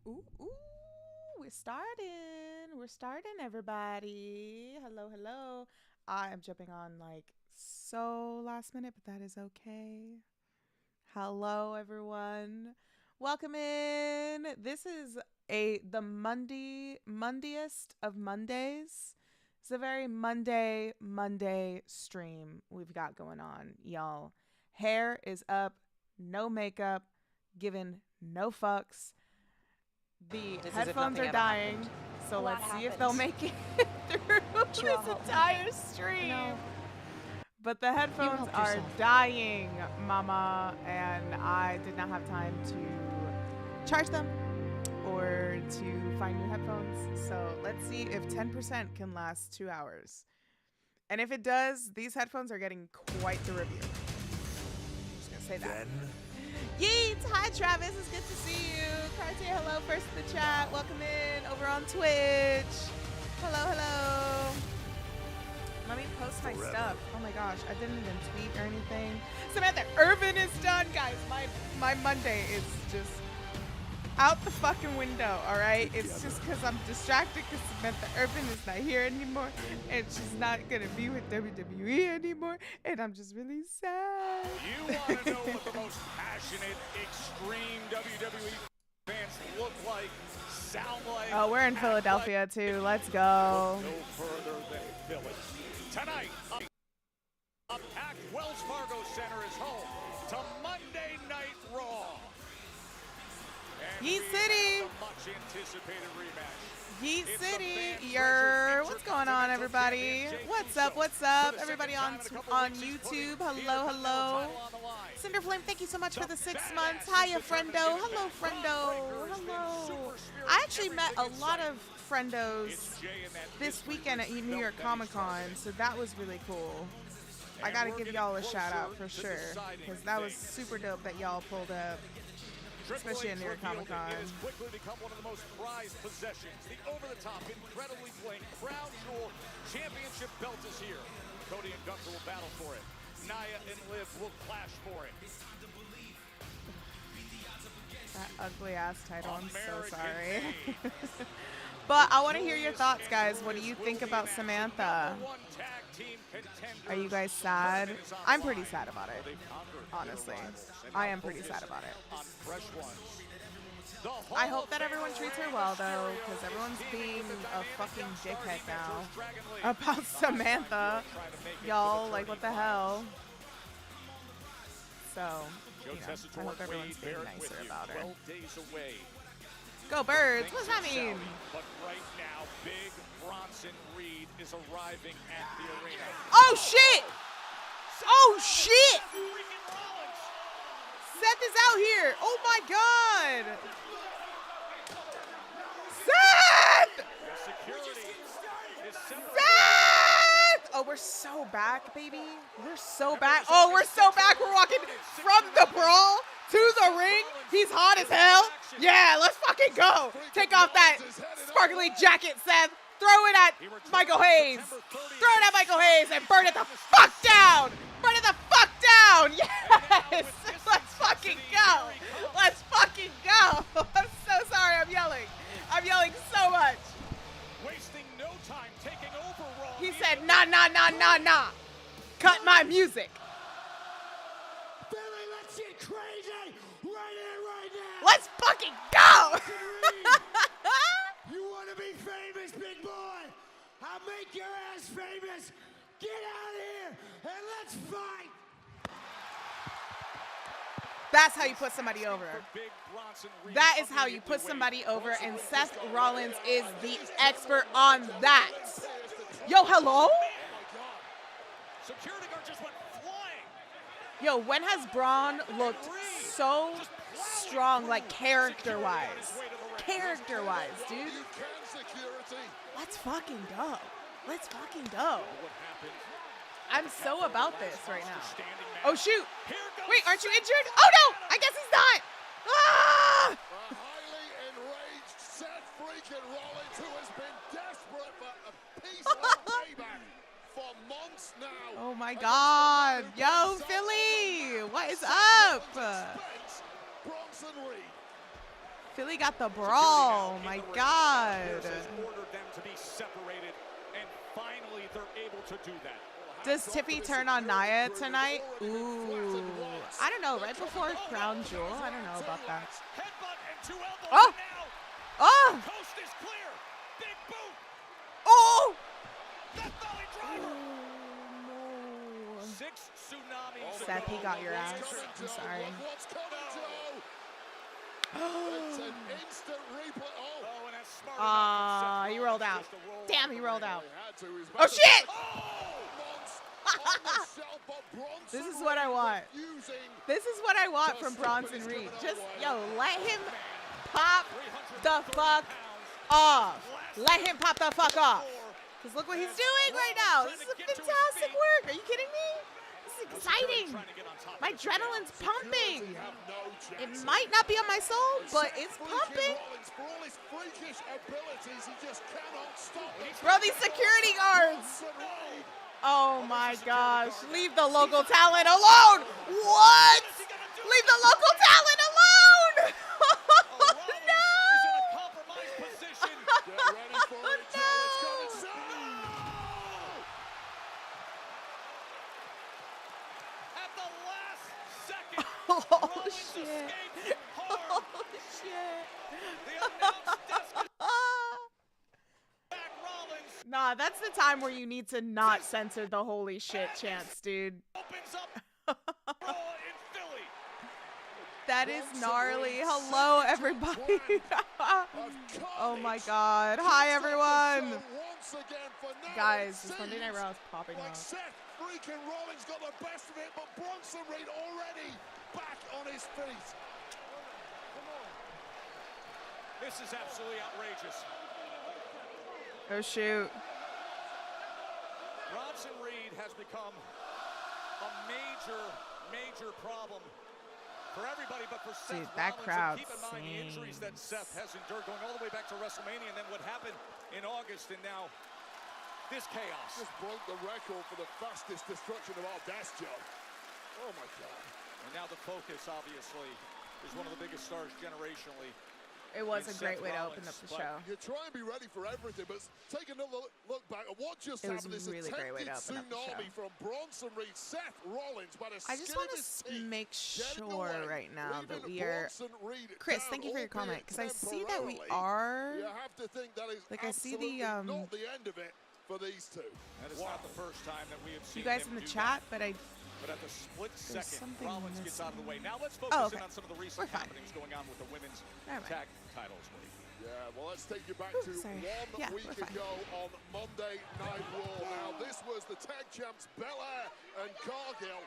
Ooh, ooh, we're starting. We're starting, everybody. Hello, hello. I am jumping on like so last minute, but that is okay. Hello, everyone. Welcome in. This is the Mondayest of Mondays. It's a very Monday stream we've got going on, y'all. Hair is up, no makeup, given no fucks. The headphones are dying, so let's see if they'll make it through this entire stream. No. But the headphones are dying, mama, and I did not have time to charge them or to find new headphones. So let's see if 10% can last 2 hours. And if it does, these headphones are getting quite the review. I'm just gonna say that. Yeet! Hi, Travis. It's good to see you. Cartier, hello. First in the chat. Welcome in over on Twitch. Hello, hello. Let me post my stuff. Oh my gosh, I didn't even tweet or anything. Samantha Irvin is done, guys. My Monday is just out the fucking window, all right? It's just because I'm distracted because Samantha Irvin is not here anymore, and she's not going to be with WWE anymore, and I'm just really sad. You want to know what the most passionate, extreme WWE fans look like, sound like? Oh, we're in Philadelphia, too. Let's go. Look no further than Philly. Tonight, a packed Wells Fargo Center is home to Monday Night Raw. Yeet City. Much anticipated rematch. Yeet City. What's going on, everybody? What's up? What's up? Everybody on YouTube. Hello, hello. Cinderflame, thank you so much for the 6 months. Hiya, friendo. Hello, friendo. Hello. I actually met a lot of friendos this weekend at New York Comic Con, so that was really cool. I gotta give y'all a shout out for sure, because that was super dope that y'all pulled up, especially at New York Comic Con. It has quickly become one of the most prized possessions. The over-the-top, incredibly bling crown jewel championship belt is here. Cody and Gunther will battle for it. Nia and Liv will clash for it. That ugly ass title, I'm so sorry. But I want to hear your thoughts, guys. What do you think about Samantha? Are you guys sad? I'm pretty sad about it, honestly. I am pretty sad about it. I hope that everyone treats her well, though, because everyone's being a fucking dickhead now about Samantha. Y'all, like, what the hell? So, you know, I hope everyone's being nicer about her. Go Birds! What does that mean? But right now, big Bronson Reed is arriving at the arena. Oh shit! Oh shit! Seth is out here! Oh my god! Seth! Seth! Oh, we're so back, baby. We're so back. Oh, we're so back. We're walking from the brawl to the ring. He's hot as hell. Yeah, let's fucking go. Take off that sparkly jacket, Seth. Throw it at Michael Hayes. Throw it at Michael Hayes and burn it the fuck down. Burn it the fuck down. Yes. Let's fucking go. Let's fucking go. I'm so sorry. I'm yelling. I'm yelling so much. Wasting no time taking over Raw. He said, nah, nah, nah, nah, nah. Cut my music. Billy, let's get crazy right here, right now. Let's fucking go. You want to be famous, big boy? I'll make your ass famous. Get out here and let's fight. That's how you put somebody over. That is how you put somebody over, and Seth Rollins is the expert on that. Yo, hello? Security guard just went flying. Yo, when has Braun looked so strong, like character-wise? Character-wise, dude. Let's fucking go. Let's fucking go. I'm so about this right now. Oh, shoot. Wait, aren't you injured? Oh, no. I guess he's not. Ah! A highly enraged Seth freaking Rollins, who has been desperate for a piece of payback for months now. Oh, my God. Yo, Philly. What is up? Bronson Reed. Philly got the Security brawl. now My in the ring. God. Pierce has ordered them to be separated, and finally they're able to do that. Does Tiffy turn on Nia tonight? Ooh. I don't know. Right before Crown Jewel? I don't know about that. Headbutt and 2 elbows, Oh! and now Oh! coast is clear. Big boot. Oh! Death Valley driver. No. 6 tsunamis. Seth, he ago. got your ass. Coming, I'm Joe. sorry. What's coming, Joe? It's an instant replay. Oh. Oh, and that's smart Ah, enough of he Seth rolled Rollins out. just to roll Damn, out he the rolled ring. out. He had to. He was Oh, about to shit! on the shelf, but Bronson This is what I want. refusing This is what I want from Bronson Reed. Just, yo, let him pop the fuck off. Let him pop the fuck off. Because look what he's doing right now. This is fantastic work. Are you kidding me? This is exciting. My adrenaline's pumping. have no It chance. might not be on my soul, but it's Freaking pumping. Rollins, for all his freakish abilities, he just cannot stop it. Bro, these security guards. Bronson Reed. Oh my gosh. Leave the local talent alone. What? Leave the local talent alone. Oh, Rollins is in a no. compromised position. Get ready for it, Joe. It's coming. At the last second, Oh Rollins shit. escapes Oh harm. shit. The announced desk back Rollins Nah, that's the time where you need to not censor the holy shit chants, dude. opens up Raw in Philly. That is gnarly. Hello, everybody. Oh my god. Hi, everyone. Guys, this Monday Night Raw is popping Like off. Seth freaking Rollins got the best of it, but Bronson Reed already back on his feet. This is absolutely outrageous. Oh, shoot. Bronson Reed has become a major problem for everybody, but for Seth Dude, that Rollins. crowd And keep in mind the injuries that Seth has endured going all the way back to WrestleMania, and then what happened in August, and now this chaos. Just broke the record for the fastest destruction of our desk, Joe. Oh my God. And now the focus, obviously, is one of the biggest stars generationally. It was a Seth great way to open Rollins, up the but show. You try and be ready for everything, but take another look back at what just It was happened. This a really great way to attempted open up the tsunami from Bronson Reed, Seth Rollins, by the I just skin want of his to teeth, make getting sure away, right now that leaving we are... Bronson Reed Chris, down, thank you for your comment, albeit because I see that we temporarily. are... You have to think that is Like, I see absolutely the, not the end of it for these two. And it's not the first time that we have seen You guys him in the do chat, that. but I... But at the split second, something Rollins gets out of the way. Now let's focus Oh, okay. in on some of the We're recent fine. happenings going on with the women's All right. tag titles. Wade. Yeah, well, let's take you back Ooh, to sorry. 1 Yeah, week we're fine. ago on Monday Night Raw. Now, this was the tag champs Belair and Cargill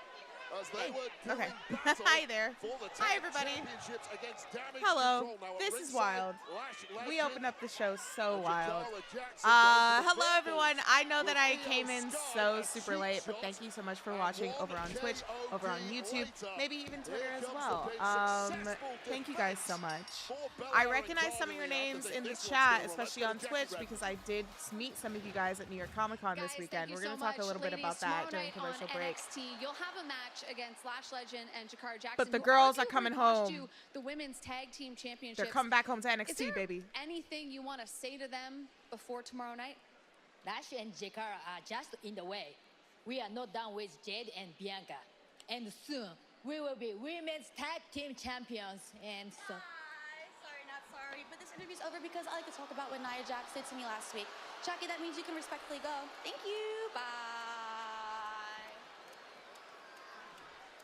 as they were doing Okay. battle Hi there. for the Hi, tag everybody. championships against Damage Hello. Control. Now, at This is ringside, wild. Lash We Legend opened up the show so and wild. Jakara Jackson go for the Hello belt everyone. belts I know that with I Io came in Sky so and super Cheap late, but Shot thank you so much for and watching one over on Twitch, over on KOD YouTube, later. maybe even Twitter Here as comes well. the big successful Thank you guys so defense much. for Belair I and recognize some of Cargill. your You have to names think in the this one's chat, gonna run. especially Let's on go to Twitch, Jackie because I did meet some of you guys at New York Comic Con this Guys, weekend. thank you We're going to so talk a much. little bit Ladies, about that tomorrow during night commercial on break. NXT, you'll have a match against Lash Legend and Jakara Jackson. But the who girls are arguably coming cost home. you the women's tag team championships. They're coming back home to Is NXT, there baby. anything you want to say to them before tomorrow night? Lash and Jakara are just in the way. We are not done with Jade and Bianca. And soon, we will be women's tag team champions. And so... Sorry, not sorry, but this interview's over because I like to talk about what Nia Jax did to me last week. Jackie, that means you can respectfully go. Thank you. Bye.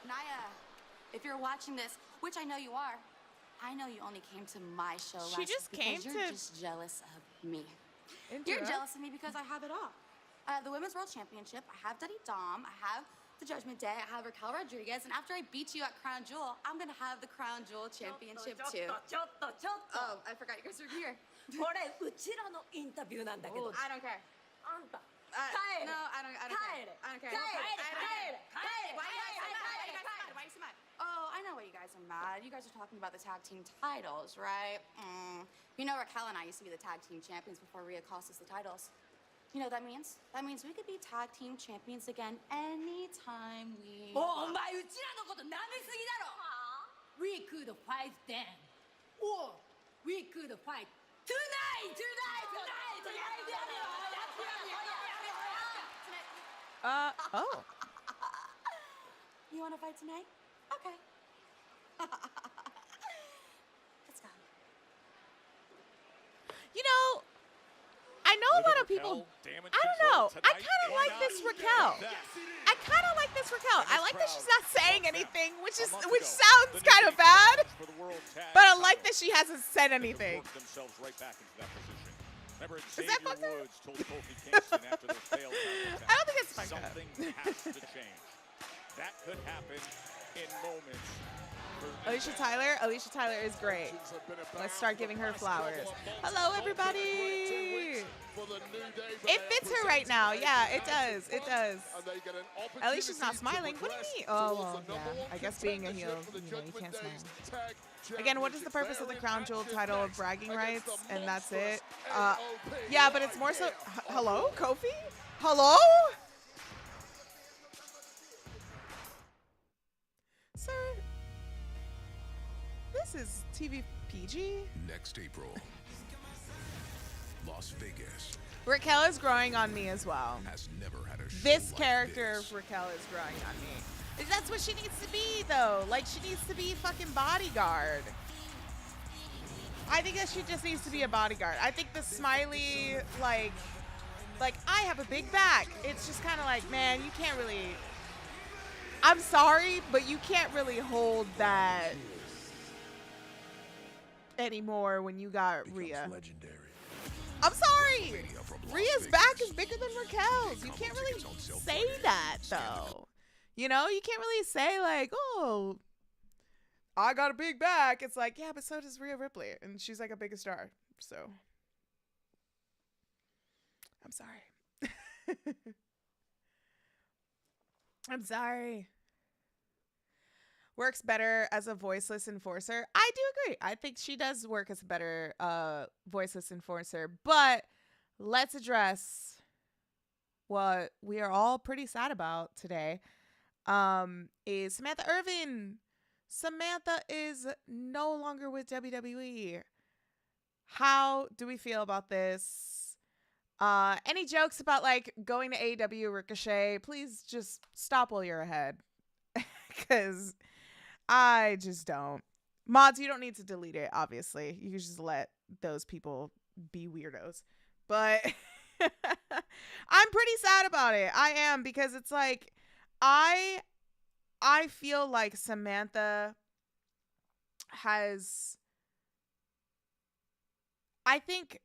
Nia, if you're watching this, which I know you are, I know you only came to my show last She just week came because you're to- just jealous of me. Into You're it. jealous of me because I have it all. I have the Women's World Championship, I have Duddy Dom, I have the Judgment Day, I have Raquel Rodriguez, and after I beat you at Crown Jewel, I'm gonna have the Crown Jewel Championship too. Oh, I forgot you guys are here. これうちらのインタビューなんだけど I don't care. あんた No, I don't care. I don't care. Why you guys mad? Why you so mad? Oh, I know why you guys are mad. You guys are talking about the tag team titles, right? You know Raquel and I used to be the tag team champions before Rhea cost us the titles. You know what that means? That means we could be tag team champions again anytime we もうお want. 前うちらのこと舐めすぎだろ We could fight them or we could fight tonight. Oh. You want to fight tonight? Okay. Let's go. You know, I know a lot of people. I don't know. I kind of like this Raquel. I kind of like this Raquel. I like that she's not saying anything, which sounds kind of bad. But I like that she hasn't said anything. Is that fucked up? I don't think it's fucked up. Something has to change. That could happen in moments. Alicia Tyler is great. Let's start giving her flowers. Hello, everybody. It fits her right now. Yeah, it does. It does. Alicia's not smiling. What do you mean? Oh, well, yeah. I guess being a heel, you can't smile. Again, what is the purpose of the crown jewel title of bragging rights? And that's it. Yeah, but it's more so. Hello, Kofi? Hello? Sir, this is TV PG. Next April, Las Vegas Raquel is growing on me as well. has never had a show This like character this. of Raquel is growing on me. That's what she needs to be, though. Like, she needs to be fucking bodyguard. I think that she just needs to be a bodyguard. I think the smiley, like I have a big back. It's just kind of like, man, you can't really. I'm sorry, but you can't really hold that anymore when you got Becomes Rhea. legendary. I'm sorry. Mania from Las Rhea's Vegas. back is bigger than Raquel's. You Combo can't really tickets on sale say Friday. that, Stand though. You know, you can't really say, like, oh, I got a big back. It's like, yeah, but so does Rhea Ripley. And she's like a bigger star. So, I'm sorry. I'm sorry. Works better as a voiceless enforcer. I do agree. I think she does work as a better voiceless enforcer. But let's address what we are all pretty sad about today. Is Samantha Irvin. Samantha is no longer with WWE. How do we feel about this? Any jokes about like going to AEW, Ricochet? Please just stop while you're ahead. Because I just don't. Mods, you don't need to delete it, obviously. You can just let those people be weirdos. But I'm pretty sad about it. I am, because it's like I feel like Samantha has, I think,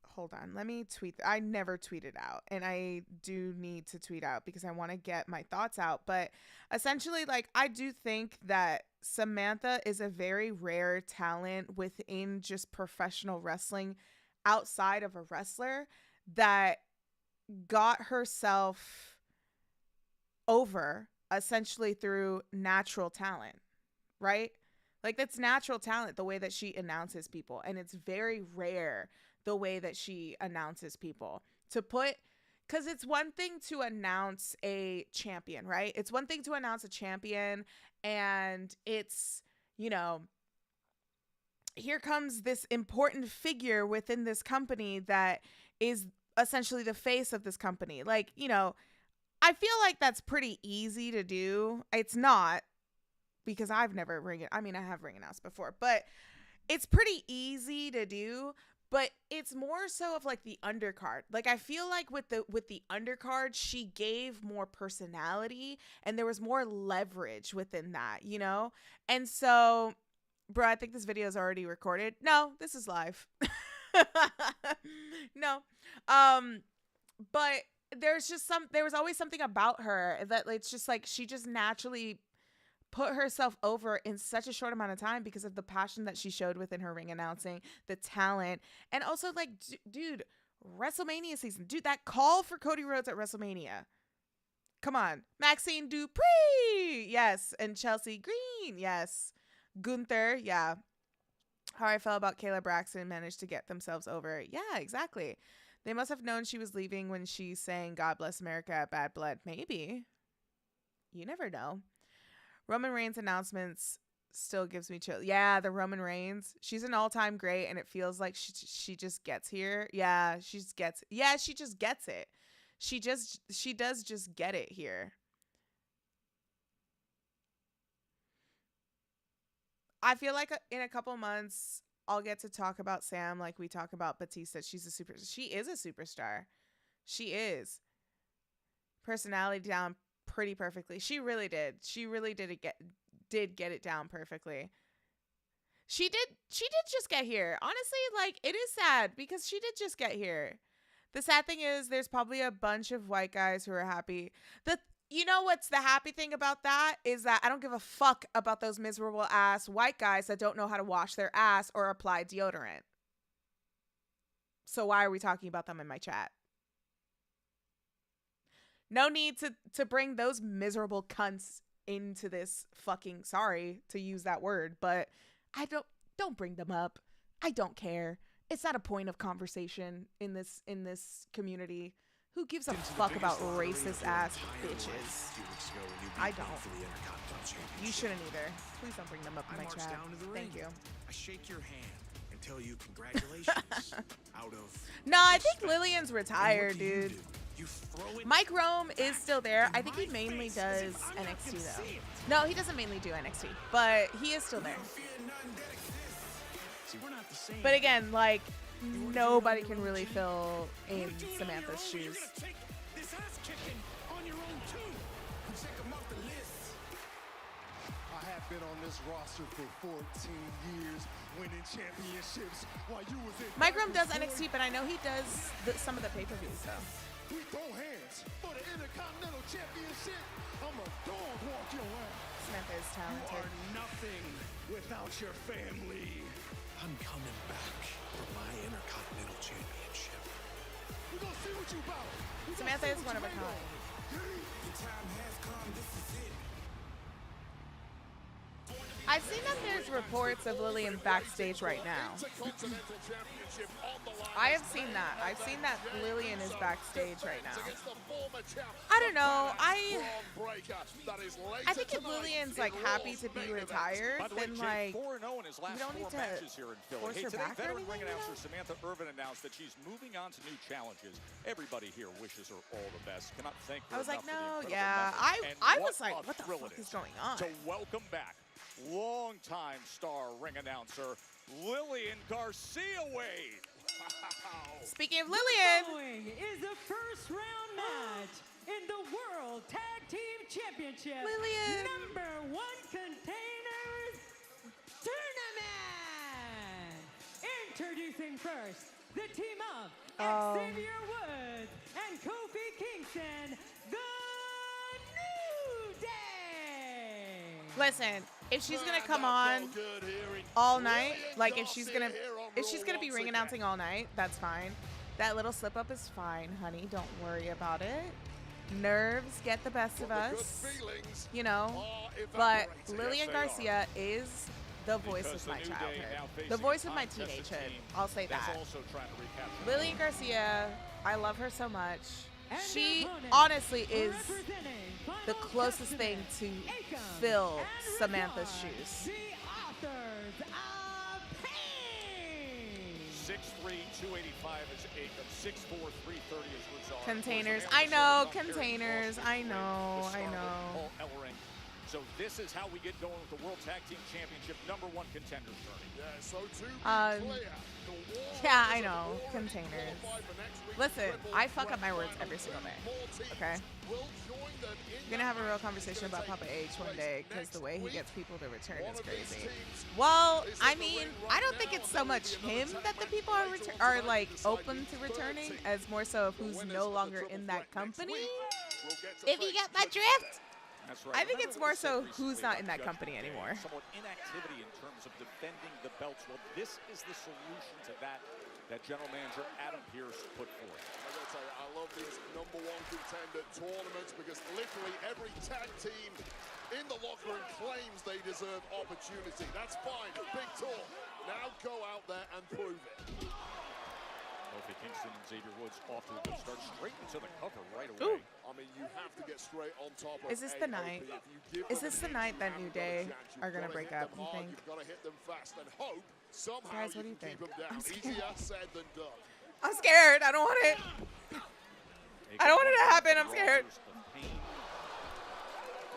hold on, let me tweet. I never tweeted out, and I do need to tweet out because I want to get my thoughts out. But essentially, like, I do think that Samantha is a very rare talent within just professional wrestling, outside of a wrestler, that got herself over essentially through natural talent, right? Like, that's natural talent, the way that she announces people. And it's very rare the way that she announces people. To put, because it's one thing to announce a champion, right? It's one thing to announce a champion, and it's, you know, here comes this important figure within this company that is essentially the face of this company. Like, you know, I feel like that's pretty easy to do. It's not, because I've never I have ring announced before, but it's pretty easy to do. But it's more so of like the undercard. Like, I feel like with the undercard, she gave more personality and there was more leverage within that, you know? And so, bro, I think this video is already recorded. No, this is live. No. But there was always something about her that it's just like she just naturally put herself over in such a short amount of time because of the passion that she showed within her ring announcing, the talent, and also like, dude, WrestleMania season, dude, that call for Cody Rhodes at WrestleMania. Come on. Maxine Dupree. Yes. And Chelsea Green. Yes. Gunther. Yeah. How I felt about Kayla Braxton managed to get themselves over. Yeah, exactly. They must have known she was leaving when she sang God Bless America at Bad Blood. Maybe. You never know. Roman Reigns announcements still gives me chill. Yeah, the Roman Reigns. She's an all-time great, and it feels like she just gets here. Yeah, she just gets it. She does just get it here. I feel like in a couple months I'll get to talk about Sam like we talk about Batista. She is a superstar. She is. Personality down pretty perfectly. She really did. She really did get it down perfectly. She did just get here. Honestly, like, it is sad because she did just get here. The sad thing is there's probably a bunch of white guys who are happy. You know what's the happy thing about that is that I don't give a fuck about those miserable ass white guys that don't know how to wash their ass or apply deodorant. So why are we talking about them in my chat? No need to bring those miserable cunts into this fucking, sorry to use that word, but I don't bring them up. I don't care. It's not a point of conversation in this community. Who gives a fuck about racist ass bitches? I don't. You shouldn't either. Please don't bring them up in my chat. Thank you. I shake your hand and tell you congratulations. No, I think Lillian's retired, dude. Mike Rome is still there. I think he mainly does NXT though. No, he doesn't mainly do NXT, but he is still there. But again, like, nobody can really fill in Samantha's shoes. I have been on this roster for 14 years, winning championships while you was in. Mike Rome does NXT, but I know he does some of the pay-per-views though. We throw hands for the Intercontinental Championship. I'm a dog walk your ass. Samantha is talented. You are nothing without your family. I'm coming back for my Intercontinental Championship. We're gonna see what you about. Samantha is one of a kind. The time has come. This is it. I've seen that there's reports of Lillian backstage right now. I have seen that. I've seen that Lillian is backstage right now. I don't know. I think if Lillian's like happy to be retired, then like we don't need to force her back or anything. Ring announcer Samantha Irvin announced that she's moving on to new challenges. Everybody here wishes her all the best. Cannot thank her. I was like, enough for no, the yeah. incredible I message. was like, what the fuck is going on? To welcome back longtime star ring announcer Lillian Garcia Wade. Wow. Speaking of Lillian, Following is the first round match in the World Tag Team Championship Lillian. #1 Containers Tournament. Introducing first the team of Xavier Woods and Kofi Kingston, the New Day. listen, if she's gonna come on all night, like if she's gonna be ring announcing all night, that's fine. That little slip up is fine, honey. Don't worry about it. Nerves get the best of us, you know. But Lillian Garcia is the voice of my childhood, the voice of my teenagehood. I'll say that. Lillian Garcia, I love her so much. She honestly is the closest thing to fill Samantha's shoes. The authors of Pain. 6'3", 285 is Akam. 6'4", 330 is Rizal. Containers. I know, containers. I know. Paul Ellering. So this is how we get going with the World Tag Team Championship #1 contenders journey. Yeah, so to be Um, clear, the war Yeah, I is know, a war containers. qualified for next week's Listen, Triple I fuck up Threat my words Final. every single day, More teams okay? will join them in We're gonna have a that real match. conversation It's about gonna Papa take H one place day because the next way he week. gets people to return One is of these crazy. teams Well, is in I the mean, ring I right don't think now, it's and so there will much be another him tag that the match people are later on are tonight like to decide open the to third returning, team. as more so of The who's winners no of the longer Triple in that Threat next company. week will get to If you face get my the drift. That's right. I think Remember it's what more we said so recently who's not about in that Judgment company Day? anymore. Somewhat inactivity in terms of defending the belts. Well, this is the solution to that general manager Adam Pearce put forth. I gotta tell you, I love these #1 contender tournaments because literally every tag team in the locker room claims they deserve opportunity. That's fine, big talk. Now go out there and prove it. Kofi Kingston and Xavier Woods off to a good start, straight into the cover right Ooh. away. I mean, you have to get straight on top of Is this the night? Is this the night that New Day are gonna break up? You think? You've got to hit them fast and hope somehow Guys, what do you you can keep think? them down. I'm scared. Easier said than done. I'm scared. I don't want it. I don't want it to happen. I'm scared.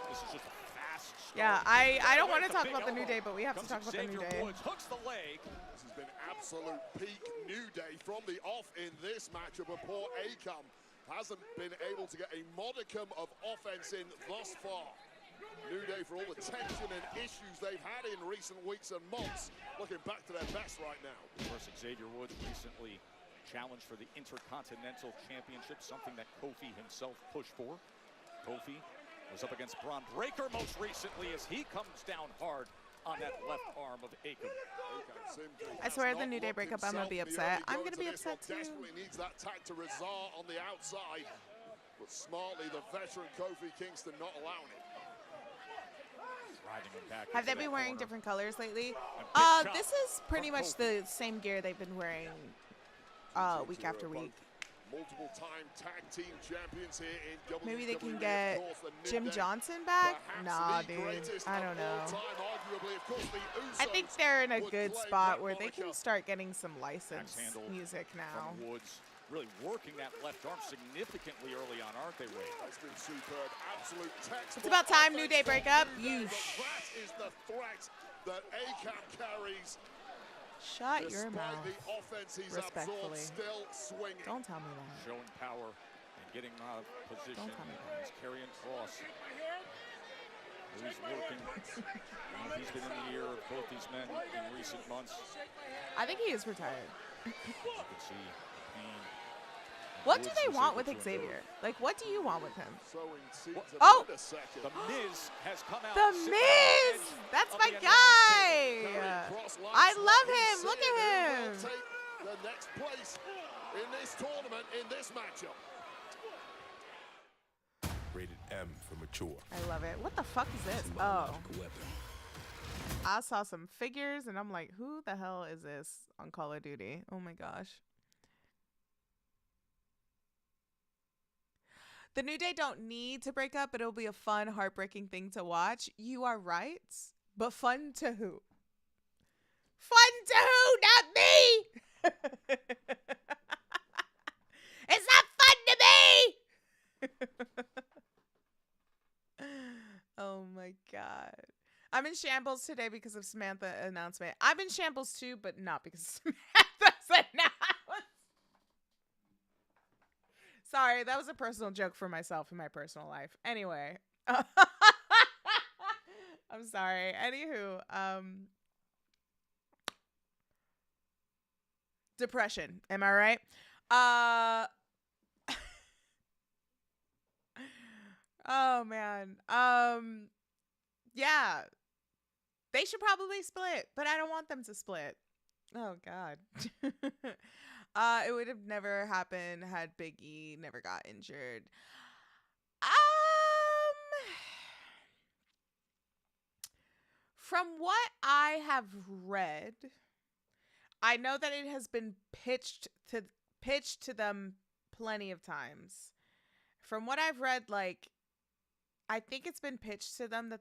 This is just a fast start. Yeah, I don't want to talk about the New Day, but we have to talk about the New Day. Woods hooks the leg. This has been absolute peak New Day from the off in this matchup, and poor Akam hasn't been able to get a modicum of offense in thus far. New Day, for all the tension and issues they've had in recent weeks and months, looking back to their best right now. Of course, Xavier Woods recently challenged for the Intercontinental Championship, something that Kofi himself pushed for. Kofi was up against Braun Breaker most recently as he comes down hard on that left arm of Akam. I swear the New Day breakup, I'm gonna be upset. I'm gonna be upset too. Desperately needs that tag to Razar on the outside, but smartly the veteran Kofi Kingston not allowing it. Driving him back Have they into been that wearing corner. different colors lately? shot This is pretty from much Kofi. the same gear they've been wearing week after week. Multiple-time tag team champions here in WWE. Maybe they can Of get course, the New Jim Day, Johnson back? perhaps Nah, the dude. greatest I of don't all know. time, arguably. Of course, the I think Usos they're in a would good claim spot that where they can moniker. start getting some licensed Axe-handle music now. From Woods, really working that left arm significantly early on, aren't they, Wade? That's been superb. Absolute textbook. It's about time New offense Day from break up. New Day, You but that is the threat that Akam carries. shut your Despite mouth. the offense he's Respectfully. absorbed, still swinging. Don't tell me that. Showing power and getting out of position. Don't tell me that. He's carrying Cross. He's working. He's been in the ear of both these men in recent months. I think he is retired. You can see the pain. What do Woods they was want able with to endure. Xavier? Like, what do you want with him? Sowing seeds of Oh! in a second. The Miz has come out. The sitting on Miz! the edge That's of my the guy! Karrion Kross likes I what love he's him. Look seeing. at He will him. take the next place in this tournament, in this matchup. Rated M for mature. I love it. What the fuck is this? Oh, Biological weapon. I saw some figures and I'm like, who the hell is this on Call of Duty? Oh my gosh. The New Day don't need to break up, but it'll be a fun, heartbreaking thing to watch. You are right, but fun to who? Fun to who? Not me! It's not fun to me! Oh my god. I'm in shambles today because of Samantha's announcement. I'm in shambles too, but not because of Samantha's announcement. Sorry, that was a personal joke for myself in my personal life. Anyway. I'm sorry. Anywho, depression. Am I right? Oh man. Yeah. They should probably split, but I don't want them to split. Oh god. It would have never happened had Big E never got injured. From what I have read, I know that it has been pitched to them plenty of times. From what I've read, like, I think it's been pitched to them that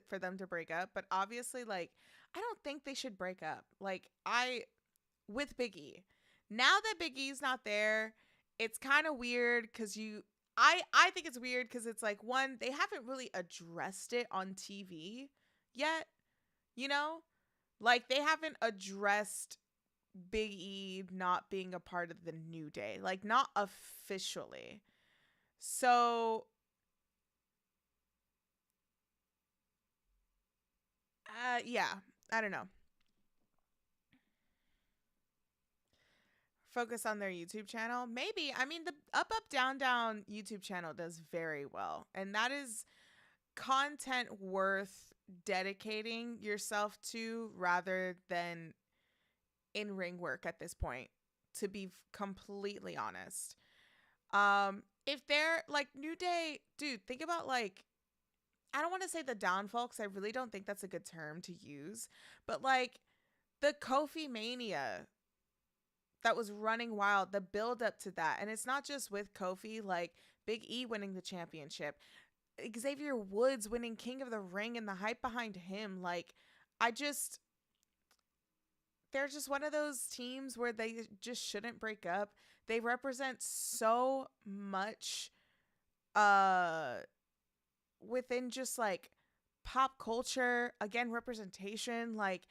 for them to break up, but obviously, like, I don't think they should break up. Like, with Big E. Now that Big E's not there, it's kind of weird because I think it's weird because it's like, one, they haven't really addressed it on TV yet, you know? Like, they haven't addressed Big E not being a part of the New Day, like, not officially. So, yeah, I don't know. Focus on their YouTube channel. Maybe. I mean, the Up Up Down Down YouTube channel does very well. And that is content worth dedicating yourself to rather than in-ring work at this point, to be completely honest. If they're like New Day, dude, think about, like, I don't want to say the downfall because I really don't think that's a good term to use, but like the Kofi Mania that was running wild, the build up to that. And it's not just with Kofi, like Big E winning the championship, Xavier Woods winning King of the Ring, and the hype behind him. Like, they're just one of those teams where they just shouldn't break up. They represent so much within just like pop culture, again, representation. Like,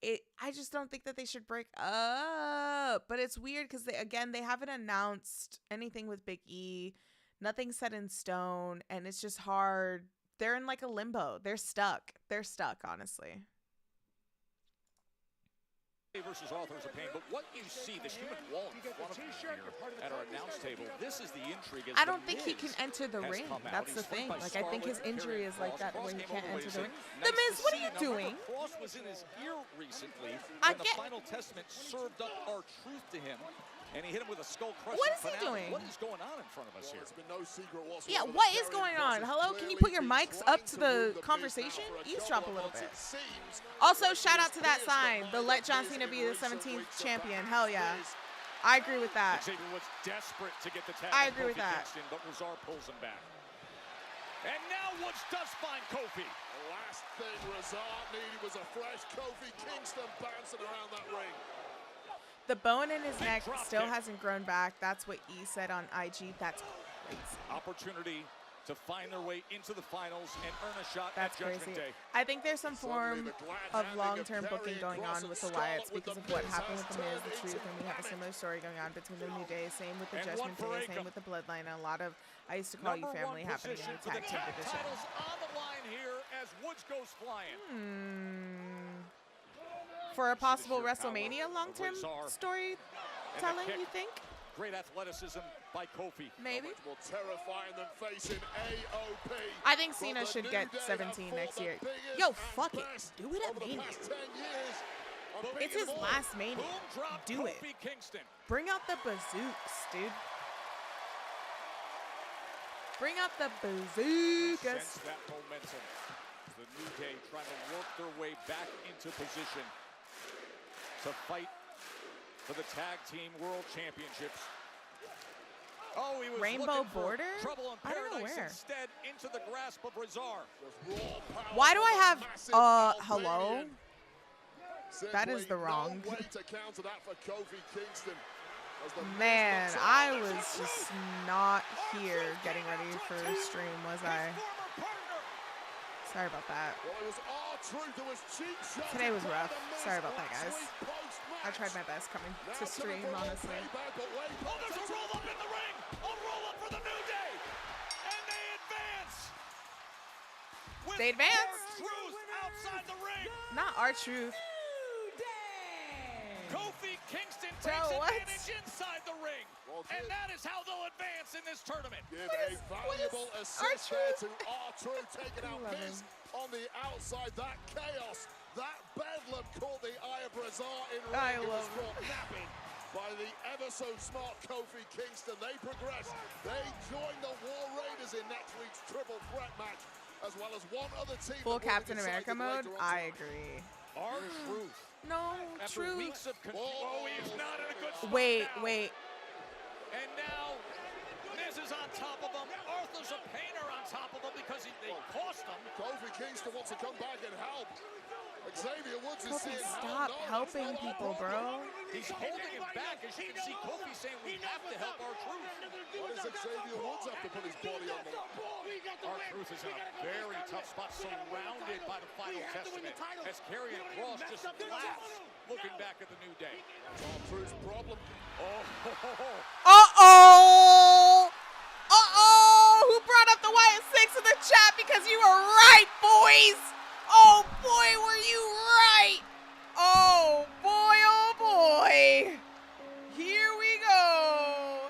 I just don't think that they should break up. But it's weird because they haven't announced anything with Big E. Nothing's set in stone, and it's just hard. They're in like a limbo. They're stuck, honestly. Versus Authors of Pain, but what you see, this human wall in front of you here at our announce table, this is the intrigue. I don't think he can enter the ring. That's the thing. Like, I think his injury is like that, where he can't enter the ring. The Miz, what are you doing? Cross was in his ear recently I when the get. Final Testament served up our truth to him, and he hit him with a skull crushing What is he finale. doing? What is going on in front of us here? Yeah, what is going on? Hello, can you put your mics up to the conversation? Eavesdrop a little bit. Also, shout out to that sign, the Let John Cena be the 17th champion. Hell yeah. I agree with that. Xavier was desperate to get the tag. I agree with that. Kingston, but Razar pulls him back. And now Woods does find Kofi. The last thing Razar needed was a fresh Kofi Kingston bouncing around that ring. The bone in his Big neck drop still kick. hasn't grown back. That's what E said on IG. That's crazy. Opportunity to find their way into the finals and earn a shot That's at Judgment crazy. Day. I think there's some form of long-term booking going on with the Wyatts because of what happened with the Miz, the Truth, and we have a similar story going on between the New Day. Same with the Judgment Day, same with the Bloodline, and a lot of I used to call you family happening in the tag team division. Titles on the line here as Woods goes flying. For a possible WrestleMania long-term storytelling, you think? Great athleticism by Kofi. Maybe. Much more terrifying than facing AOP. I think Cena should get 17 next year. Yo, fuck it. Do it at Mania. It's his last Mania. Do it. Kingston. Bring out the bazooks, dude. Bring out the bazookas. Sense that momentum. The New Day trying to work their way back into position to fight for the Tag Team World Championships. Oh, he was Rainbow looking for border? trouble in I don't know paradise. where. Instead, into the grasp of Razar. Why do I have, hello? That is the wrong. No way to counter that for Kofi Kingston. Man, I was just not here getting ready for stream, was I? Sorry about that. Today was rough. Sorry about that, guys. I tried my best coming to stream, honestly. Oh, there's a roll up in the ring. A roll up for the New Day. And they advance. With They advanced. R-Truth outside the ring. Not R-Truth. Kofi Kingston Bro, takes what? advantage inside the ring. And that is how they'll advance in this tournament. Give a valuable assist there to R-Truth, taking out Miz on the outside. That chaos, that bedlam caught the eye of Razar in ring. I It was love caught napping by the ever so smart Kofi Kingston. They progress. They join the War Raiders in next week's triple threat match, as well as one other team. Full that will be Captain America decided mode? later on I tonight. agree. R-Truth. No, After Truth. weeks of control, he is not in a good spot Wait, now. wait. And now, Miz is on top of him. Arthur's a painter on top of him because they cost him. Kofi Kingston wants to come back and help. Xavier Woods is Kofi, seeing stop helping people, bro. He's holding him back. As you can see, Kofi saying we have to help R-Truth. What does Xavier Woods have to put his body on the line? R-Truth is in a very tough spot, surrounded by the Final Testament. As Karrion Kross just laughs, looking back at the New Day. R-Truth's problem. Uh-oh! Uh-oh! Who brought up the Wyatt 6 in the chat? Because you were right, boys! Oh, boy, were you right! Oh, boy, oh, boy! Here we go!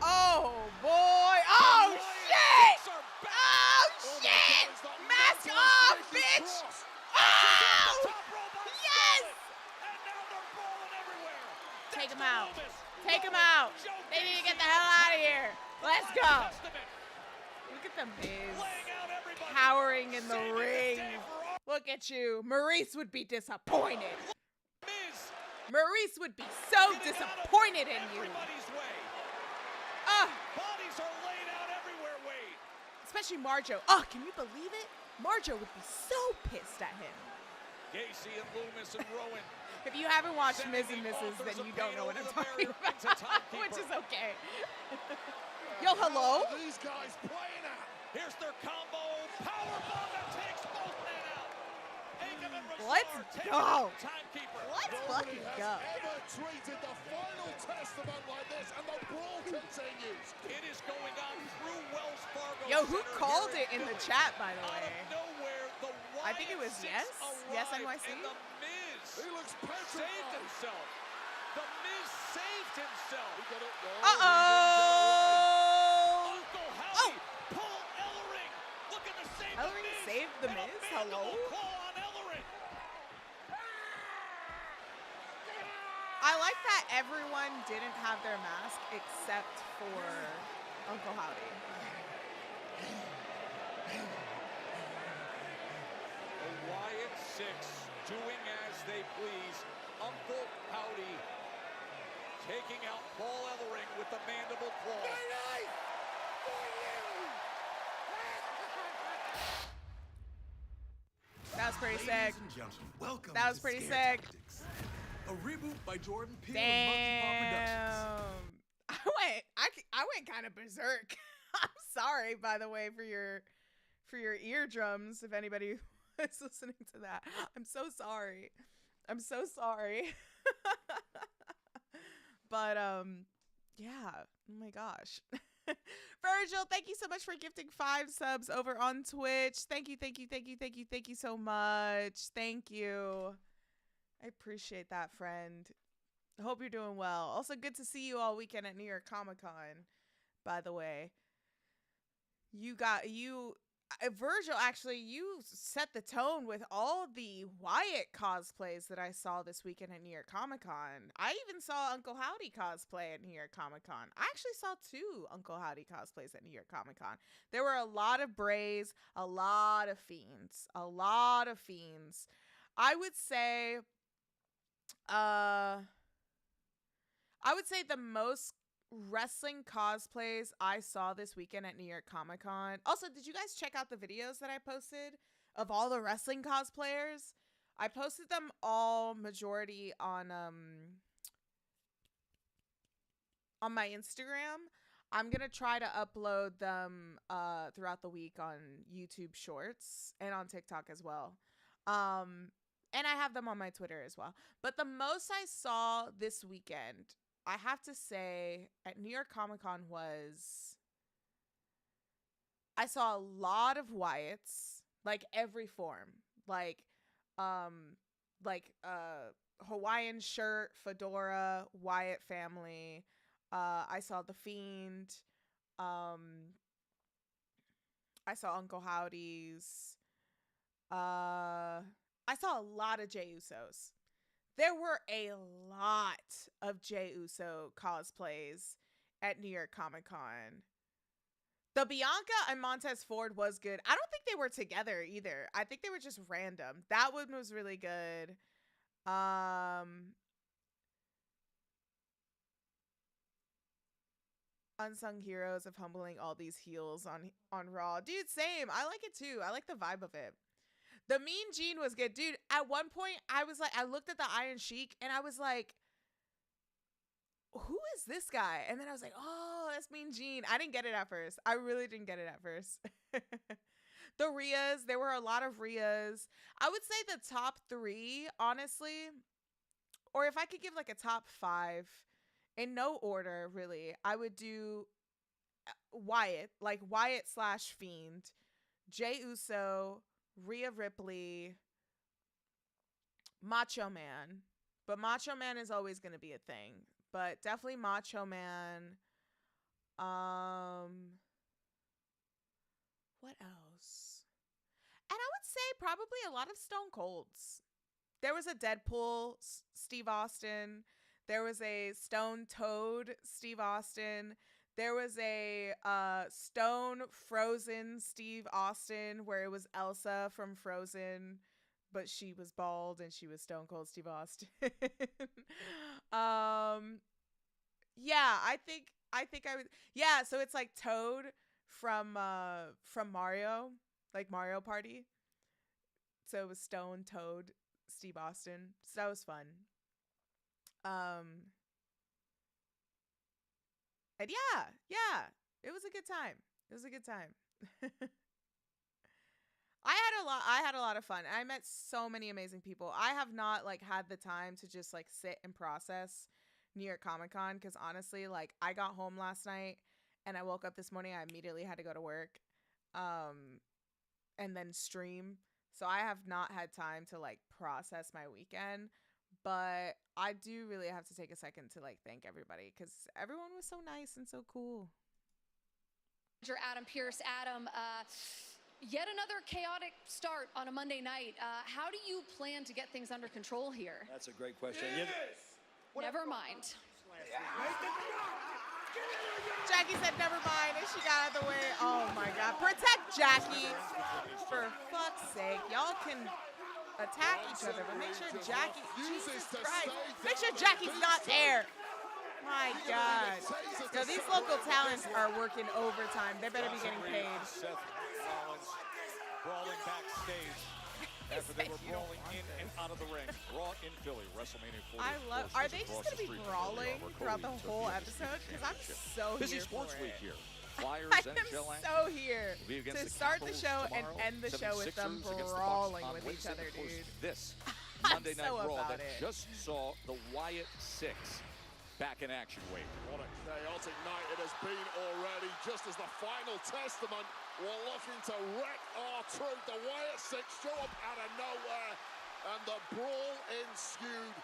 Oh, boy! Oh, shit! Oh, shit! Mask off, bitch! Oh! Yes! Take him out. Take him out. They need to get the hell out of here. Let's go. Look at the Miz cowering in the ring. Look at you. Maurice would be disappointed. Miz Maurice would be so disappointed in you. Everybody's way. Bodies are laid out everywhere, Wade. Especially Marjo. Can you believe it? Marjo would be so pissed at him. Gacy and Loomis and Rowan. If you haven't watched Miz and Mrs., then you don't know what I'm talking about, which is okay. Yo, hello? These guys playing out. Here's their combo. Powerbomb that takes both men out. Let's go. Let's fucking go. Ever treated the final testament like this, and the brawl continues. It is going on through Wells Fargo. Yo, who called it in the chat, by the way? Nowhere, the I think it was Yes. Yes, NYC. And the Miz He looks petrified. saved himself. The Miz saved himself. He got it. Uh-oh. Uncle Howdy, Paul Ellering looking to save Ellering the Miz. saved the And a Miz? mandible Hello? claw on Ellering. I like that everyone didn't have their mask except for Uncle Howdy. The Wyatt Six doing as they please. Uncle Howdy taking out Paul Ellering with the mandible claw. That was pretty sick. Ladies and gentlemen, welcome That was to pretty Scare sick. Tactics, a reboot by Jordan Peele and Monkey Paw Productions. I went kind of berserk. I'm sorry, by the way, for your eardrums. If anybody was listening to that, I'm so sorry. I'm so sorry. But yeah. Oh my gosh. Virgil, thank you so much for gifting 5 subs over on Twitch. Thank you so much. Thank you. I appreciate that, friend. I hope you're doing well. Also, good to see you all weekend at New York Comic Con, by the way. Virgil, actually, you set the tone with all the Wyatt cosplays that I saw this weekend at New York Comic Con. I even saw Uncle Howdy cosplay at New York Comic Con. I actually saw 2 Uncle Howdy cosplays at New York Comic Con. There were a lot of Brays, a lot of Fiends. I would say the most wrestling cosplays I saw this weekend at New York Comic Con. Also, did you guys check out the videos that I posted of all the wrestling cosplayers? I posted them all majority on my Instagram. I'm gonna try to upload them throughout the week on YouTube Shorts and on TikTok as well. And I have them on my Twitter as well. But the most I saw this weekend, I have to say, at New York Comic Con was, I saw a lot of Wyatts, like every form, like Hawaiian shirt, fedora, Wyatt family. I saw The Fiend. I saw Uncle Howdy's. I saw a lot of Jey Usos. There were a lot of Jey Uso cosplays at New York Comic Con. The Bianca and Montez Ford was good. I don't think they were together either. I think they were just random. That one was really good. Unsung heroes of humbling all these heels on Raw. Dude, same. I like it too. I like the vibe of it. The Mean Gene was good. Dude, at one point, I looked at the Iron Sheik, and I was like, who is this guy? And then I was like, oh, that's Mean Gene. I didn't get it at first. I really didn't get it at first. The Rheas, there were a lot of Rheas. I would say the top 3, honestly, or if I could give like a top 5, in no order, really, I would do Wyatt, like Wyatt/Fiend, Jey Uso, Rhea Ripley, Macho Man. But Macho Man is always going to be a thing. But definitely Macho Man. What else? And I would say probably a lot of Stone Colds. There was a Deadpool Steve Austin. There was a Stone Toad Steve Austin. There was a Stone Frozen Steve Austin, where it was Elsa from Frozen but she was bald and she was Stone Cold Steve Austin. Yeah, I think I would. Yeah, so it's like Toad from Mario, like Mario Party. So it was Stone, Toad, Steve Austin. So that was fun. And yeah, it was a good time. It was a good time. I had a lot of fun. I met so many amazing people. I have not like had the time to just like sit and process New York Comic Con because honestly, like I got home last night and I woke up this morning. I immediately had to go to work, and then stream. So I have not had time to like process my weekend. But I do really have to take a second to like thank everybody because everyone was so nice and so cool. Adam Pierce. Adam, yet another chaotic start on a Monday night. How do you plan to get things under control here? That's a great question. Yes! Never mind. Jackie said never mind and she got out of the way. Oh my God. Protect Jackie. For fuck's sake. Y'all can attack each other, but make sure Jackie, Jesus Christ, make sure Jackie's not there. My God. Yo, these local talents are working overtime. They better be getting paid. Seth Rollins brawling backstage after they were brawling in and out of the ring. Raw in Philly, WrestleMania 40. I love. Are they just gonna be brawling throughout the whole episode? Because I'm so Busy here sports for week it. here. Flyers I and am Shell action. so here Will be against to the start the Capitals show and tomorrow, end the show with them 76ers against the Bucks brawling on with each Wednesday. other, Of course, dude. This I'm Monday so Night Raw about that it. just saw the Wyatt 6 back in action. Wade. What a chaotic night it has been already. Just as the final testament, we're looking to wreck our truth. The Wyatt 6 show up out of nowhere, and the brawl ensued.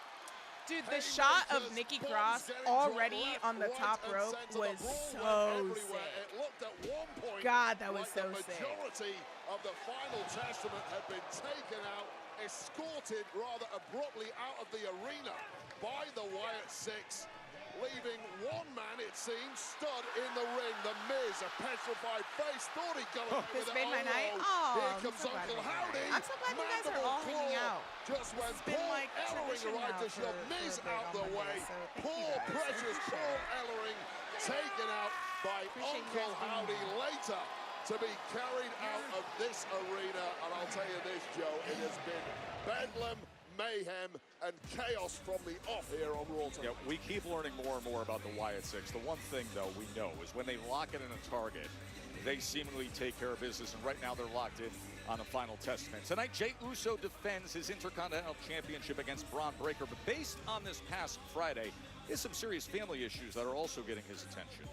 Dude, the shot of Nikki Cross already on the top rope was so sick. It looked at one point God, that was like so the sick. majority of the final testament had been taken out, escorted rather abruptly out of the arena by the Wyatt 6, leaving one man, it seems, stood in the ring. The Miz, a petrified face, thought he'd go in This with made my night. it. Oh, Here I'm comes so glad Uncle it made my Howdy. night. I'm so glad you guys are all Mandible hanging claw. out. Just when It's been, Paul like, Ellering tradition arrived now to shove for Miz a bit out on the Monday, way. so thank you Poor guys. I precious appreciate Paul it. Ellering taken out by Appreciate you Uncle guys being Howdy here. later to be carried out of this arena. And I'll tell you this, Joe, it has been bedlam, mayhem, and chaos from the off here on Raw tonight. Yeah, we keep learning more and more about the Wyatt 6. The one thing, though, we know is when they lock it in a target, they seemingly take care of business, and right now they're locked in on the final testament. Tonight, Jey Uso defends his Intercontinental Championship against Braun Breaker, but based on this past Friday, there's some serious family issues that are also getting his attention.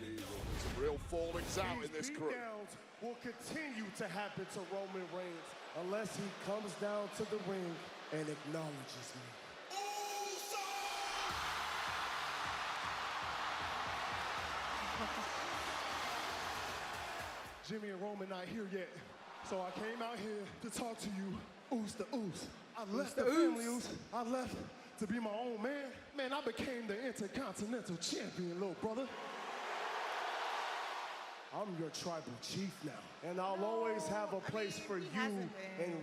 Indeed, some real fallings out in this crew. Beatdowns will continue to happen to Roman Reigns unless he comes down to the ring and acknowledges me. Jimmy and Roman not here yet, so I came out here to talk to you, Oos the Oos. I left the family Oos. I left to be my own man. Man, I became the Intercontinental Champion, little brother. I'm your tribal chief now, and I'll always have a place for you and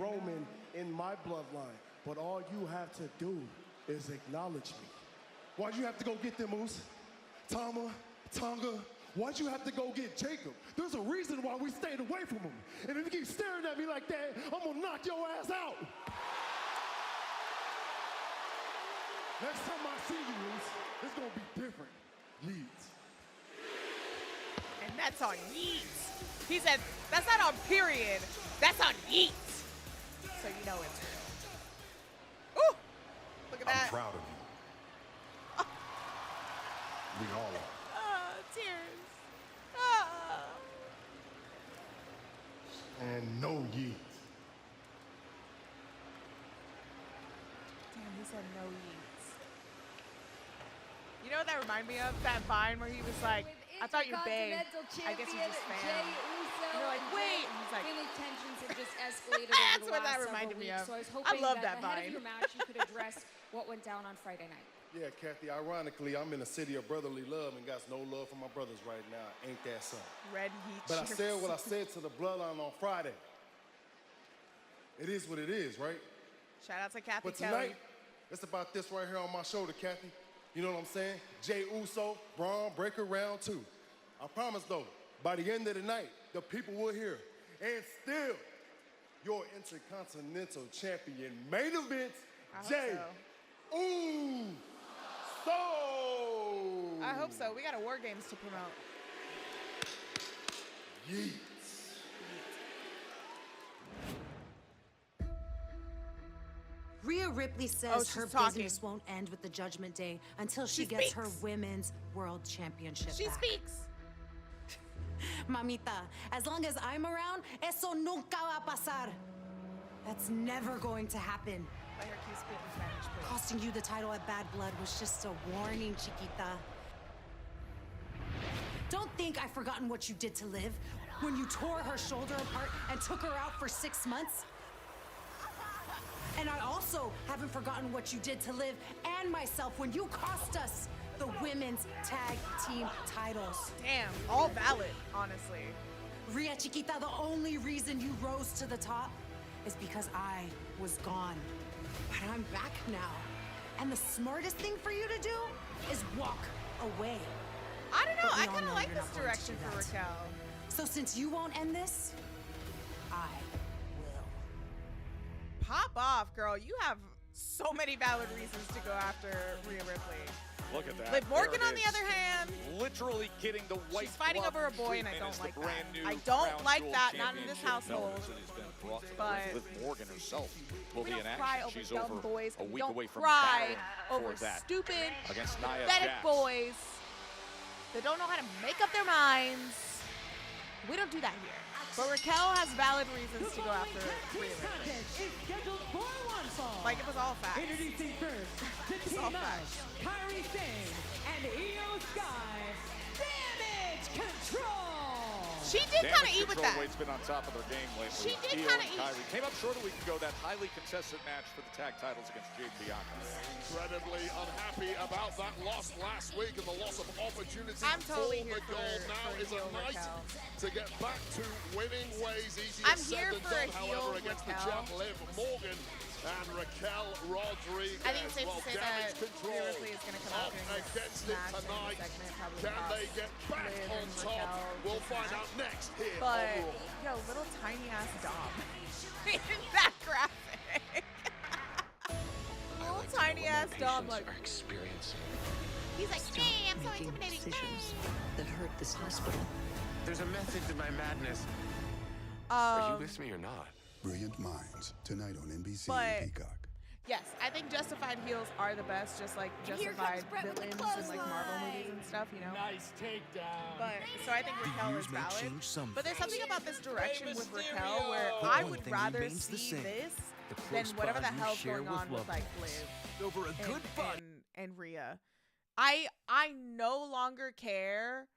Roman in my bloodline. But all you have to do is acknowledge me. Why'd you have to go get them, Moose? Tama, Tonga, why'd you have to go get Jacob? There's a reason why we stayed away from him. And if you keep staring at me like that, I'm gonna knock your ass out. Next time I see you, Moose, it's gonna be different. Yeet. And that's on Yeet. He said, that's not on period. That's on Yeet. So you know it's real. Ooh, look at that. I'm proud of you. We all are. Oh, tears. Oh. And no Yeet. Damn, he said no Yeets. You know what that reminded me of? That Vine where he was like, I thought you're bae. I guess you're just fan. And you're like, wait. And he's like, Family tensions have just escalated That's over the what that last reminded several me weeks. of. So I was I hoping love that that ahead Vine. of your match, you could address what went down on Friday night. Yeah, Kathy, ironically, I'm in a city of brotherly love and got no love for my brothers right now. Ain't that something? Red Heat. But I said what I said to the bloodline on Friday. It is what it is, right? Shout out to Kathy But Kelly. tonight, it's about this right here on my shoulder, Kathy. You know what I'm saying? Jey Uso, Braun Breaker round 2. I promise, though, by the end of the night, the people will hear. And still, your Intercontinental Champion main event, Jey Uso. I hope so. We got a War Games to promote. Yeet. Rhea Ripley says her talking. business won't end with the Judgment Day until she She gets speaks. her women's world championship She back. speaks. Mamita, as long as I'm around, eso nunca va a pasar. That's never going to happen. Let her keep speaking Spanish, please. Costing you the title at Bad Blood was just a warning, Chiquita. Don't think I've forgotten what you did to Liv when you tore her shoulder apart and took her out for 6 months. And I also haven't forgotten what you did to Liv and myself when you cost us the women's tag team titles. Damn, all valid, honestly. Rhea Chiquita, the only reason you rose to the top is because I was gone. But I'm back now. And the smartest thing for you to do is walk away. I don't know. But we I all kind of know like you're this not going to direction do for that. Raquel. So since you won't end this, I will. Pop off, girl. You have so many valid reasons to go after Rhea Ripley. Look at that. Liv Morgan, There it on the is. other hand, Literally getting the white she's fighting glove over a boy, and I treatment don't as the like that. brand new I don't Crown like Jewel that, not in this Championship household. belt that has been brought to But Liv Morgan herself will we be don't in cry action. over She's dumb over boys. a We week don't away from cry battling over for that stupid, against Nia pathetic Jax. boys that don't know how to make up their minds. We don't do that here. But Raquel has valid reasons to go after Rhea Ripley. Is scheduled for one fall. Like it was all facts. Introducing first the It's team all of facts. Kairi Sane and Io Sky. Damage Control. She did kind of Damage eat with Control that. Weight's been on top of their game lately. She did Io kinda and eat. Kairi came up short a week ago. That highly contested match for the tag titles against Jade Bianca. Incredibly unhappy about that loss last week and the loss of opportunity I'm totally for here the for- gold. Now for is a heel night Raquel. to get back to winning ways. Easier I'm said here than for a done, heel however, against the Raquel. champ Liv Morgan and Raquel Rodriguez. I think it's safe well, to say damage that control Rhea Ripley is going to come out up during this against it match and tonight. segment, probably Can cost they get back Liv on and top? Raquel We'll this find match. out next here But, on Raw. yo, little tiny ass Dom. Isn't that graphic? Little tiny ass Dom, like, are experiencing. he's like, hey, I'm so making intimidating. decisions that hurt this hospital. There's a method to my madness. Hey. Are you with me or not? Brilliant Minds, tonight on NBC But- and Peacock. Yes, I think justified heels are the best, just like justified villains in like Marvel movies and stuff, you know? Nice takedown. But, so I think Raquel is views may valid. change some But there's something about this direction Rey with Mysterio. Raquel where But I one would thing rather remains the see same. this The than close whatever the bond you hell's share going with on with loved like ones. Liv Over a good fight. and Rhea. I no longer care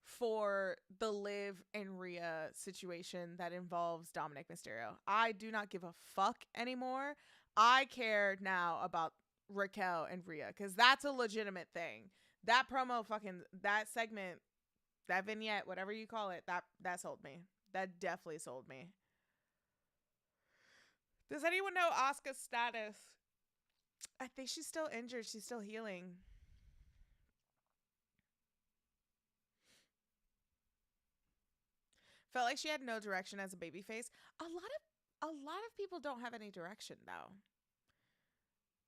for the Liv and Rhea situation that involves Dominic Mysterio. I do not give a fuck anymore. I care now about Raquel and Rhea because that's a legitimate thing. That promo, that segment, that vignette, whatever you call it, that sold me. That definitely sold me. Does anyone know Asuka's status? I think she's still injured. She's still healing. Felt like she had no direction as a babyface. A lot of people don't have any direction though.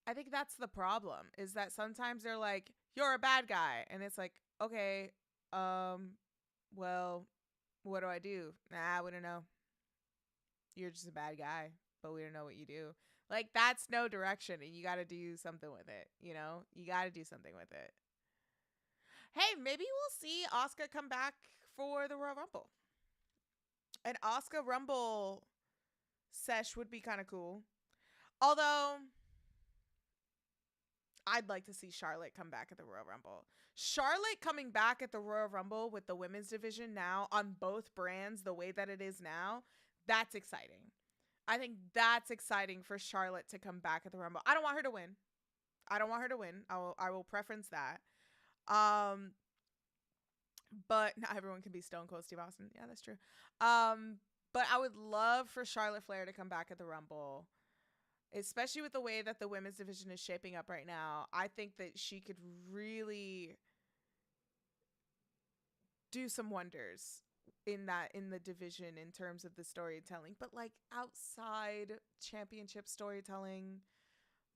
I think that's the problem, is that sometimes they're like, you're a bad guy. And it's like, okay, well, what do I do? Nah, we don't know. You're just a bad guy, but we don't know what you do. Like, that's no direction, and you got to do something with it, you know? You got to do something with it. Hey, maybe we'll see Asuka come back for the Royal Rumble. An Asuka Rumble sesh would be kind of cool. Although, I'd like to see Charlotte come back at the Royal Rumble. Charlotte coming back at the Royal Rumble with the women's division now on both brands the way that it is now, that's exciting. I think that's exciting for Charlotte to come back at the Rumble. I don't want her to win. I will preference that. But not everyone can be Stone Cold Steve Austin. Yeah, that's true. But But I would love for Charlotte Flair to come back at the Rumble, especially with the way that the women's division is shaping up right now. I think that she could really do some wonders in the division in terms of the storytelling. But like outside championship storytelling,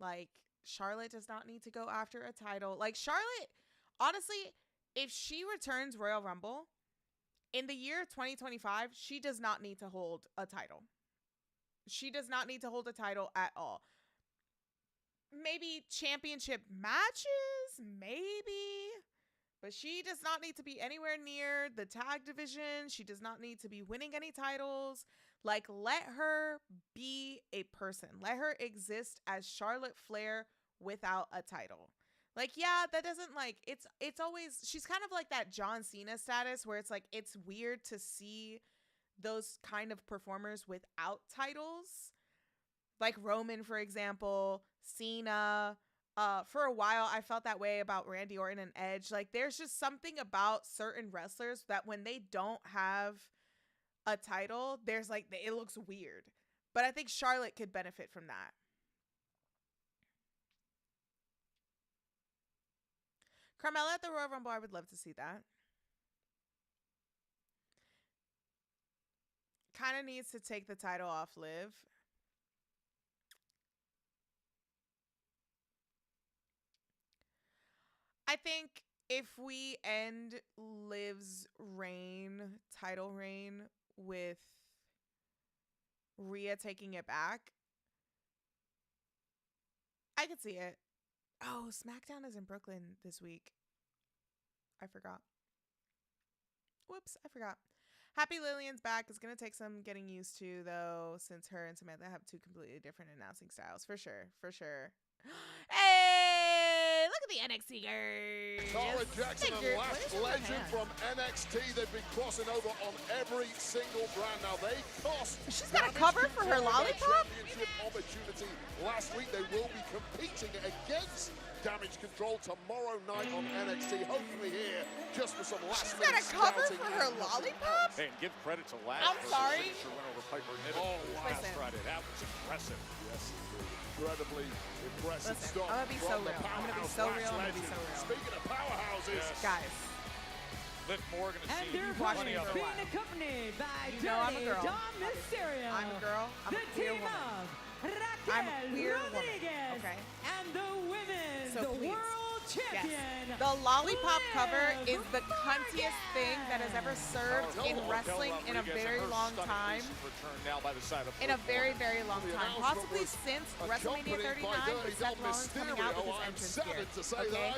like Charlotte does not need to go after a title. Like Charlotte, honestly, if she returns Royal Rumble in the year 2025, she does not need to hold a title. She does not need to hold a title at all. Maybe championship matches, maybe. But she does not need to be anywhere near the tag division. She does not need to be winning any titles. Like, let her be a person. Let her exist as Charlotte Flair without a title. Like, yeah, that doesn't, like, it's always, she's kind of like that John Cena status where it's like, it's weird to see those kind of performers without titles. Like Roman, for example, Cena. For a while, I felt that way about Randy Orton and Edge. Like, there's just something about certain wrestlers that when they don't have a title, there's like, it looks weird. But I think Charlotte could benefit from that. Carmella at the Royal Rumble, I would love to see that. Kind of needs to take the title off Liv. I think if we end Liv's title reign, with Rhea taking it back, I could see it. Oh, SmackDown is in Brooklyn this week. I forgot. Whoops, I forgot. Happy Lillian's back. It's going to take some getting used to, though, since her and Samantha have two completely different announcing styles. For sure. For sure. Hey, look at the NXT girls. Cara Jackson and Lash Legend from NXT. They've been crossing over on every single brand. Now they cost. She's got a cover for her lollipop. Championship opportunity last week. They will be competing against Damage Control tomorrow night on NXT. Hopefully here, just for some last minute. She's got a cover for her lollipop. Hey, and give credit to Lash. I'm sorry. Her win over Piper Niven last Friday. That was impressive. Yes, incredibly impressive stuff. I'm gonna be so real. I'm gonna be so real. I'm gonna be so real. Speaking of powerhouses, guys. Liv Morgan is and their opponents being accompanied by Dirty Dom Mysterio. I'm a girl. I'm a queer woman. I'm a queer woman. Okay. And the women, so the world champion. Yes. The lollipop cover is the cuntiest thing that has ever served in wrestling in a very long time. In a very, very long time. Possibly since WrestleMania 39 with Seth Rollins coming out with his entrance gear. Okay?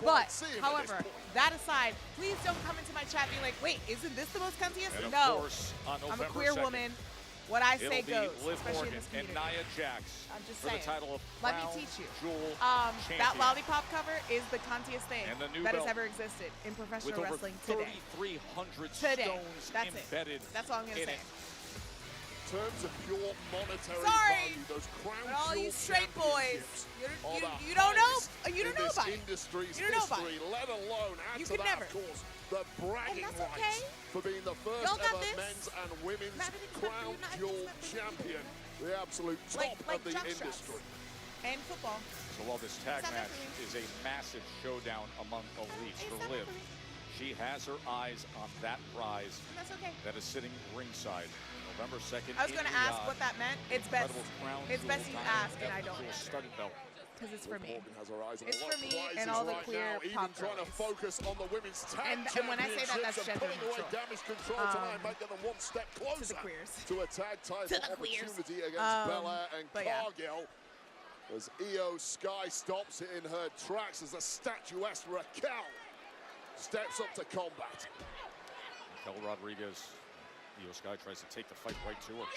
But, however, that aside, please don't come into my chat and be like, wait, isn't this the most cuntiest? No. I'm a queer woman. What I say goes, Liv especially Morgan in this and community. Nia Jax I'm just for saying. the title of Let me Crown teach you. Jewel That Champion. lollipop cover is the cuntiest thing And the new that has belt ever existed in professional with wrestling over today. 3,300 Today. stones That's embedded it. That's all I'm going to say. in terms of pure monetary Sorry, value, those Crown but all you Jewel straight boys, championships you don't know. You in don't know this about it. industry's You don't know about history, it. let alone add You to could that, never. of course, the bragging that's rights okay. for being the first Y'all got ever this. men's and women's Crown not Jewel champion, the absolute top like of the jump industry. shots. And football. So while this tag Stop match it, is a massive showdown among elites for stop it, Liv, she has her eyes on that prize And that's okay. that is sitting ringside. November 2nd. I was going to ask what that meant. It's best. It's best you ask, and I don't know. answer. Studded belt. Because it's for me. Morgan has her eyes on It's a lot for of me prizes and all the right queer now, even pop trying to girlies. focus on the women's tag And when I say that, that's championships gender and putting away neutral. Damage Control tonight might get them one step closer To the queers. to a tag title opportunity against Belair and but yeah. Cargill. As Io Sky stops it in her tracks as the statuesque Raquel steps up to combat. Raquel Rodriguez, Io Sky tries to take the fight right to her.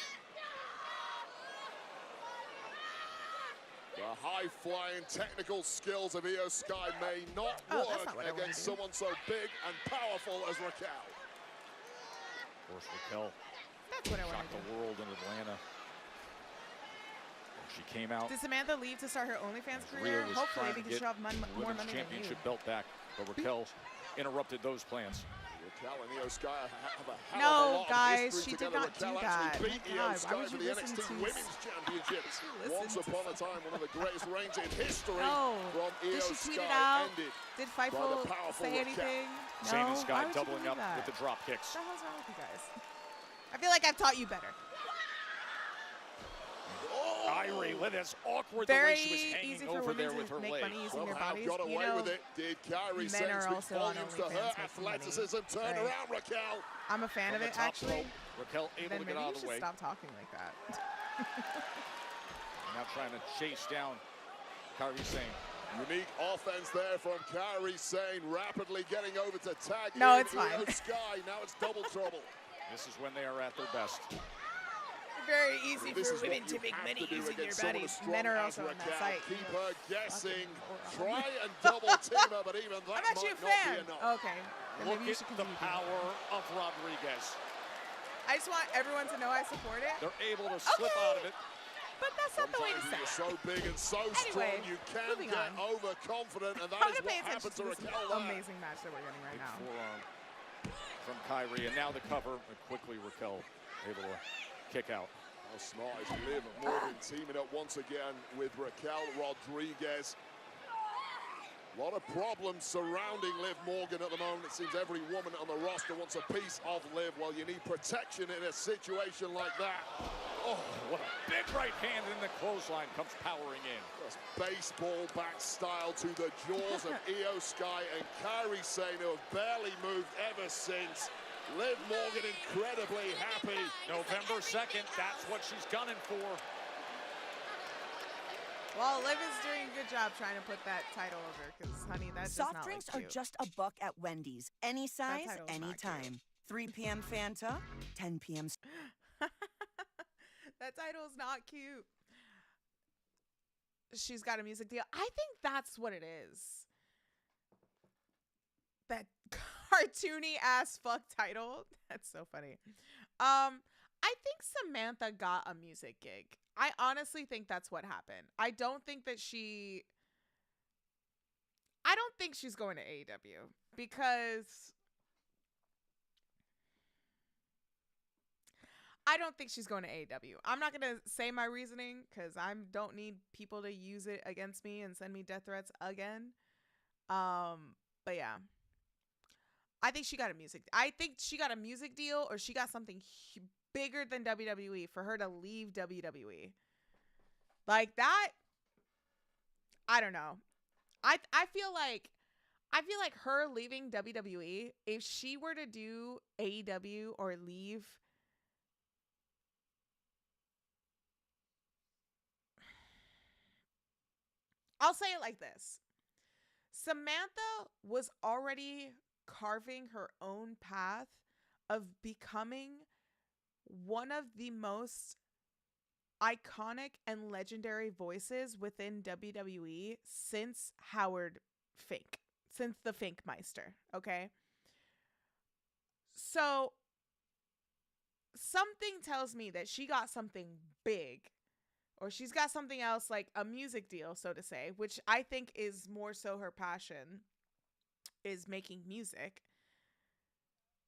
The high-flying technical skills of Io Sky may not work against someone so big and powerful as Raquel. Of course, Raquel That's what I want shocked to do. the world in Atlanta. She came out. Did Samantha leave to start her OnlyFans Rhea career? was Hopefully, trying to because get she'll have more women's money than you. championship belt back, but Raquel interrupted those plans. Raquel and Io Sky have a hell of a No, lot guys, of history she did together. not do Raquel that. actually beat My Io God, why Sky would for you the listen NXT to Women's Championships. listen Once to upon a time, one of the greatest reigns in history No. from Did Io she tweet Sky it out? ended Did by the Fightful powerful say Raquel. anything? No. Shane and Why Sky would you doubling do up that? with the drop kicks. What the hell's wrong with you guys? I feel like I've taught you better. Kyrie with this awkward Very the way she was hanging easy for over women there to with her make leg. money using their Somehow bodies. got away You know, with it. Did Kyrie men Sane are speak also on volumes to OnlyFans her making money, athleticism? Turn right? around, Raquel. I'm a fan From of the it, top actually. rope, Raquel able Then to maybe get out you of the should way. stop talking like that. Now trying to chase down Kyrie Sane. Unique offense there from Kyrie Sane, rapidly getting over to tag No, in it's fine. Io Sky. Now it's double trouble. This is when they are at their best. Very easy This for is what women you to make have money to do using their against someone bodies. as strong Men are as also on that Raquel. site. Keep her guessing. Fucking Try and double team her, but even that I'm actually a might not fan. be enough. Okay. Then Look maybe you at should the continue doing power of Rodriguez. that. I just want everyone to know I support it. They're able to slip out of it. But that's not the way to say Sometimes it. you're so big and so Anyway, strong, you can moving get on. overconfident, and I'm that is gonna what pay attention happened to to this Raquel there. amazing match that we're getting right Big now. forearm from Kyrie, and now the cover. And quickly Raquel able to kick out. How smart is Liv Morgan teaming up once again with Raquel Rodriguez. A lot of problems surrounding Liv Morgan at the moment. It seems every woman on the roster wants a piece of Liv. Well, you need protection in a situation like that. Oh, what a big right hand in the clothesline comes powering in. Just baseball back style to the jaws of Io Sky and Kyrie Sane, who have barely moved ever since. Liv Morgan incredibly happy. November 2nd, that's what she's gunning for. Well, Liv is doing a good job trying to put that title over, because, honey, that does Soft not drinks look are cute. just $1 at Wendy's. Any size, title's not anytime. 3 p.m. Fanta, 10 p.m. That title is not cute. She's got a music deal. I think that's what it is. That cartoony ass fuck title. That's so funny. I think Samantha got a music gig. I honestly think that's what happened. I don't think she's going to AEW, because I don't think she's going to AEW. I'm not going to say my reasoning, because I don't need people to use it against me and send me death threats again. But yeah. I think she got a music deal, or she got something bigger than WWE for her to leave WWE. Like that, I don't know. I feel like her leaving WWE, if she were to do AEW or leave, I'll say it like this. Samantha was already carving her own path of becoming one of the most iconic and legendary voices within WWE since Howard Fink, since the Finkmeister, okay? So something tells me that she got something big, or she's got something else, like a music deal, so to say, which I think is more so her passion, is making music.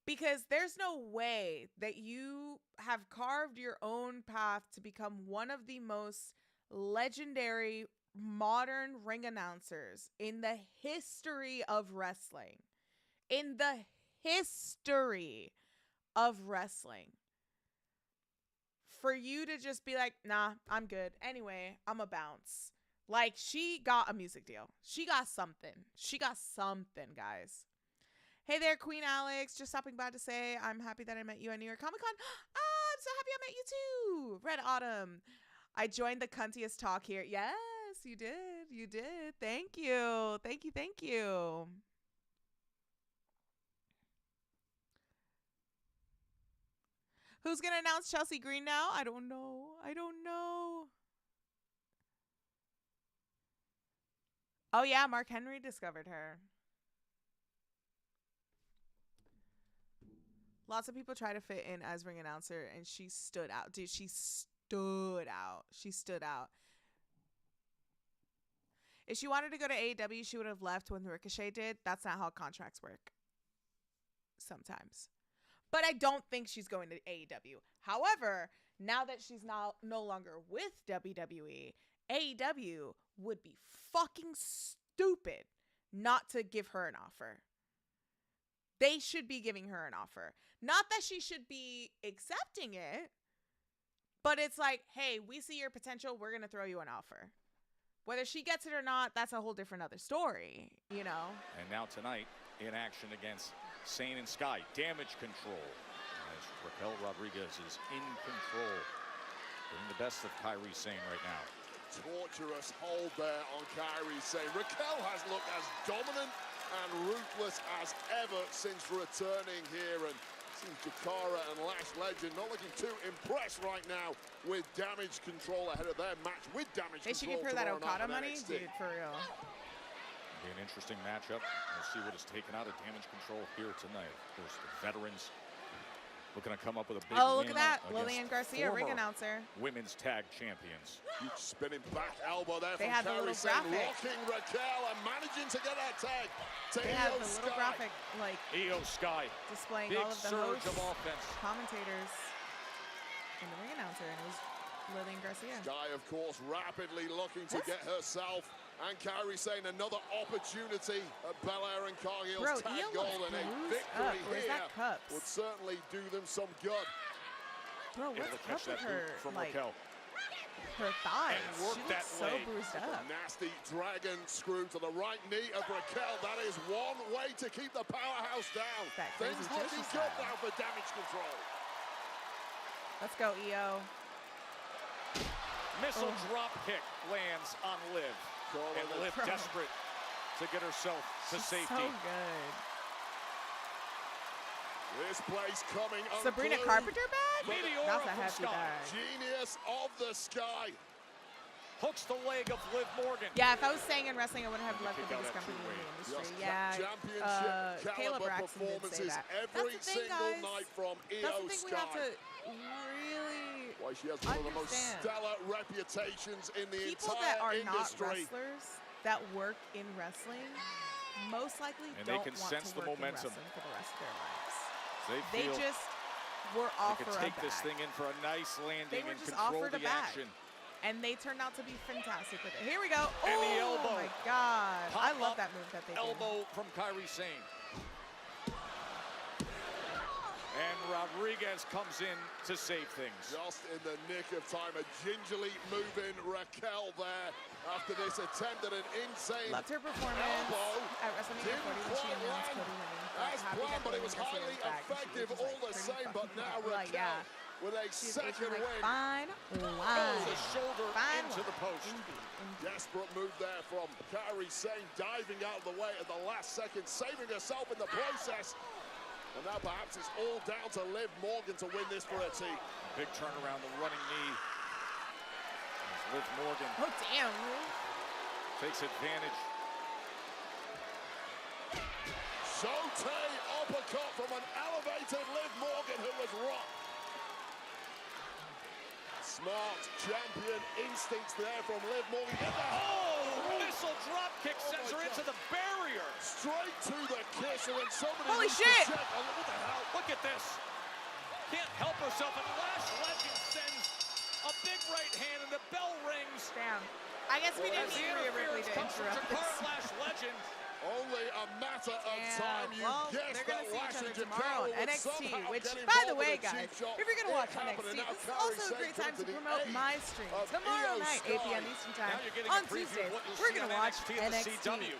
Because there's no way that you have carved your own path to become one of the most legendary modern ring announcers in the history of wrestling. In the history of wrestling. For you to just be like, nah, I'm good. Anyway, I'm a bounce. Like, she got a music deal. She got something. She got something, guys. Hey there, Queen Alex. Just stopping by to say I'm happy that I met you at New York Comic Con. I'm so happy I met you too. Red Autumn. I joined the cuntiest talk here. Yes, you did. You did. Thank you. Thank you. Thank you. Who's going to announce Chelsea Green now? I don't know. I don't know. Oh, yeah. Mark Henry discovered her. Lots of people try to fit in as ring announcer, and she stood out. Dude, she stood out. She stood out. If she wanted to go to AEW, she would have left when Ricochet did. That's not how contracts work. sometimes. But I don't think she's going to AEW. However, now that she's no longer with WWE, AEW would be fucking stupid not to give her an offer. They should be giving her an offer. Not that she should be accepting it, but it's like, hey, we see your potential. We're going to throw you an offer. Whether she gets it or not, that's a whole different other story, you know? And now tonight, in action against Sane and Sky, damage control. As Raquel Rodriguez is in control. Getting the best of Kairi Sane right now. Torturous hold there on Kairi Sane. Raquel has looked as dominant and ruthless as ever since returning here. And seems Jakara and Lash Legend not looking too impressed right now with damage control ahead of their match with damage control. They should give her that Okada money, dude, for real. Be an interesting matchup. We'll see what is taken out of damage control here tonight. Of course, the veterans looking to come up with a big look win at that. Lillian Garcia, ring announcer. Women's tag champions. Huge spinning back elbow there they from had the Kairi little Sane, graphic. rocking Raquel and managing to get that tag to They had the little graphic, like, Io Sky. displaying Big all of the surge hosts, of offense. commentators, and the ring announcer, and it was Lillian Garcia. Sky, of course, rapidly looking to get herself and Kairi Sane another opportunity at Belair and Cargill's tag goal, and a victory here would certainly do them some good. Bro, what's up with her, from like, Raquel. her thighs? And work She that looks so leg. bruised A up. nasty dragon screw to the right knee of Raquel. That is one way to keep the powerhouse down. That Things crazy looking Joshi good style. now for damage control. Let's go, Io. Missile drop kick lands on Liv. And Liv desperate to get herself to safety. So good. This place coming Sabrina unglued. Carpenter bag? Meteora That's a from hefty Sky. bag. Genius of the Sky. Hooks the leg of Liv Morgan. Yeah, if I was staying in wrestling, I wouldn't have left the Kick out biggest at company in the two-way. industry. Just Yeah, championship Caleb caliber Braxton did say performances that. every That's the thing, single guys. night from That's Io the thing we Sky. have to really Why she has one of the most understand. stellar reputations in the People entire that are industry. not wrestlers that work in wrestling most likely And don't they can want sense to the work momentum. in wrestling for the rest of their lives. They They feel just were they offered could a take this bag. thing in for a nice landing They were and just control offered a the bag. action. And they turned out to be fantastic with it. Here we go. And the Oh elbow. my God. I Pop love up that move that they did. elbow from Kairi Sane. And Rodriguez comes in to save things. Just in the nick of time, a gingerly moving Raquel there after this attempt at an insane Loved her performance elbow. at WrestleMania 40 when she announced Cody winning. As planned, but it was highly effective all the same. But now Raquel with a second win. Fine Oh, the shoulder Fine into the post. Desperate move there from Kairi Sane, diving out of the way at the last second, saving herself in the process. And now perhaps it's all down to Liv Morgan to win this for her team. Big turnaround, the running knee. As Liv Morgan Oh, damn. takes advantage. Shote uppercut from an elevated Liv Morgan who was rocked. Smart champion instincts there from Liv Morgan. Get the Missile drop kick sends her into the barrier. Straight to the kisser, and somebody Holy needs to shit! check. Oh, what the hell? Look at this. Can't help herself, and Lash Legend sends a big right hand, and the bell rings. Damn. I guess we didn't As the need Rhea Ripley interference to comes from interrupt Jakara this. Lash Legend. Only a matter of time. You well, guessed they're that gonna see Lash each and other tomorrow on Jakara would NXT, somehow which, get by the involved way, in a guys, cheap shot. if you're gonna watch It happened, NXT, and now this is Kairi also a Sane great time comes to to the promote aid my streams. of Tomorrow Io night, 8 Sky. p.m. Eastern Now Time, you're getting on a preview Tuesdays, of what you'll we're see gonna on watch NXT and the NXT. CW.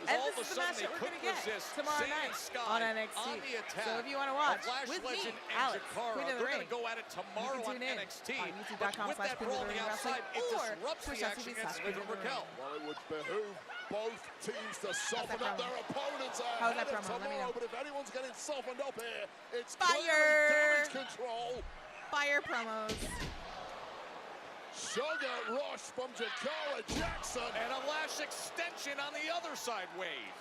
And All this of is a the sudden match they that we're couldn't gonna get resist tomorrow Sane night and Sky on NXT. on the attack So if you want to watch of Lash with me, Legend and Alex, Jakara, Queen of the they're Ring, going to go at it tomorrow you on can tune in NXT. on But with youtube.com/Queen that of the brawl Ring on the Wrestling, outside, it or disrupts the action against Liv and Raquel. Well, it would behoove both teams to soften up promo? their opponents How's ahead that of promo? Let me tomorrow. know. But if anyone's getting softened up here, it's Fire! clearly damage control. Fire promos. Sugar rush from Jakara Jackson. And a Lash extension on the other side wave.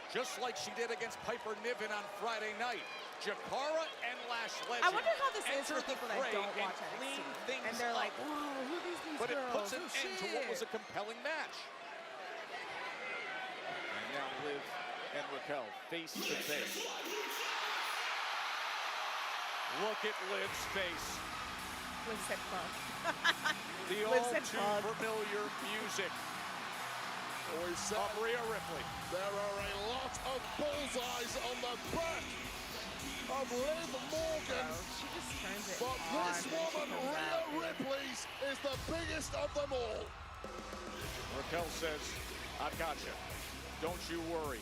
Just like she did against Piper Niven on Friday night. Jakara and Lash Legend. I wonder how this is for enter the people that fray don't and watch clean NXT. things And they're like, up. whoa, who are these But it girls? puts an Oh, end to what was a shit. compelling match. And now Liv and Raquel face to face. Look at Liv's face. Liv said fuck. The Liv all said too fuck. familiar music Always said of Rhea Ripley. there are a lot of bullseyes on the back of Liv Morgan. She just turns it But on this when she woman, comes Rhea out, dude. Ripley's, is the biggest of them all. Raquel says, I've got you. Don't you worry.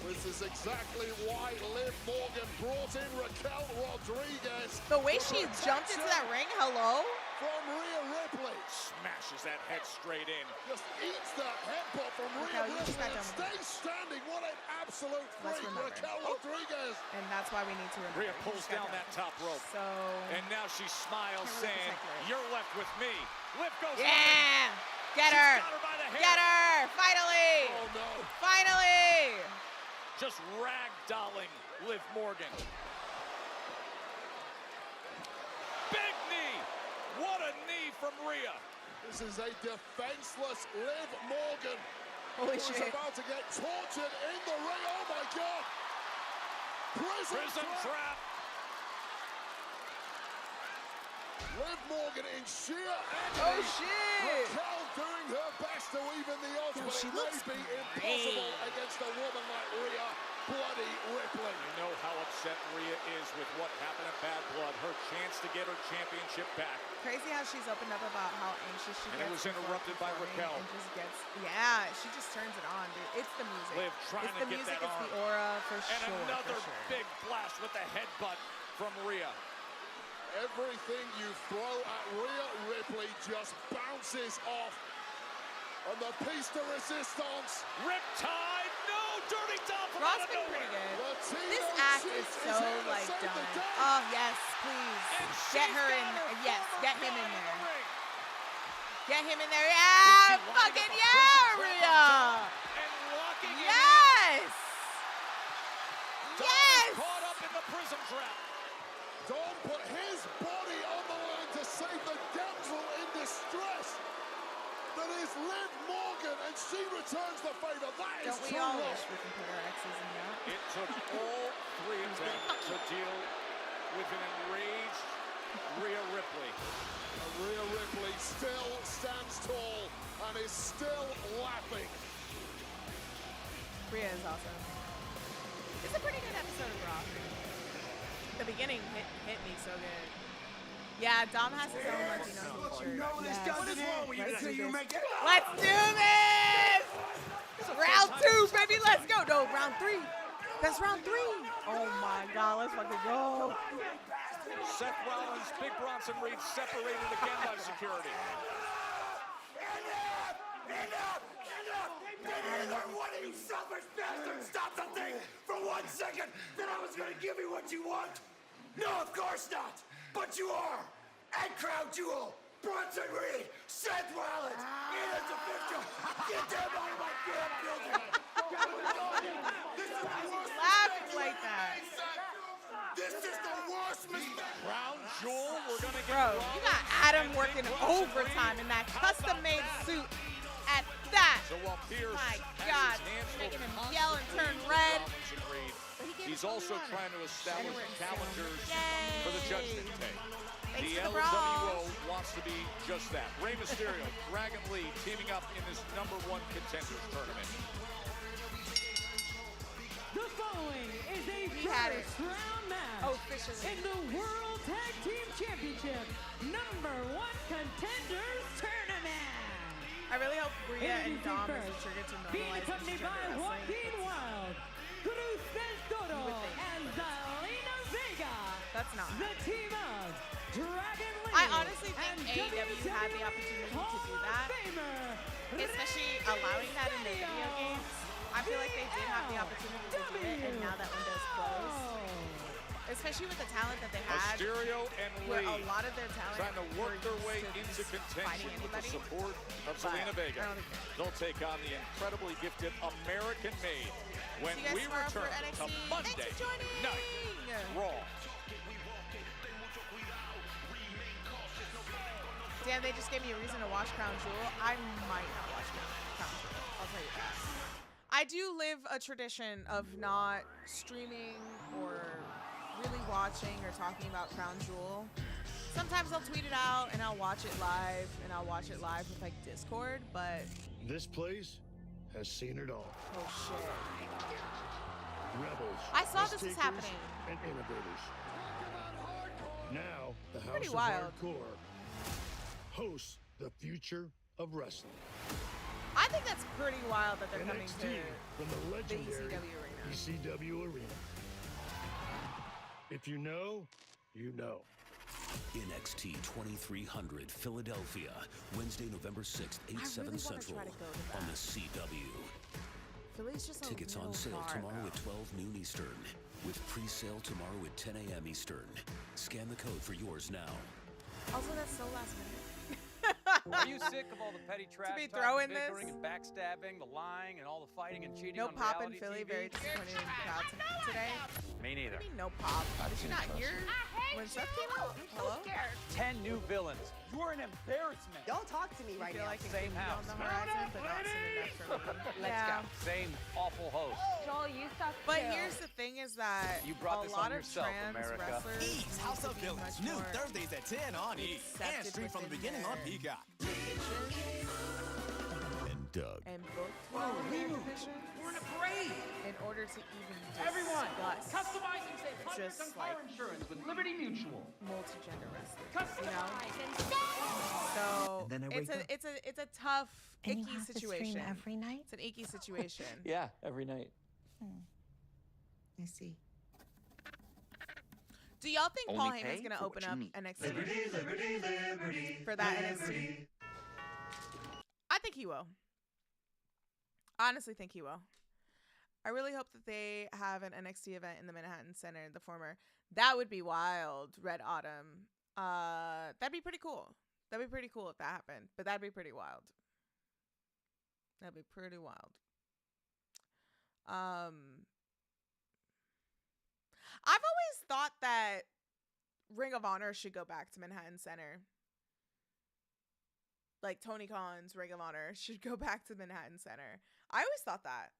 This is exactly why Liv Morgan brought in Raquel Rodriguez. The way she jumped into that ring, hello? From Rhea Ripley. Smashes that head straight in. Just eats that headbutt from Raquel, Rhea you just Ripley got and done with stays standing. What an absolute Let's freak, remember. Raquel Rodriguez. And that's why we need to remember. Rhea pulls down that top rope. So. And now she smiles, Can't really saying, protect her. you're left with me. Liv goes Yeah! Get She's her! got her by the hair. Get her! Finally! Oh, no. Finally! Just ragdolling Liv Morgan. Big knee! What a knee from Rhea. This is a defenseless Liv Morgan. Holy who's shit. about to get tortured in the ring. Oh, my God. Prison trap. Liv Morgan in sheer agony. Oh, shit. Raquel doing her best to even the odds, Yo, but she it looks may be impossible against a woman like Rhea Bloody Ripley. You know how upset Rhea is with what happened at Bad Blood. Her chance to get her championship back. Crazy how she's opened up about how anxious she And gets. it was before interrupted by performing Raquel. And just gets, yeah, she just turns it on, dude. It's the music. Liv trying it's to the get music, that it's the arm. aura for And sure. another for sure. big blast with the headbutt from Rhea. Everything you throw at Rhea Ripley just bounces off. And the piece de resistance. Riptide, no dirty top from Raw's out of been nowhere. pretty good. Latina This act is Sheets so here to like save the done. day. Oh yes, please And get she's her got in. her Yes, former get him in guy there. the ring. Get him in there. Is Yeah, she lining fucking up a yeah, prison trap on Rhea. top and locking it in? Yes. Dom Yes. caught up in the prison trap. Dom put his body on the line to save the damsel in distress. That is Liv Morgan, and she returns the favor. That is Don't we true all love. wish we can put our exes in that? It took all three of them to deal with an enraged Rhea Ripley. Rhea Ripley still stands tall and is still laughing. Rhea is awesome. It's a pretty good episode of Raw. The beginning hit me so good. Yeah, Dom has his own Latino feature. Yes. What is wrong with you Let's until do you this. make it? Let's do this! Round 2, baby, let's go. No, round 3. That's round 3. Oh my God, let's fucking go. Seth Rollins, Big Bronson Reed separated again by security. Enough! Neither one of you selfish bastards stopped the thing for 1 second that I was gonna give you what you want. No, of course not. But you are. And Crown Jewel, Bronson Reed, Seth Rollins, it is official. Get them out of my damn building. This is the worst Laughing like that. This is the worst mistake. Crown Jewel, we're gonna get Bro, you got Adam and working Bronson overtime Reed. in that How about custom-made that? suit at that. So while Pierce My has God, his hands making him constantly yell and turn with red. Robinson Reed, But he gave he's us also honor. trying to establish Edward challengers Yay. for the Judgment Day. Thanks The to the LWO bras. wants to be just that. Rey Mysterio, Dragon Lee teaming up in this #1 contenders tournament. The following is a We had it. first round match Officially. in the World Tag Team Championship #1 Contenders Tournament. I really hope Rhea and Introducing Dom is a first, trigger to being normalize accompanied by transgender Joaquin wrestling. Wild, Cruz Todo, You would think, and Zelina Vega. That's not. The team of Dragon Lee. I honestly think and AEW had the opportunity to Hall do of that, Famer, especially Rey allowing that in their video Mysterio. games. I feel like they did have the opportunity to do it, and now that window's closed. Especially with the talent that they had, Mysterio and where Lee a lot of their talent trying to work their were way used to into just contention fighting with the anybody. support of But Zelina Vega. I don't think they're- They'll take on the incredibly gifted American Made when See you guys we tomorrow for return to NXT. Thanks Monday for joining. Night Raw. Damn, they just gave me a reason to watch Crown Jewel. I might not watch Crown Jewel. I'll tell you that. I do live a tradition of not streaming or really watching or talking about Crown Jewel, sometimes I'll tweet it out and I'll watch it live, with like Discord, but this place has seen it all. Oh shit. Rebels. I saw this is happening. And innovators. Now, the House Pretty of wild. Hardcore hosts the future of wrestling. I think that's pretty wild that they're coming NXT to from the legendary ECW arena. Arena. If you know, you know. NXT 2300 Philadelphia, Wednesday, November 6th, 8, 7 Central on the CW. Philly's just Tickets on sale tomorrow at 12 noon Eastern, with pre-sale tomorrow at 10 a.m. Eastern. Scan the code for yours now. Also, that's so last minute. Are you sick of all the petty trash be talk, throwing the bickering this? and backstabbing, the lying, and all the fighting and cheating No on pop in reality Philly, TV? very disappointed in the crowd today. Me neither. What do you mean no pop? Did you not hear when Seth came out? Hello? 10 new villains. You're an embarrassment. Don't talk to me right feel now. like it Same could be house. on the horizon, but not soon enough for me. Let's go. Same awful host. Joel, you suck But too. here's the thing is that You brought a this lot on of yourself, trans America. wrestlers Eats House of need to be Villains. much New more Thursdays at 10 on Eat. And accepted stream from the within beginning on their Peacock. And Doug. and booked within their division We're in a parade. in order to even Everyone, discuss customize and save hundreds just on car like insurance with Liberty Mutual. multi-gender wrestling. Customize You know? So And then I it's wake a up. it's a tough, And you icky have to stream situation. every night? It's an icky situation. Yeah, every night. I see. Do y'all think Only Paul pay Heyman's gonna for open what you up need. NXT Liberty, for that NXT? I think he will. Honestly, think he will. I really hope that they have an NXT event in the Manhattan Center, the former. That would be wild. Red Autumn. That'd be pretty cool. That'd be pretty cool if that happened. But that'd be pretty wild. That'd be pretty wild. I've always thought that Ring of Honor should go back to Manhattan Center. Like Tony Khan's Ring of Honor should go back to Manhattan Center. I always thought that.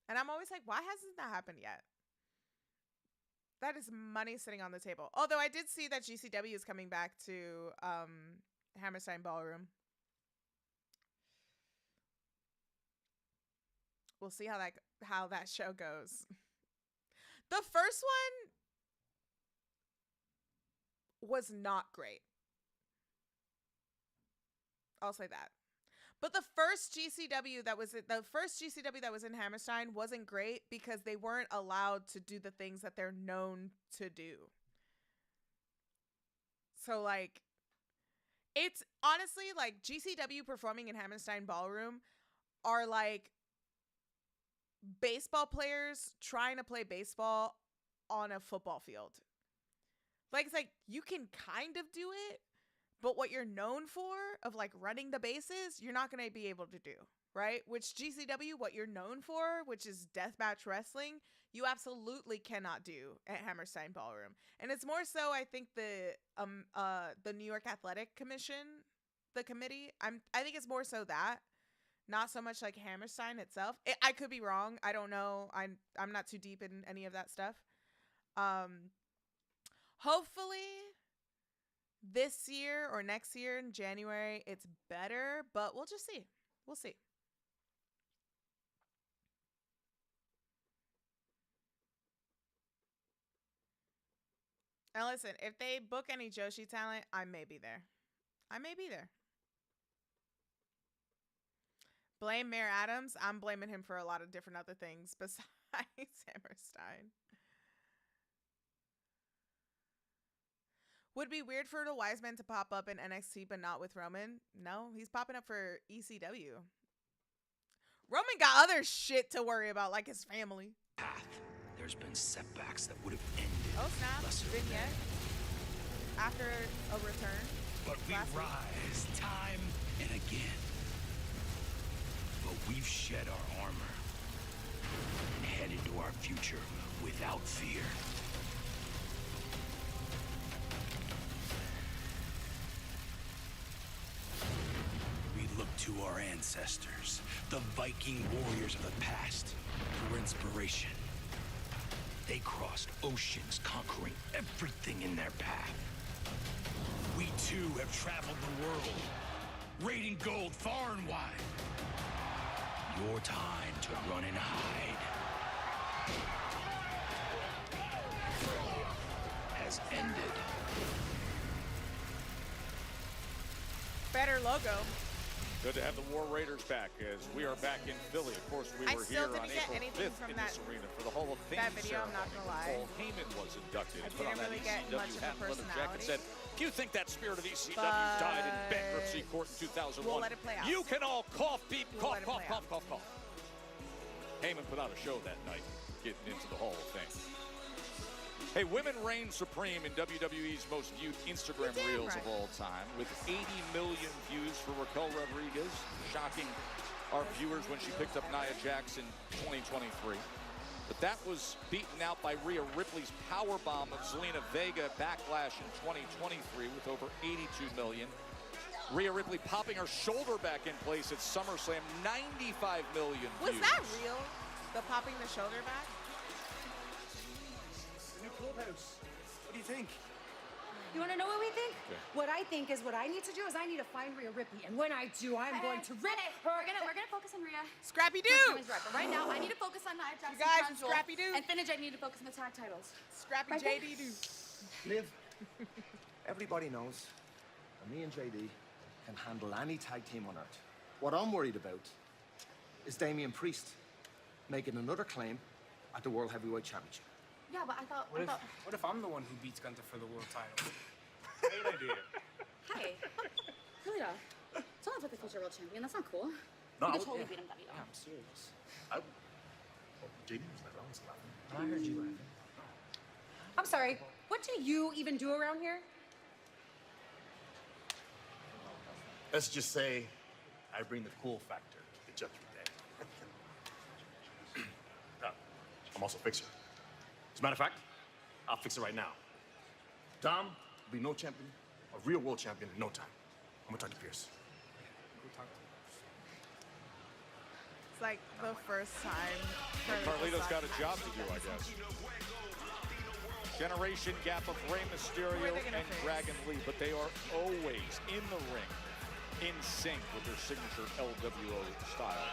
And I'm always like, why hasn't that happened yet? That is money sitting on the table. Although I did see that GCW is coming back to Hammerstein Ballroom. We'll see how that show goes. The first one was not great. I'll say that. But the first GCW that was in Hammerstein wasn't great because they weren't allowed to do the things that they're known to do. So like it's honestly like GCW performing in Hammerstein Ballroom are like baseball players trying to play baseball on a football field. Like it's like you can kind of do it, but what you're known for of like running the bases, you're not going to be able to do, right? Which GCW, what you're known for, which is deathmatch wrestling, you absolutely cannot do at Hammerstein Ballroom. And it's more so, I think the New York Athletic Commission, the committee, I think it's more so that, not so much like Hammerstein itself. I could be wrong. I don't know. I'm not too deep in any of that stuff. Hopefully this year or next year in January, it's better, but we'll just see. We'll see. And listen, if they book any Joshi talent, I may be there. I may be there. Blame Mayor Adams. I'm blaming him for a lot of different other things besides Hammerstein. Would it be weird for the Wise Man to pop up in NXT but not with Roman? No, he's popping up for ECW. Roman got other shit to worry about, like his family. There's been setbacks that would have ended. Oh snap! Vignette after a return. But we rise time and again. But we've shed our armor and head into our future without fear. We look to our ancestors, the Viking warriors of the past, for inspiration. They crossed oceans, conquering everything in their path. We too have traveled the world, raiding gold far and wide. Your time to run and hide has ended. Better logo. Good to have the War Raiders back as we are back in Philly. Of course, we were here on April 5th in this arena for the Hall of Fame video, I'm not ceremony. gonna lie. Paul Heyman was inducted. I Put on didn't that really get ECW much of a hat and leather jacket. personality. Said, if you think that spirit of ECW But died in bankruptcy court in 2001, we'll let it play out. you can all cough, beep, We'll cough, let it cough, play cough, cough, cough. Heyman put out a show that night, getting into the Hall of Fame. Hey, women reign supreme in WWE's most viewed Instagram reels of all time, with 80 million views for Raquel Rodriguez, shocking our viewers when she picked up Nia Jax in 2023. But that was beaten out by Rhea Ripley's powerbomb of Zelina Vega Backlash in 2023 with over 82 million. Rhea Ripley popping her shoulder back in place at SummerSlam, 95 million views. Was that real? The popping the shoulder back? The new clubhouse. What do you think? You want to know what we think? Okay. What I think is what I need to do is I need to find Rhea Ripley, and when I do, I'm going to rip her. We're gonna focus on Rhea. Scrappy Doo. Right, but right now, I need to focus on Nia Jax. You guys, and Crown Jewel. Scrappy Doo. And Finish, I need to focus on the tag titles. Scrappy Right JD Doo. Liv, everybody knows that me and JD can handle any tag team on earth. What I'm worried about is Damian Priest making another claim at the World Heavyweight Championship. Yeah, but I thought. What if I'm the one who beats Gunther for the world title? Great idea. Hey, Julia, don't have with the future world champion. That's not cool. No, you I could would- totally yeah. beat him that Yeah, I'm serious. JD was like, I was laughing. I heard you laughing. I'm sorry. What do you even do around here? Let's just say I bring the cool factor to the Judgment Day. I'm also a fixer. As a matter of fact, I'll fix it right now. Dom will be no champion, a real world champion in no time. I'm gonna talk to Pierce. It's like the first time. Carlito's got a job to do, I guess. Generation gap of Rey Mysterio and Dragon Lee, but they are always in the ring, in sync with their signature LWO style.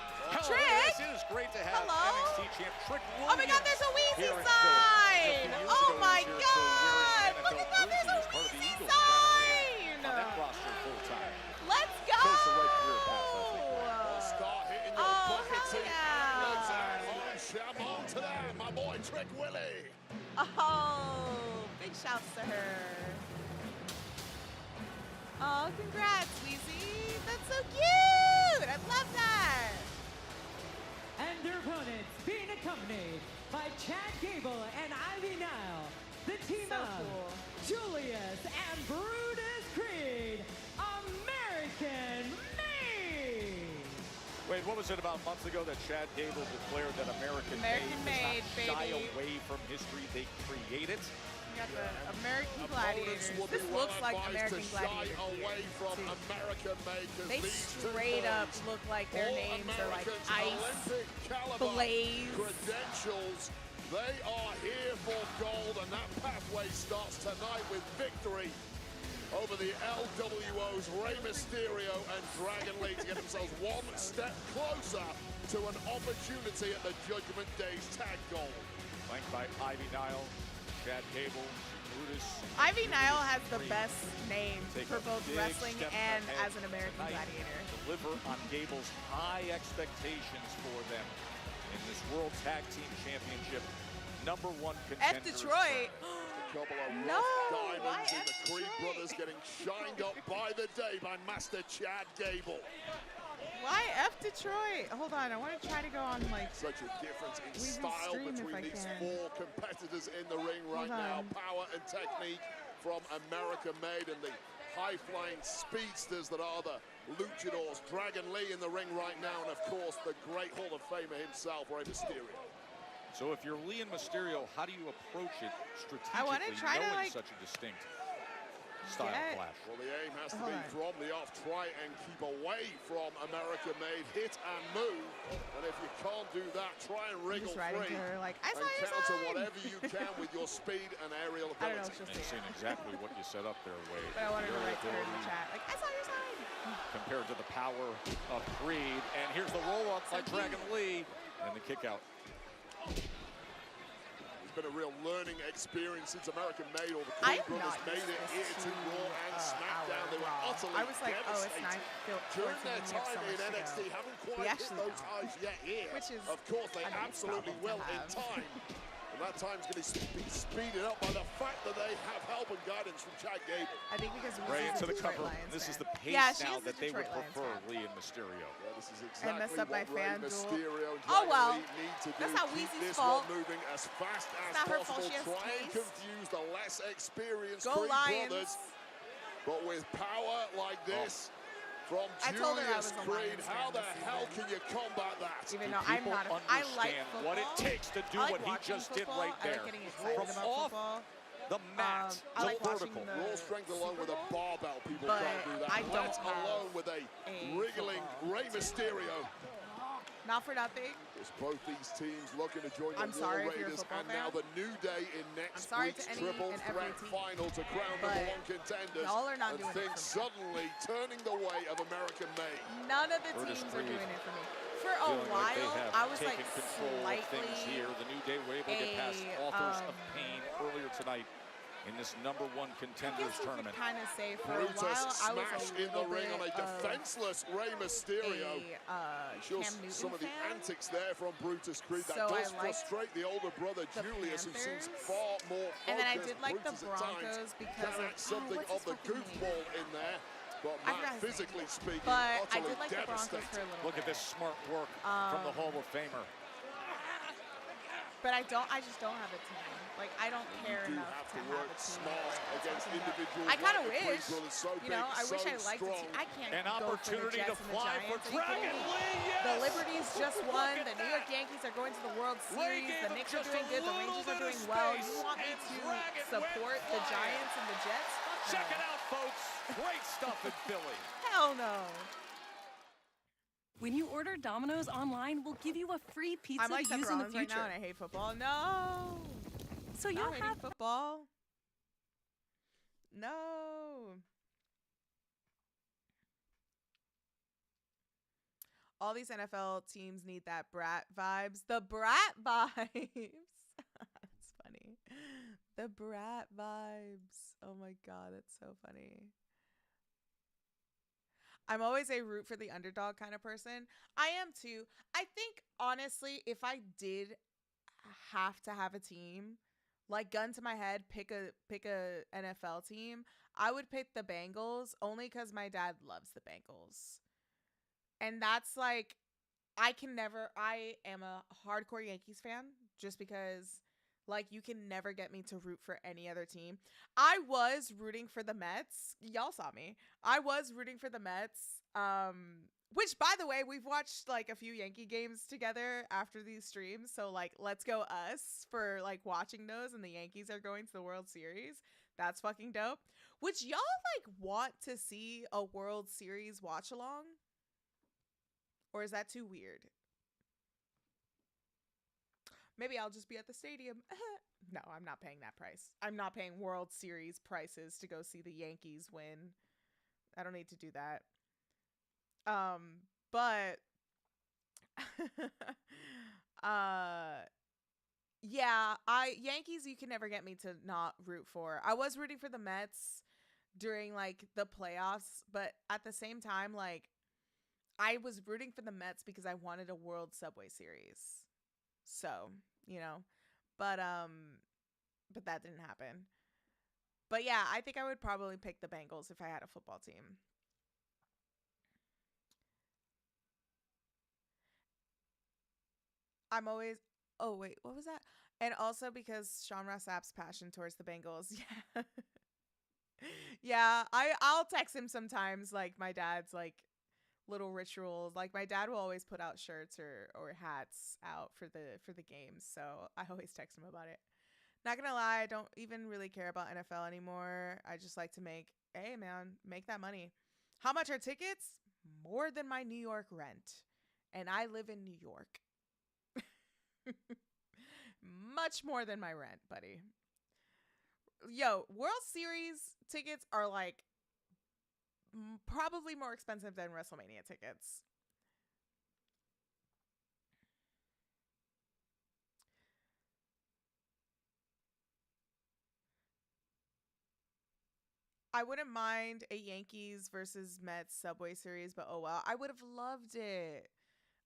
Trick! Yes, it is great to have NXT champ Trick Williams. Oh my God, there's a here Wheezy in sign! Philly. Oh my Just a few years ago, he was here God! for Look at that, there's a Bruiser as part of the Wheezy Eagles sign! on that roster full time. Let's go! Chose the right career path, I think. Start hitting your Oh, buckets hell in yeah. outlets and on Shamon to that, my boy Trick Willie. Oh, big shouts to her. Oh, congrats, Weezy. That's so cute. I love that. And their opponents being accompanied by Chad Gable and Ivy Nile, the team So of cool. Julius and Brutus Creed, American Made. Wait, what was it about a month ago that Chad Gable declared that American American Made Made, does not shy baby. away from history they created? We got the American Opponents Gladiators. will be This well looks like advised American to shy Gladiators. away from too. American Made, 'cause They these two straight up boys, look like their all names are like Americans, Ice, Olympic caliber Blaze. credentials. They are here for gold, and that pathway starts tonight with victory over the LWO's Rey Mysterio and Dragon Lee to get themselves one step closer to an opportunity at the Judgment Day's tag goal. Flanked by Ivy Nile, Chad Gable, Brutus. Ivy Nile has the best name Take for a both big wrestling step and ahead as an American tonight. Gladiator. Deliver on Gable's high expectations for them in this World Tag Team Championship. #1 contender. F Detroit. A couple of No, rough why diamonds in F the Creed Detroit? brothers getting shined up by the day by Master Chad Gable. Why F Detroit? Hold on, I want to try to go on like. Such a difference in Weezy style stream if I between these can. four competitors in the ring right Hold now. on. Power and technique from America Made and the high-flying speedsters that are the luchadors. Dragon Lee in the ring right now, and of course the great Hall of Famer himself, Rey Mysterio. So if you're Lee and Mysterio, how do you approach it strategically, I wanna try to, knowing like, such a distinct style clash. Well, the aim has to be from the off. Try and keep away from American-made hit and move. And if you can't do that, try and wriggle free. Her, like, I saw and your counter sign. whatever you can with your speed and aerial I don't know ability. if she'll You've seen exactly what you set up there, Wade. But I wanted to write to her in the chat. Like, I saw your sign. Compared to the power of Creed. And here's the roll-up by Dragon Lee. And the kick out. It's been a real learning experience since American-made, or the Creed brothers made it here to Raw and SmackDown. They were utterly I was like, oh, it's devastated during their time in NXT. Haven't quite hit those highs yet here. Which is, of course, they absolutely will in time. And that time's going to be speeded up by the fact that they have help and guidance from Chad Gable. I think because right into the cover. Lions this fan. is the pace now that they would prefer Lee and Mysterio. Yeah, this is exactly and messed up what by Rey FanDuel. Mysterio and Oh, well. Lee need to do. That's not Keep Weezy's this fault. one moving as fast as not her fault. possible. She has Try and taste. confuse the less experienced Go Creed Lions. brothers. But with power like this from I told her I Julius was a Creed, Lions how fan the this hell season. can you combat that? Even though I'm not I like football. What it takes to do I like what he watching just football. did right there. I like getting excited From about off football. the mat I like to watching vertical. the Raw strength alone with a barbell, people but can't do that. I don't Let have alone with a wriggling Rey Mysterio. Not for nothing. It's both these teams looking to join the I'm sorry War if you're a Raiders, football and now fan. the New Day in next sorry week's to any triple and every threat team. final to crown But number one contenders. y'all are not and doing it things for me. suddenly turning the way of American-made. None of the Curtis teams are Creed doing it for me. For a Feeling like they while, have I was taken like control of things slightly here. The New Day were able to get past Authors of Pain earlier tonight in this #1 contenders tournament. Kind of say for a Brutus while, I was smash a in the little ring on a bit of defenseless Rey Mysterio. Shows Cam Newton some of the fan. antics there from Brutus Creed that So I does like frustrate the older brother the Julius, who seems Panthers. far more focused. And then I did like the Brutus at times Broncos because can of act something what's of his the fucking goofball in there. But I forgot Matt, his physically name. speaking, But I utterly did like the Broncos devastating. for a little Look bit. at this smart work from the Hall of Famer. But I just don't have a team. Like I don't care You do enough have to to have work a team. smart against individuals. I kind of like the wish. Creed brothers, so You know, big, I wish so I liked a strong. team. I can't An go for the opportunity Jets to and the fly Giants. for Are you Dragon kidding me? Lee, yes! The Liberties just Look won. at The New that. York Yankees are going to the World Ray Series. gave The him Knicks are just doing a good. The little Rangers bit are of doing well. space, You want me and to Dragon support went the wide. Giants and the Jets? Fuck Check no. it out, folks. Great stuff in Philly. Hell no. When you order Domino's online, we'll give you a free pizza I'm like to Seth use in the Rollins right future. now, and I hate football. No. So Not you'll hating have football. No. All these NFL teams need that brat vibes. The brat vibes. That's funny. The brat vibes. Oh my God, that's so funny. I'm always a root for the underdog kind of person. I am too. I think honestly, if I did have to have a team, like gun to my head, pick a NFL team, I would pick the Bengals only because my dad loves the Bengals. And that's like, I am a hardcore Yankees fan just because like you can never get me to root for any other team. I was rooting for the Mets. Y'all saw me. I was rooting for the Mets. Which by the way, we've watched like a few Yankee games together after these streams. So like, let's go us for like watching those, and the Yankees are going to the World Series. That's fucking dope. Would y'all like want to see a World Series watch along? Or is that too weird? Maybe I'll just be at the stadium. No, I'm not paying that price. I'm not paying World Series prices to go see the Yankees win. I don't need to do that. But yeah, Yankees you can never get me to not root for. I was rooting for the Mets during like the playoffs, but at the same time like I was rooting for the Mets because I wanted a World Subway Series. So, you know, but that didn't happen. But yeah, I think I would probably pick the Bengals if I had a football team. I'm always, oh wait, what was that? And also because Sean Ross Sapp's passion towards the Bengals. Yeah. Yeah, I'll text him sometimes, like my dad's like little rituals. Like my dad will always put out shirts or hats out for the games, so I always text him about it. Not gonna lie, I don't even really care about NFL anymore. I just like to make hey, man, make that money. How much are tickets? More than my New York rent. And I live in New York. Much more than my rent, buddy. Yo, World Series tickets are like probably more expensive than WrestleMania tickets. I wouldn't mind a Yankees versus Mets Subway Series, but oh well. I would have loved it.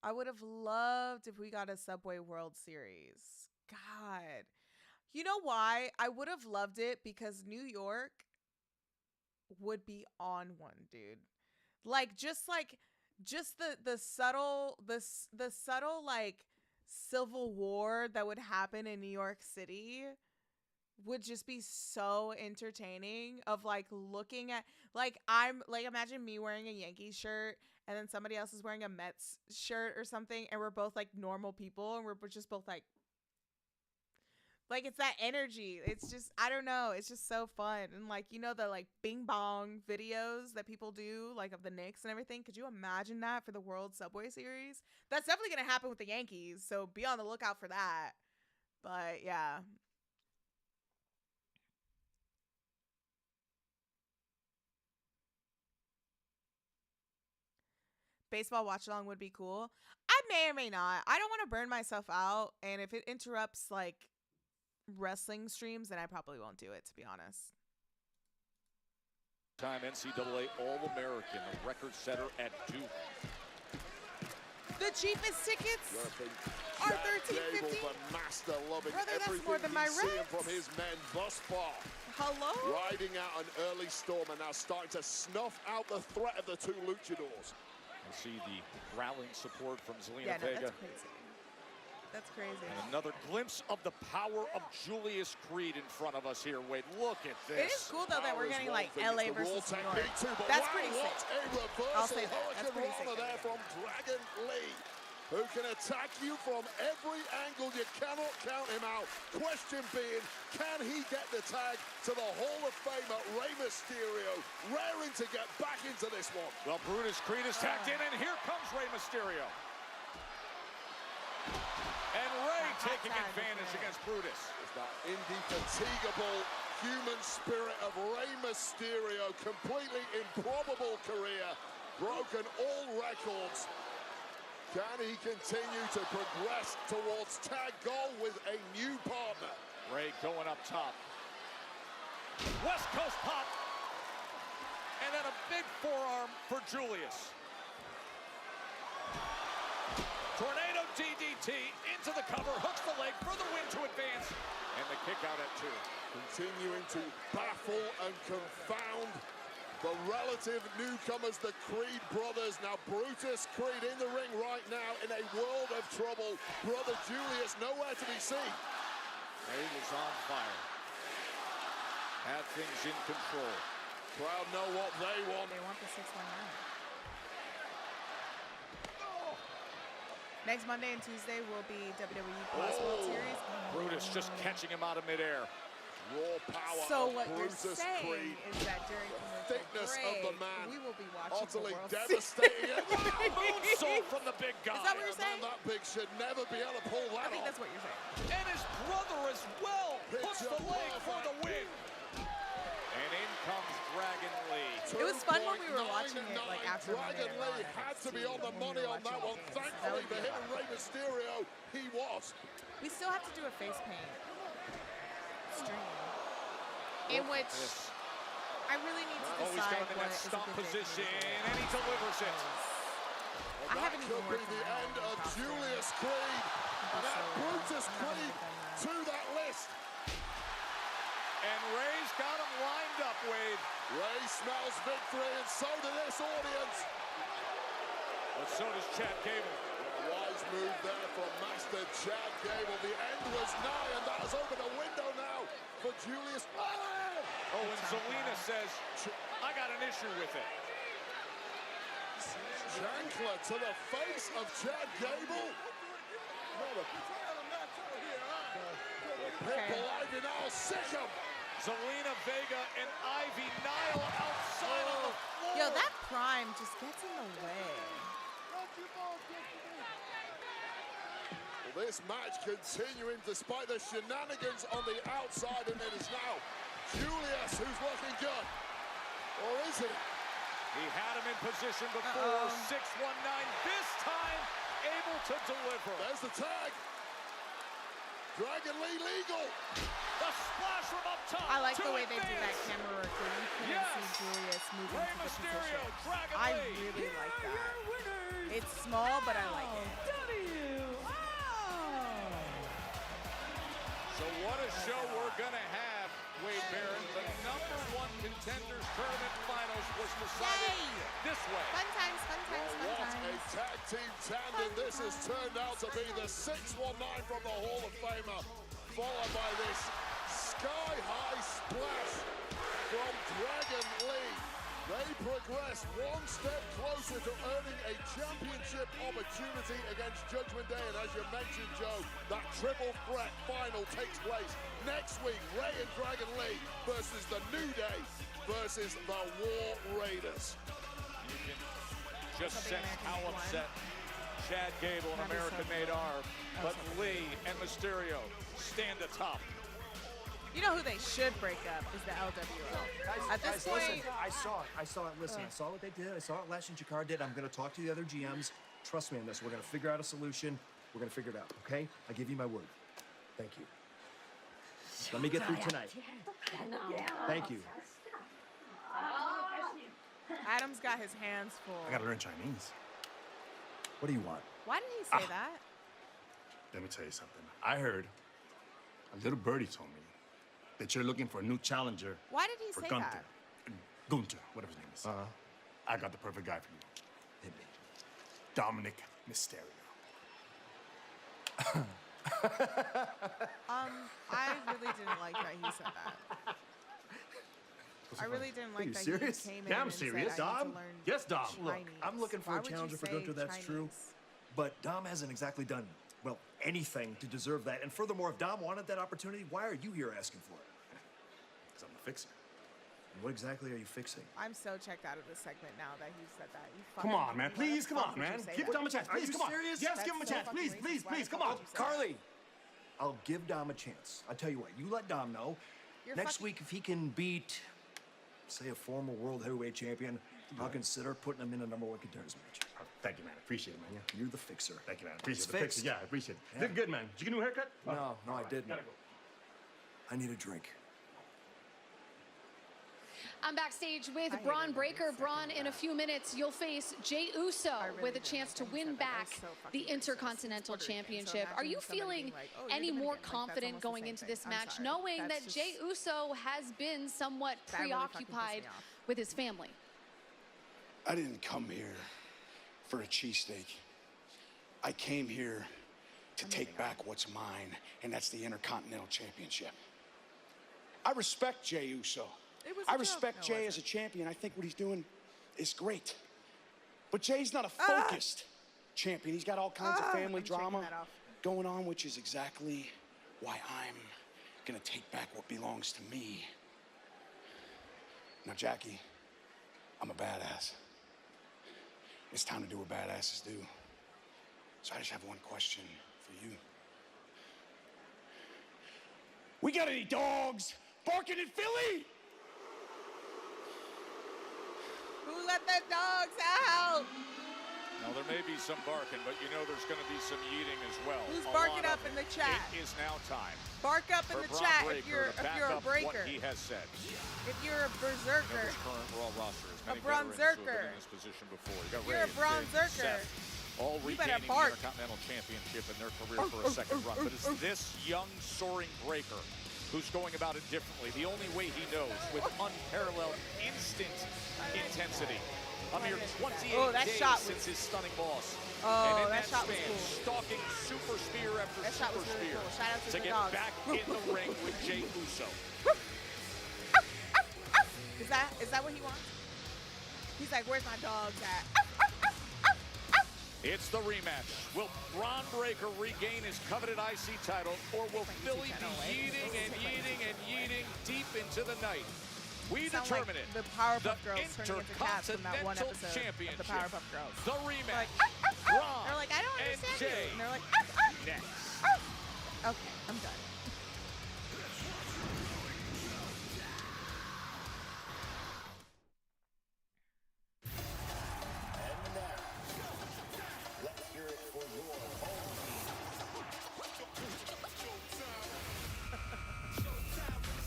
I would have loved if we got a Subway World Series. God. You know why? I would have loved it because New York would be on one, dude. Just the subtle like civil war that would happen in New York City would just be so entertaining of like looking at like I'm like imagine me wearing a Yankees shirt and then somebody else is wearing a Mets shirt or something and we're both like normal people and we're just both like it's that energy. It's just I don't know, it's just so fun. And like the like bing bong videos that people do like of the Knicks and everything. Could you imagine that for the World Subway Series? That's definitely going to happen with the Yankees, so be on the lookout for that. But yeah. Baseball watch along would be cool. I may or may not. I don't want to burn myself out, and if it interrupts like wrestling streams, then I probably won't do it, to be honest. Time NCAA All-American, the record setter at Duke. The cheapest tickets are $13.50. The master loving Brother, that's everything more than my he's seeing rent. from his men thus far. Hello? Riding out an early storm and now starting to snuff out the threat of the two luchadors. You see the rallying support from Zelina Vega. That's crazy. That's crazy. And another glimpse of the power of Julius Creed in front of us here, Wade. Look at this. It is cool, though, that we're getting, like, LA versus New York. That's pretty sick. I'll say that. That's pretty sick. There from Dragon Lee, who can attack you from every angle. You cannot count him out. Question being, can he get the tag to the Hall of Famer Rey Mysterio, raring to get back into this one? Well, Brutus Creed is tagged in, and here comes Rey Mysterio. And Rey taking advantage against Brutus. It's that indefatigable human spirit of Rey Mysterio. Completely improbable career. Broken all records. Can he continue to progress towards tag goal with a new partner? Rey going up top. West Coast pop. And then a big forearm for Julius. Tornado DDT into the cover, hooks the leg for the win to advance. And the kick out at 2. Continuing to baffle and confound the relative newcomers, the Creed brothers. Now Brutus Creed in the ring right now in a world of trouble. Brother Julius nowhere to be seen. Rey was on fire. Had things in control. Crowd know what they want. They want the 619. Next Monday and Tuesday will be WWE Plus World Series. Brutus just catching him out of midair. Raw power so of what Brutus you're saying Creed. is that during commercial Thickness break, of the man. we will be watching Utterly the World devastating. Moonsault from the big guy. Is that what you're saying? That big should never be able to pull that I think off. that's what you're saying. And his brother as well puts the leg for the win. And in comes Dragon Lee. It was fun when we were watching it, like after Dragon Lee had to be on the money on that one. Thankfully for him and Rey Mysterio, he was. We still have to do a face paint stream, in which I really need to decide He's got him in what that is a stomp good position, day. and he delivers it. I haven't even Could be the end of Julius Creed. And add Brutus Creed to that list. And Rey's got him lined up, Wade. Rey smells victory, and so does this audience. But so does Chad Gable. A wise move there from Master Chad Gable. The end was nigh, and that has opened a window now for Julius. Oh, and Zelina says, I got an issue with it. Chancellor to the face of Chad Gable. The Pitbull Ivy now sick him. Zelina Vega and Ivy Nile outside on the floor. Yo, that prime just gets in the way. Well, this match continuing despite the shenanigans on the outside, and it is now Julius who's looking good. Or is it? He had him in position before. 619. This time, able to deliver. There's the tag. Dragon Lee legal. The splash from up top. I like the way they advance. do that camera work where you couldn't see Julius moving Rey to the Mysterio, position. Dragon I Lee. really like that. It's small, but I like it. So what a show we're going to have, Wade Barron. The #1 Contenders Tournament Finals was decided this way. Fun times, fun times, fun What times. a tag team tandem this has turned out to be. The 619 from the Hall of Famer, followed by this sky-high splash from Dragon Lee. They progress one step closer to earning a championship opportunity against Judgment Day. And as you mentioned, Joe, that triple threat final takes place next week. Rey and Dragon Lee versus the New Day versus the War Raiders. You can just sense how upset Chad Gable and American Made are. But Lee and Mysterio stand atop. You know who they should break up is the LWO. At this point, listen, I saw it. Listen, I saw what they did. I saw what Lash and Jakar did. I'm going to talk to the other GMs. Trust me on this. We're going to figure out a solution. We're going to figure it out, okay? I give you my word. Thank you. Let me get through tonight. Thank you. Adam's got his hands full. I got to learn Chinese. What do you want? Why didn't he say that? Let me tell you something. I heard a little birdie told me that you're looking for a new challenger. Why did he for say Gunther. that? Gunther, whatever his name is. I got the perfect guy for you. Hit me. Dominic Mysterio. I really didn't like that he said that. I really didn't like that serious? he came in Yeah, I'm and serious. said, I need Dom? to learn Yes, Dom. Look, Chinese. I'm looking for Why a would you challenger for say Gunther, that's Chinese? true. But Dom hasn't exactly done, well, anything to deserve that. And furthermore, if Dom wanted that opportunity, why are you here asking for it? Because I'm the fixer. And what exactly are you fixing? I'm so checked out of this segment now that he said that. You Come fucking- on, man. why the Please, come fuck on, would you man. say Give that? Dom a chance. Are Please, you come on. serious? Yes, That's give him a so chance. fucking Please, racist. please, Why please. the Come fuck on. would you say Carly, I'll give Dom a chance. I tell you what, you let Dom know. You're Next fucking- week, if he can beat, say, a former world heavyweight champion, I'll consider putting him in a #1 contenders match. Thank you, man. Appreciate it, man. You're the fixer. Thank you, man. Appreciate It's the fixer. fixed. Yeah, I appreciate it. Yeah. Did good, man. Did you get a new haircut? No, I didn't. Gotta go. I need a drink. I'm backstage with Braun Breaker. Braun, in a few minutes, you'll face Jey Uso with a chance to win back the Intercontinental Championship. Are you feeling any more confident going into this match, knowing that Jey Uso has been somewhat preoccupied with his family? I didn't come here for a cheesesteak. I came here to take back what's mine, and that's the Intercontinental Championship. I respect Jey Uso. I respect Jey as a champion. I think what he's doing is great. But Jey's not a focused champion. He's got all kinds of family drama going on, which is exactly why I'm gonna take back what belongs to me. Now, Jackie, I'm a badass. It's time to do what badasses do. So I just have one question for you. We got any dogs barking in Philly? Who let the dogs out? Now, there may be some barking, but you know there's going to be some yeeting as well. Who's A barking lot up of in the it. chat? It is now time. Bark up in for the Braun chat Breaker if to back you're a up breaker. what he has said. If you're a berserker. His current Raw roster is many A Braun veterans who have Zerker. been in this position before. You got You're Ray, a Braun Finn, Zerker. Seth, all You better regaining the bark. Intercontinental Championship in their career for a second run. But it's this young, soaring breaker who's going about it differently. The only way he knows, with unparalleled instant intensity. A mere 28 that days shot was- since his stunning loss. Oh, and in that that shot was span, cool. stalking super spear after That shot super was really spear cool. Shout out to to the get dogs. back in the ring with Jey Uso. Is that what he wants? He's like, where's my dogs at? It's the rematch. Will Braun Breaker regain his coveted IC title, or will Philly be yeeting and yeeting and yeeting deep into the night? We determine it. The Powerpuff Girls turning into cats from that one episode of the Powerpuff Girls. The rematch. They're like, I don't understand you. And they're like, next. Okay, I'm done.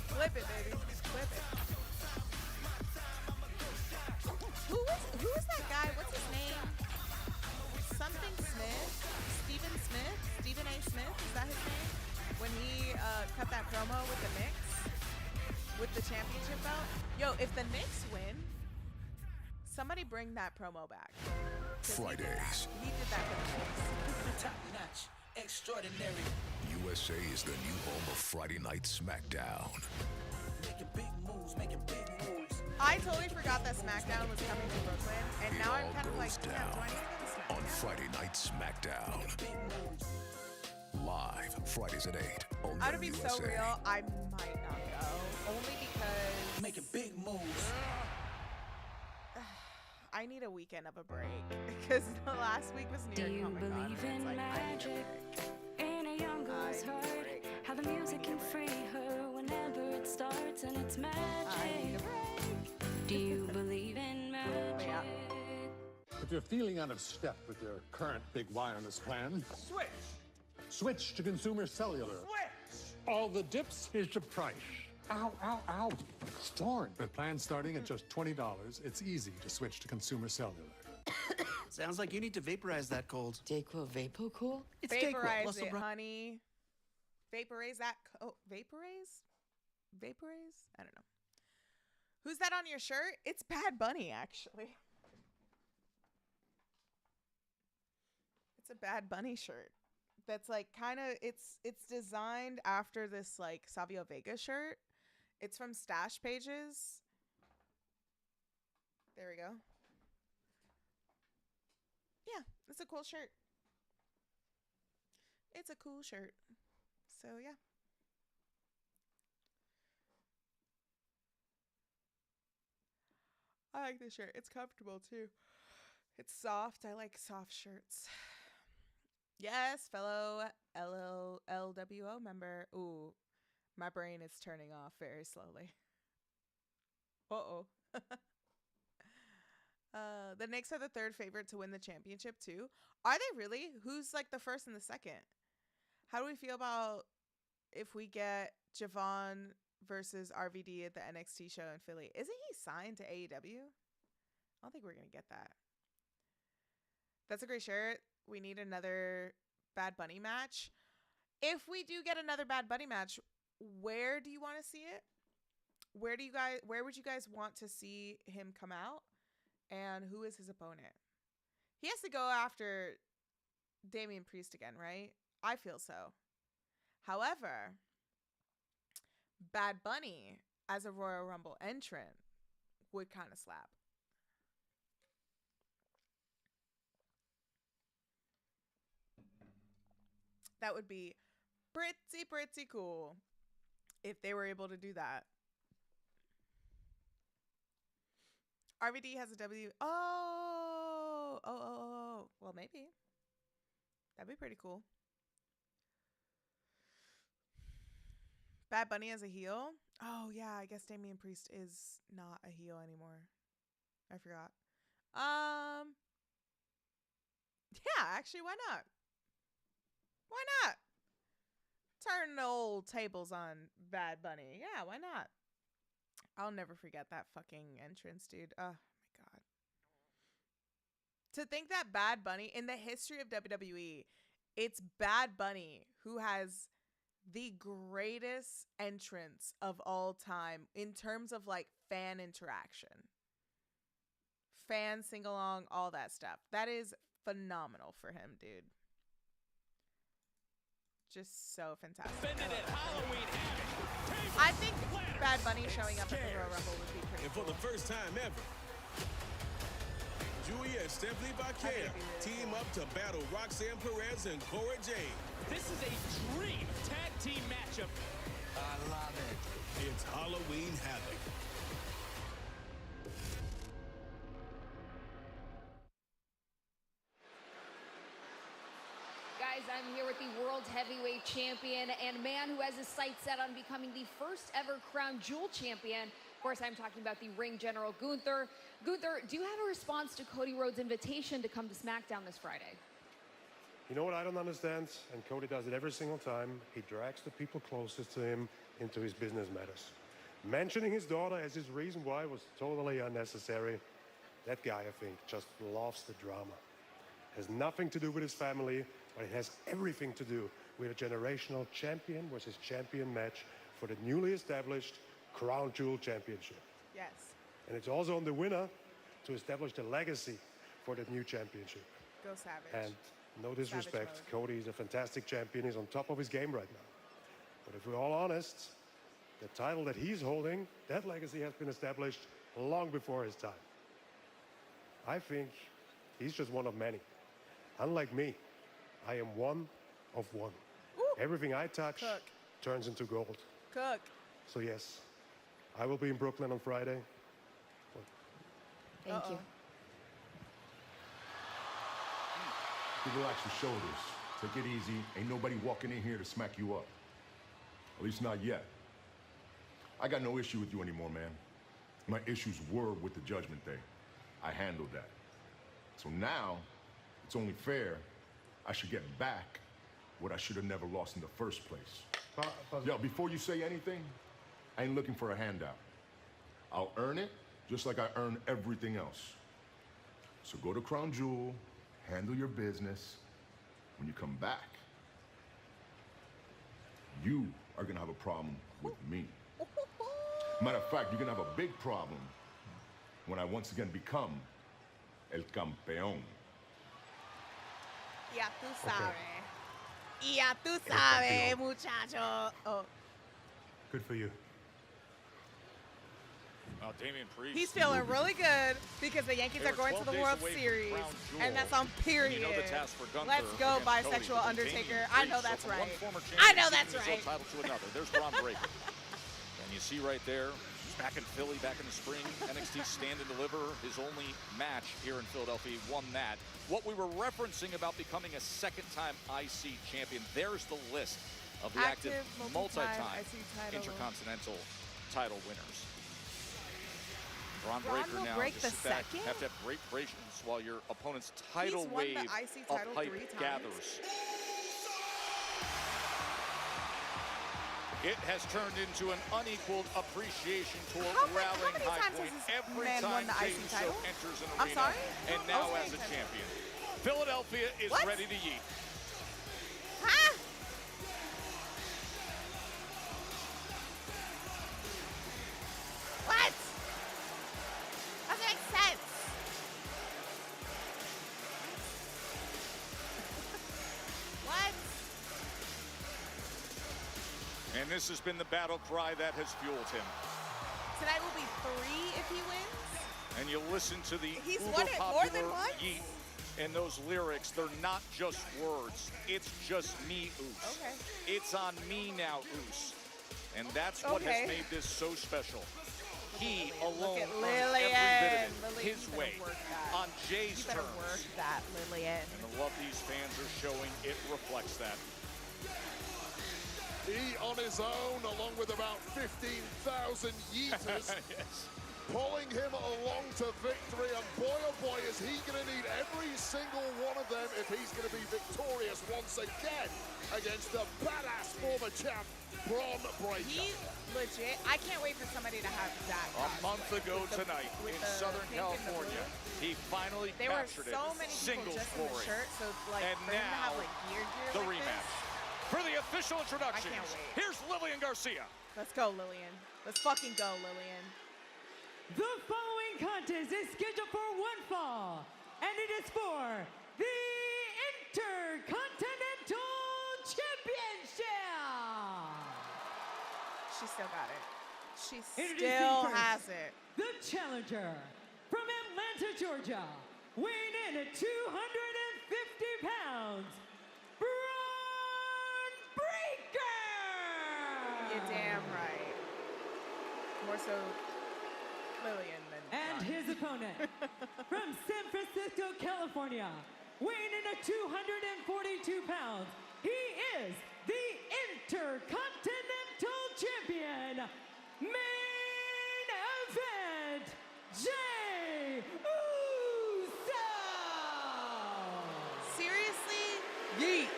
Flip it, baby. Flip it. Who is that guy? What's his name? Something Smith? Stephen Smith? Stephen A. Smith? Is that his name? When he cut that promo with the Knicks? With the championship belt? Yo, if the Knicks win, somebody bring that promo back. Fridays. He did that for the Knicks. Top notch. Extraordinary. USA is the new home of Friday Night SmackDown. Making big moves, making big moves. I totally forgot that SmackDown was coming to Brooklyn, and now I'm kind of like, damn, do I need to go to SmackDown? On Friday Night SmackDown. Live, Fridays at 8. Only I'm gonna on be USA. so real, I might not go. Only because making big moves. I need a weekend of a break. Because the last week was New York Comic Con. Believe in magic in a young girl's heart. How the music can free her whenever it starts, and it's magic. Do you believe in magic? If you're feeling out of step with your current big wireless plan, switch to Consumer Cellular. All the dips is the price. Ow, ow, ow. Storm. With plans starting at just $20, it's easy to switch to Consumer Cellular. Sounds like you need to vaporize that cold. Dayquil Vapo Cool? It's Vaporize Dayquil. it, honey. Vaporize that. Vaporize? Vaporize? I don't know. Who's that on your shirt? It's Bad Bunny, actually. It's a Bad Bunny shirt. That's like kind of, it's designed after this like Savio Vega shirt. It's from Stash Pages. There we go. Yeah, it's a cool shirt. It's a cool shirt. So yeah. I like this shirt. It's comfortable too. It's soft. I like soft shirts. Yes, fellow LWO member. Ooh, my brain is turning off very slowly. Uh-oh. The Knicks are the third favorite to win the championship too. Are they really? Who's like the first and the second? How do we feel about if we get Javon versus RVD at the NXT show in Philly? Isn't he signed to AEW? I don't think we're going to get that. That's a great shirt. We need another Bad Bunny match. If we do get another Bad Bunny match, where do you want to see it? Where would you guys want to see him come out? And who is his opponent? He has to go after Damian Priest again, right? I feel so. However, Bad Bunny as a Royal Rumble entrant would kind of slap. That would be pretty cool if they were able to do that. RVD has a W. Oh. Well, maybe. That'd be pretty cool. Bad Bunny as a heel? Oh, yeah. I guess Damian Priest is not a heel anymore. I forgot. Yeah, actually, why not? Why not? Turn the old tables on Bad Bunny. Yeah, why not? I'll never forget that fucking entrance, dude. Oh, my God. To think that Bad Bunny, in the history of WWE, it's Bad Bunny who has the greatest entrance of all time in terms of, like, fan interaction. Fan sing-along, all that stuff. That is phenomenal for him, dude. Just so fantastic. I think Bad Bunny showing up at the Royal Rumble would be pretty cool. And for the first time ever, Julia and Stephanie Vaquer team up to battle Roxanne Perez and Cora Jade. This is a dream tag team matchup. I love it. It's Halloween Havoc. Guys, I'm here with the World Heavyweight Champion and man who has his sights set on becoming the first ever Crown Jewel Champion. Of course, I'm talking about the Ring General Gunther. Gunther, do you have a response to Cody Rhodes' invitation to come to SmackDown this Friday? You know what I don't understand? And Cody does it every single time. He drags the people closest to him into his business matters. Mentioning his daughter as his reason why was totally unnecessary. That guy, I think, just loves the drama. Has nothing to do with his family, but it has everything to do with a generational champion versus champion match for the newly established Crown Jewel Championship. Yes. And it's also on the winner to establish the legacy for the new championship. Go Savage. And no disrespect, Cody is a fantastic champion. He's on top of his game right now. But if we're all honest, the title that he's holding, that legacy has been established long before his time. I think he's just one of many. Unlike me, I am one of one. Ooh. Everything I touch turns into gold. Cook. So yes, I will be in Brooklyn on Friday. Thank you. Relax your shoulders. Take it easy. Ain't nobody walking in here to smack you up. At least not yet. I got no issue with you anymore, man. My issues were with the Judgment Day. I handled that. So now, it's only fair I should get back what I should have never lost in the first place. Yo, before you say anything, I ain't looking for a handout. I'll earn it just like I earn everything else. So go to Crown Jewel, handle your business. When you come back, you are gonna have a problem with me. Matter of fact, you're gonna have a big problem when I once again become El Campeón. Ya tú sabes. Ya tú sabes, muchacho. Oh. Good for you. Damian Priest. He's feeling really good because the Yankees are going to the World Series, and that's on period. You know the task for Gunther Let's go, against Cody, bisexual but Undertaker. Damian I know Priest, that's so from right. one former I champion know that's ceding his right. own title to another. There's Braun Breaker. And you see right there, he's back in Philly, back in the spring. NXT Stand and Deliver, his only match here in Philadelphia. He won that. What we were referencing about becoming a second-time IC champion, there's the list of the active multi-time Intercontinental title winners. Braun Breaker now break just the back. second? Have to have great patience while your opponent's title won wave the IC of title hype 3 times. gathers. It has turned into an unequaled appreciation tour rallying many high times point has this every man time won the Jey IC Uso title? enters an I'm arena, sorry? and I now was as a paying champion. Philadelphia is What? ready to yeet. Huh? What? Doesn't make sense. What? And this has been the battle cry that has fueled him. Tonight will be 3 if he wins. And you listen to the He's uber won it more than popular once? Yeet and those lyrics. They're not just words. It's just me, Oos. Okay. It's on me now, Oos. And that's what has made this so special. He alone Look at earned every bit Lillian. of it Lillian, his you better way, work that. on Jay's You better terms. work that, Lillian. And the love these fans are showing, it reflects that. He on his own, along with about 15,000 Yeeters, Yes. pulling him along to victory. And boy, oh boy, is he going to need every single one of them if he's going to be victorious once again against the badass former champ, Braun Breaker. He legit, I can't wait for somebody to have that. A month ago tonight in Southern pink and the California, blue. he finally There were captured so it. many people Singles just in the glory. shirt, so like And for him to have now, like gear the like rematch. this. For the official introductions, I can't wait. here's Lillian Garcia. Let's go, Lillian. Let's fucking go, Lillian. The following contest is scheduled for one fall, and it is for the Intercontinental Championship. She still got it. She Introducing still first, has it. The challenger from Atlanta, Georgia, weighing in at 250 pounds, Braun Breaker! You're damn right. More so Lillian than And Braun. his opponent, from San Francisco, California, weighing in at 242 pounds, he is the Intercontinental Champion, main event, Jey Uso! Seriously? Yeet.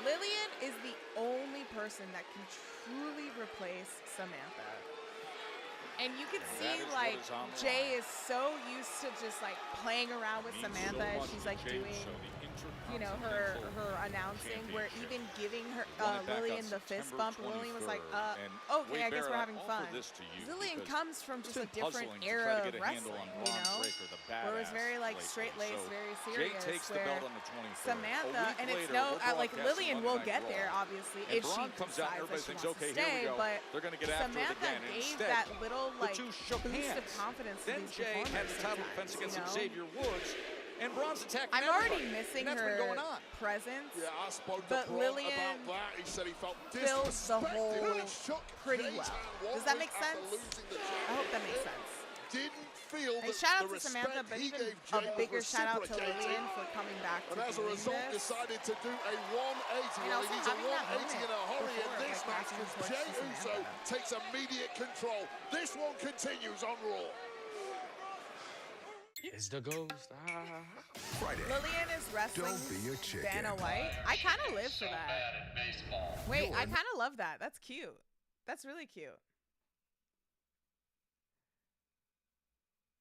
Lillian is the only person that can truly replace Samantha. And you can see, like, Jay is so used to just, like, playing around with Samantha as she's, like, doing, you know, her announcing, where even giving her Lillian the fist bump, Lillian was like, okay, I guess we're having fun. Lillian comes from just a different era of wrestling, you know, where it was very, like, straight-laced, very serious, where Samantha, and it's no, like, Lillian will get there, obviously, if she decides that she wants to stay, but Samantha gave that little, like, boost of confidence to these performers sometimes, you know? And Braun's attack I'm already missing her presence, Yeah, I spoke to but Braun Lillian about that. He said he felt fills the whole disrespected when he shook pretty Jay's well. hand Does that one make week after sense? losing the I hope that makes sense. Didn't feel And that shout out the to Samantha, respect but he even gave a Jay bigger was shout out to reciprocated. Lillian for coming back to And as a doing result, this. decided to do a 180. And Well, also he needs a having that 180 in a moment hurry in before, this like, match passing because the torch Jey to Uso Samantha. takes immediate control. This one continues on Raw. Is the ghost. Friday. Lillian is wrestling Don't be a chicken. Dana White. I kind of live for that. Wait, I kind of love that. That's cute. That's really cute.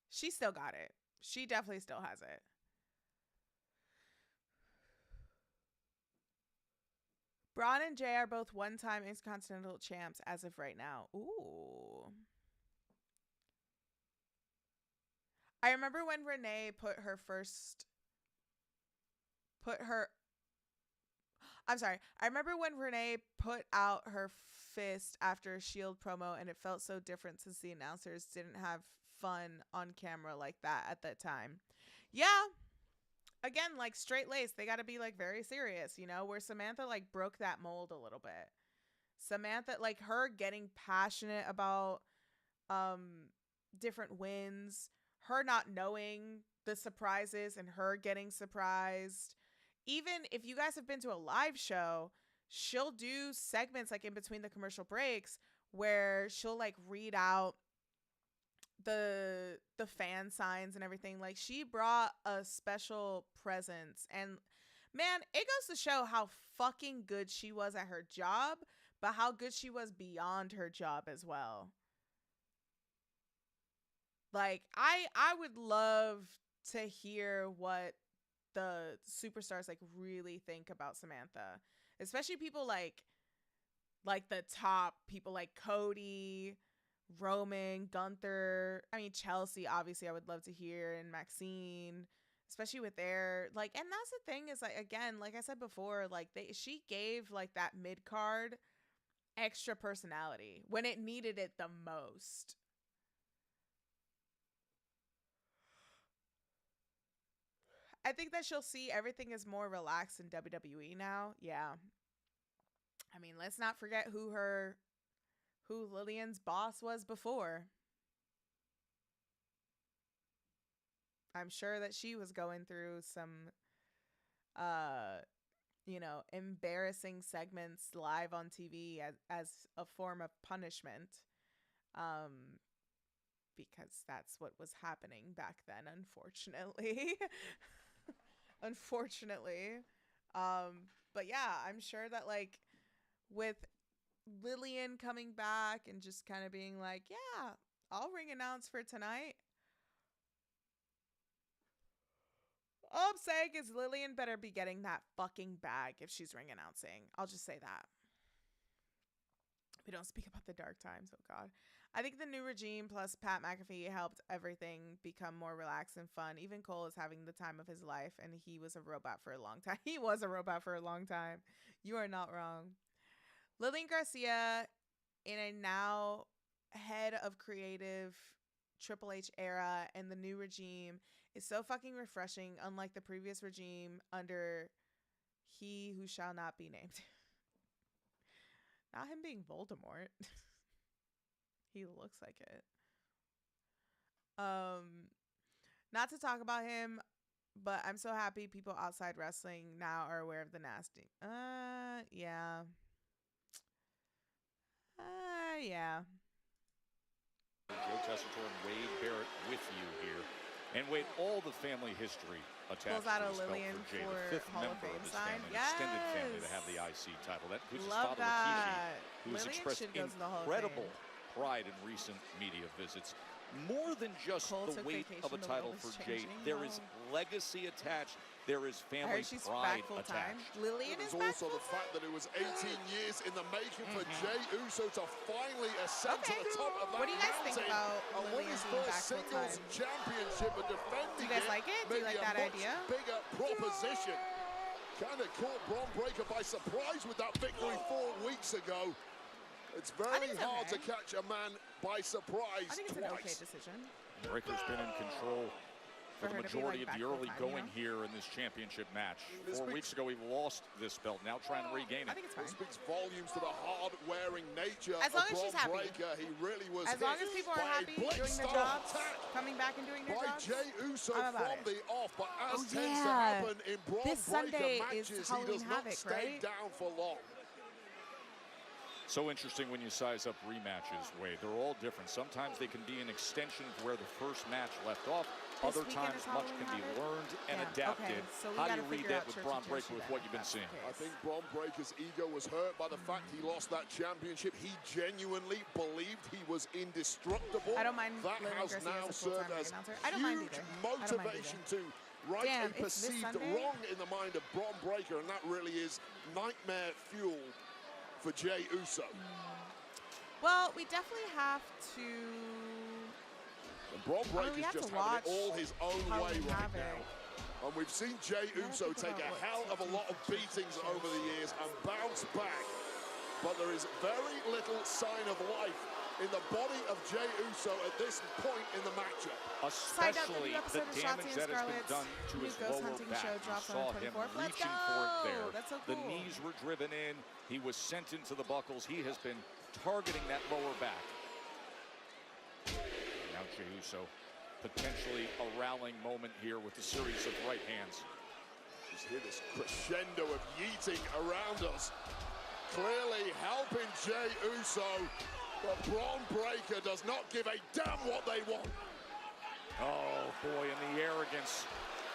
She still got it. She definitely still has it. Braun and Jay are both one-time Intercontinental champs as of right now. Ooh. I remember when Renee I remember when Renee put out her fist after a Shield promo, and it felt so different since the announcers didn't have fun on camera like that at that time. Yeah. Again, like, straight-laced, they got to be, like, very serious, you know, where Samantha, like, broke that mold a little bit. Samantha, like, her getting passionate about different wins, her not knowing the surprises and her getting surprised. Even if you guys have been to a live show, she'll do segments, like, in between the commercial breaks where she'll, like, read out the fan signs and everything. Like, she brought a special presence, and man, it goes to show how fucking good she was at her job, but how good she was beyond her job as well. Like, I would love to hear what the superstars, like, really think about Samantha, especially people like the top people like Cody, Roman, Gunther, I mean, Chelsea, obviously, I would love to hear, and Maxine, especially with their, like, and that's the thing is, like, again, like I said before, like, she gave, like, that mid-card extra personality when it needed it the most. I think that she'll see everything is more relaxed in WWE now. Yeah. I mean, let's not forget who Lillian's boss was before. I'm sure that she was going through some, you know, embarrassing segments live on TV as a form of punishment. Because that's what was happening back then, unfortunately. Unfortunately. But yeah, I'm sure that, like, with Lillian coming back and just kind of being like, yeah, I'll ring announce for tonight. All I'm saying is Lillian better be getting that fucking bag if she's ring announcing. I'll just say that. We don't speak about the dark times. Oh, God. I think the new regime plus Pat McAfee helped everything become more relaxed and fun. Even Cole is having the time of his life, and he was a robot for a long time. He was a robot for a long time. You are not wrong. Lillian Garcia, in a now head of creative Triple H era and the new regime is so fucking refreshing, unlike the previous regime under he who shall not be named. Not him being Voldemort. He looks like it. Not to talk about him, but I'm so happy people outside wrestling now are aware of the nasty. Yeah. Yeah. Joe Tessitore and Wade Barrett with you here. And Wade, all the family history attached Pulls out to a this belt Lillian for Jay, for the fifth Hall of member Fame of his sign. family, Yes. extended family to have the IC title. That includes his Love father, Rikishi, that. who has Lillian expressed should go to the Hall of incredible Fame. pride in recent media visits. More than just Cole the took weight vacation, of a the title world for is Jay, changing. there is legacy attached. There is I family heard she's pride back full time. attached. Lillian It is was back also full the fact that it was 18 years in the making for Jey Uso to finally ascend to the top of that What do you guys think mountain about and win Lillian his being first back full singles time? championship and defending Do you guys it. like it? Do you Maybe like that a much idea? bigger proposition. Kind of caught Braun Breaker by surprise with that victory 4 weeks ago. It's very hard to catch a man by surprise I think it's twice. an okay decision. Breaker's been in control for the her to be, majority like, of the back early full-time, going here in this championship match. This 4 speaks- weeks ago, he lost this belt. Now trying to regain it. I think it's fine. It speaks volumes to the hard-wearing nature As long of as she's Braun happy. Breaker. He really was As long hit as people are by a happy doing their Blake-style jobs, attack coming back and doing their by jobs, Jey Uso I'm about from it. the off, but as Oh, tends to yeah. happen in Braun This Sunday Breaker is matches, he Halloween does not Havoc, stay right? down for long. So interesting when you size up rematches, Wade. They're all different. Sometimes they can be an extension of where the first match left off. This Other weekend times is much Halloween can be Havoc? learned and Yeah, adapted. okay, so we How do gotta you read figure that out with Church Braun of Breaker Tissue with then, what you've if been that's the seeing? case. I think Braun Breaker's ego was hurt by the fact he lost that championship. He genuinely believed he was indestructible. I don't mind That Lillian has Garcia now as a full-time served as ring announcer. I don't mind huge either. I don't mind motivation to right Damn, a it's this perceived Sunday? wrong in the mind of Braun Breaker, and that really is nightmare fuel for Jey Uso. Well, we definitely have to. And Braun I mean, we Breaker's have just to having watch it all his own way Halloween right Havoc. now. And we've seen Jey Uso people take don't a look hell of a lot of beatings over the years and bounce back. But there is very little sign of life in the body of Jey Uso at this point in the matchup. Side note, the Especially new the episode of damage Shotzi and that has been Scarlett's done to new his ghost lower hunting back. show You drops on saw the him 24th. Let's reaching for it go! there. That's so The cool. knees were driven in. He was sent into the buckles. He has been targeting that lower back. Now Jey Uso, potentially a rallying moment here with the series of right hands. Just hear this crescendo of yeeting around us. Clearly helping Jey Uso, but Braun Breaker does not give a damn what they want. Oh boy, and the arrogance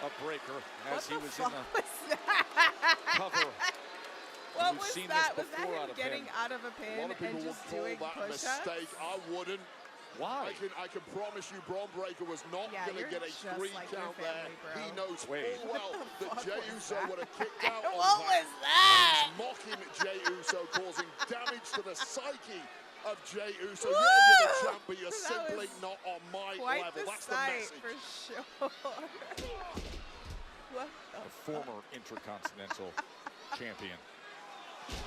of Breaker as he was in the cover. What We've was seen that? this Was that before him out of getting him. out of a A pin lot of people and would just call doing that a push-ups? mistake. I wouldn't. Why? I can promise you Braun Breaker was not Yeah, going to you're get a just 3 like your count family, there. bro. He knows Wait. full well that fuck Jey was Uso that? would have kicked out on What was that? He's mocking Jey Uso, causing damage to the psyche of Jey Uso. Yeah, you're the champ, but you're That simply was not on my Quite level. the That's the sight, message. for sure. What the A former Intercontinental champion.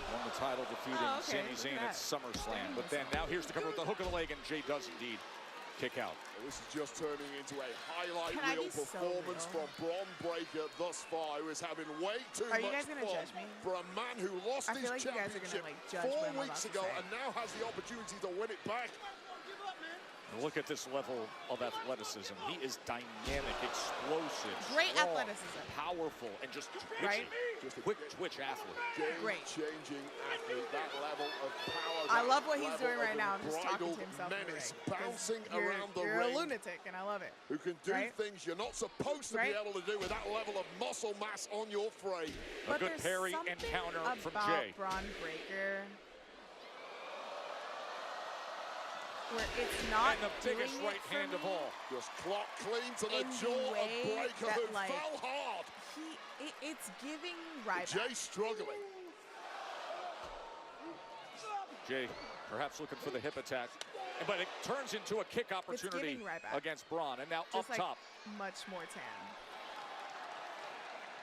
Won the title defeating Oh, okay, Sami look Zayn at at that. SummerSlam. But then now here's the cover with the hook of the leg, and Jey does indeed kick out. This is just turning into a highlight Can I reel be so performance real? from Braun Breaker thus far, who is having way too Are you much guys gonna fun judge me? for a man who lost I his feel like you guys are championship gonna, like, judge 4 what I'm weeks about to ago say. and now has the opportunity to win it back. Look at this level of athleticism. He is dynamic, explosive, Great strong, athleticism. powerful, and just twitchy. Right? Just a Quick twitch athlete. Great. Game-changing athlete. That level of power. I that love what he's level doing right of now, just talking to unbridled himself in the menace, ring. 'Cause bouncing you're, around the you're ring. a lunatic, and I love it. Who can do Right? things you're not supposed to Right? be able to do with that level of muscle mass on your frame. A But good there's parry something and counter from about Jey. Braun Breaker where it's not And the doing biggest it right for hand of me all. Just clock clean to the in the jaw of way Breaker, that, who like, fell hard. It's giving Ryback. Jey struggling. Jey perhaps looking for the hip attack, but it turns into a kick opportunity giving Ryback. against Braun. And now Just up like top. much more tan.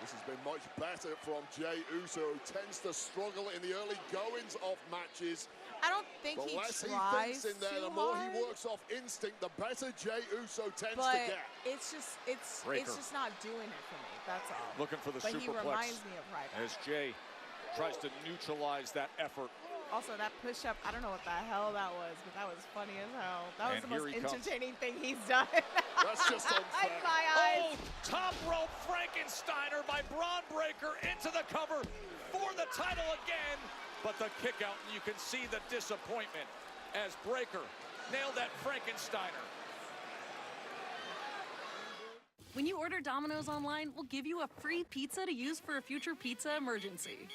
This has been much better from Jey Uso, who tends to struggle in the early goings of matches. I don't think The he less he tries thinks in there, too the more hard, he works off instinct, the better Jey Uso tends but to get. it's just not doing it for me. That's all. Looking for the but superplex. He reminds me of Ryback. As Jey tries to neutralize that effort. Also, that push-up, I don't know what the hell that was, but that was funny as hell. That was the most entertaining thing he's done. That's just unfair. In my eyes. Oh, top rope Frankensteiner by Braun Breaker into the cover for the title again. But the kick out, and you can see the disappointment as Breaker nailed that Frankensteiner. When you order Domino's online, we'll give you a free pizza to use for a future pizza emergency.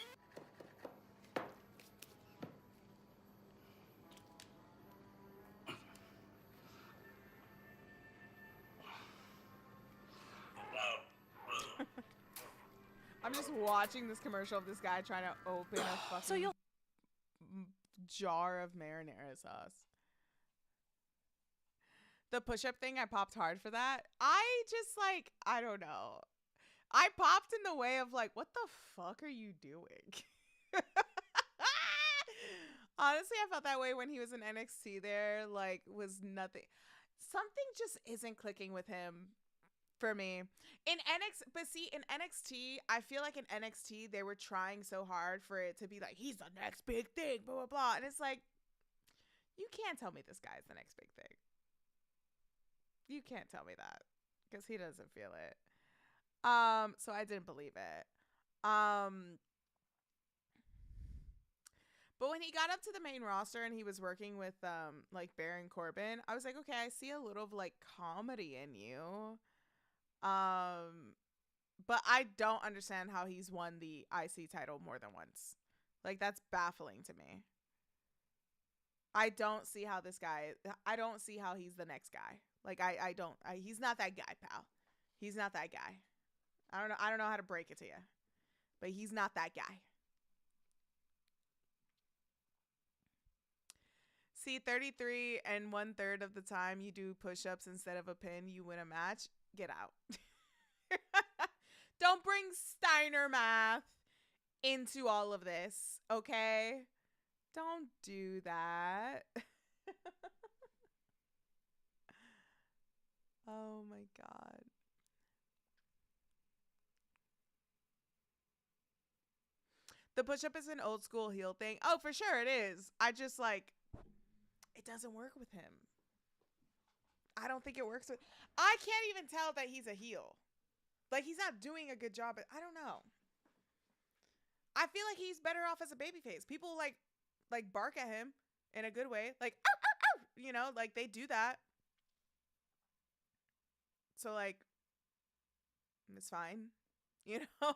I'm just watching this commercial of this guy trying to open a fucking jar of marinara sauce. The push-up thing, I popped hard for that. I just I don't know. I popped in the way of what the fuck are you doing? Honestly, I felt that way when he was in NXT there. Was nothing. Something just isn't clicking with him. For me, in NXT, I feel like in NXT, they were trying so hard for it to be he's the next big thing, blah, blah, blah. And it's you can't tell me this guy's the next big thing. You can't tell me that because he doesn't feel it. So I didn't believe it. But when he got up to the main roster and he was working with, Baron Corbin, I was like, okay, I see a little of, comedy in you. But I don't understand how he's won the IC title more than once. That's baffling to me. I don't see how I don't see how he's the next guy. He's not that guy, pal. He's not that guy. I don't know how to break it to you, but he's not that guy. See, 33 and 1/3 of the time you do push-ups instead of a pin, you win a match. Get out. Don't bring Steiner math into all of this, okay? Don't do that. Oh my God. The push-up is an old school heel thing. Oh, for sure it is. I just it doesn't work with him. I don't think it works with... I can't even tell that he's a heel. He's not doing a good job. I don't know. I feel like he's better off as a babyface. People bark at him in a good way. Ow, ow, ow! You know, they do that. So, it's fine. You know?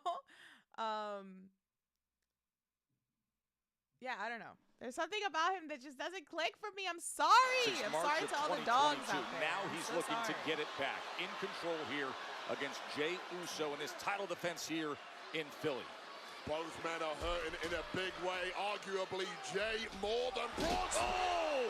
Yeah, I don't know. There's something about him that just doesn't click for me. I'm sorry. I'm sorry to all the dogs out there. Now he's looking to get it back. In control here against Jey Uso in his title defense here in Philly. Both men are hurting in a big way. Arguably, Jey more than Bronson. Oh!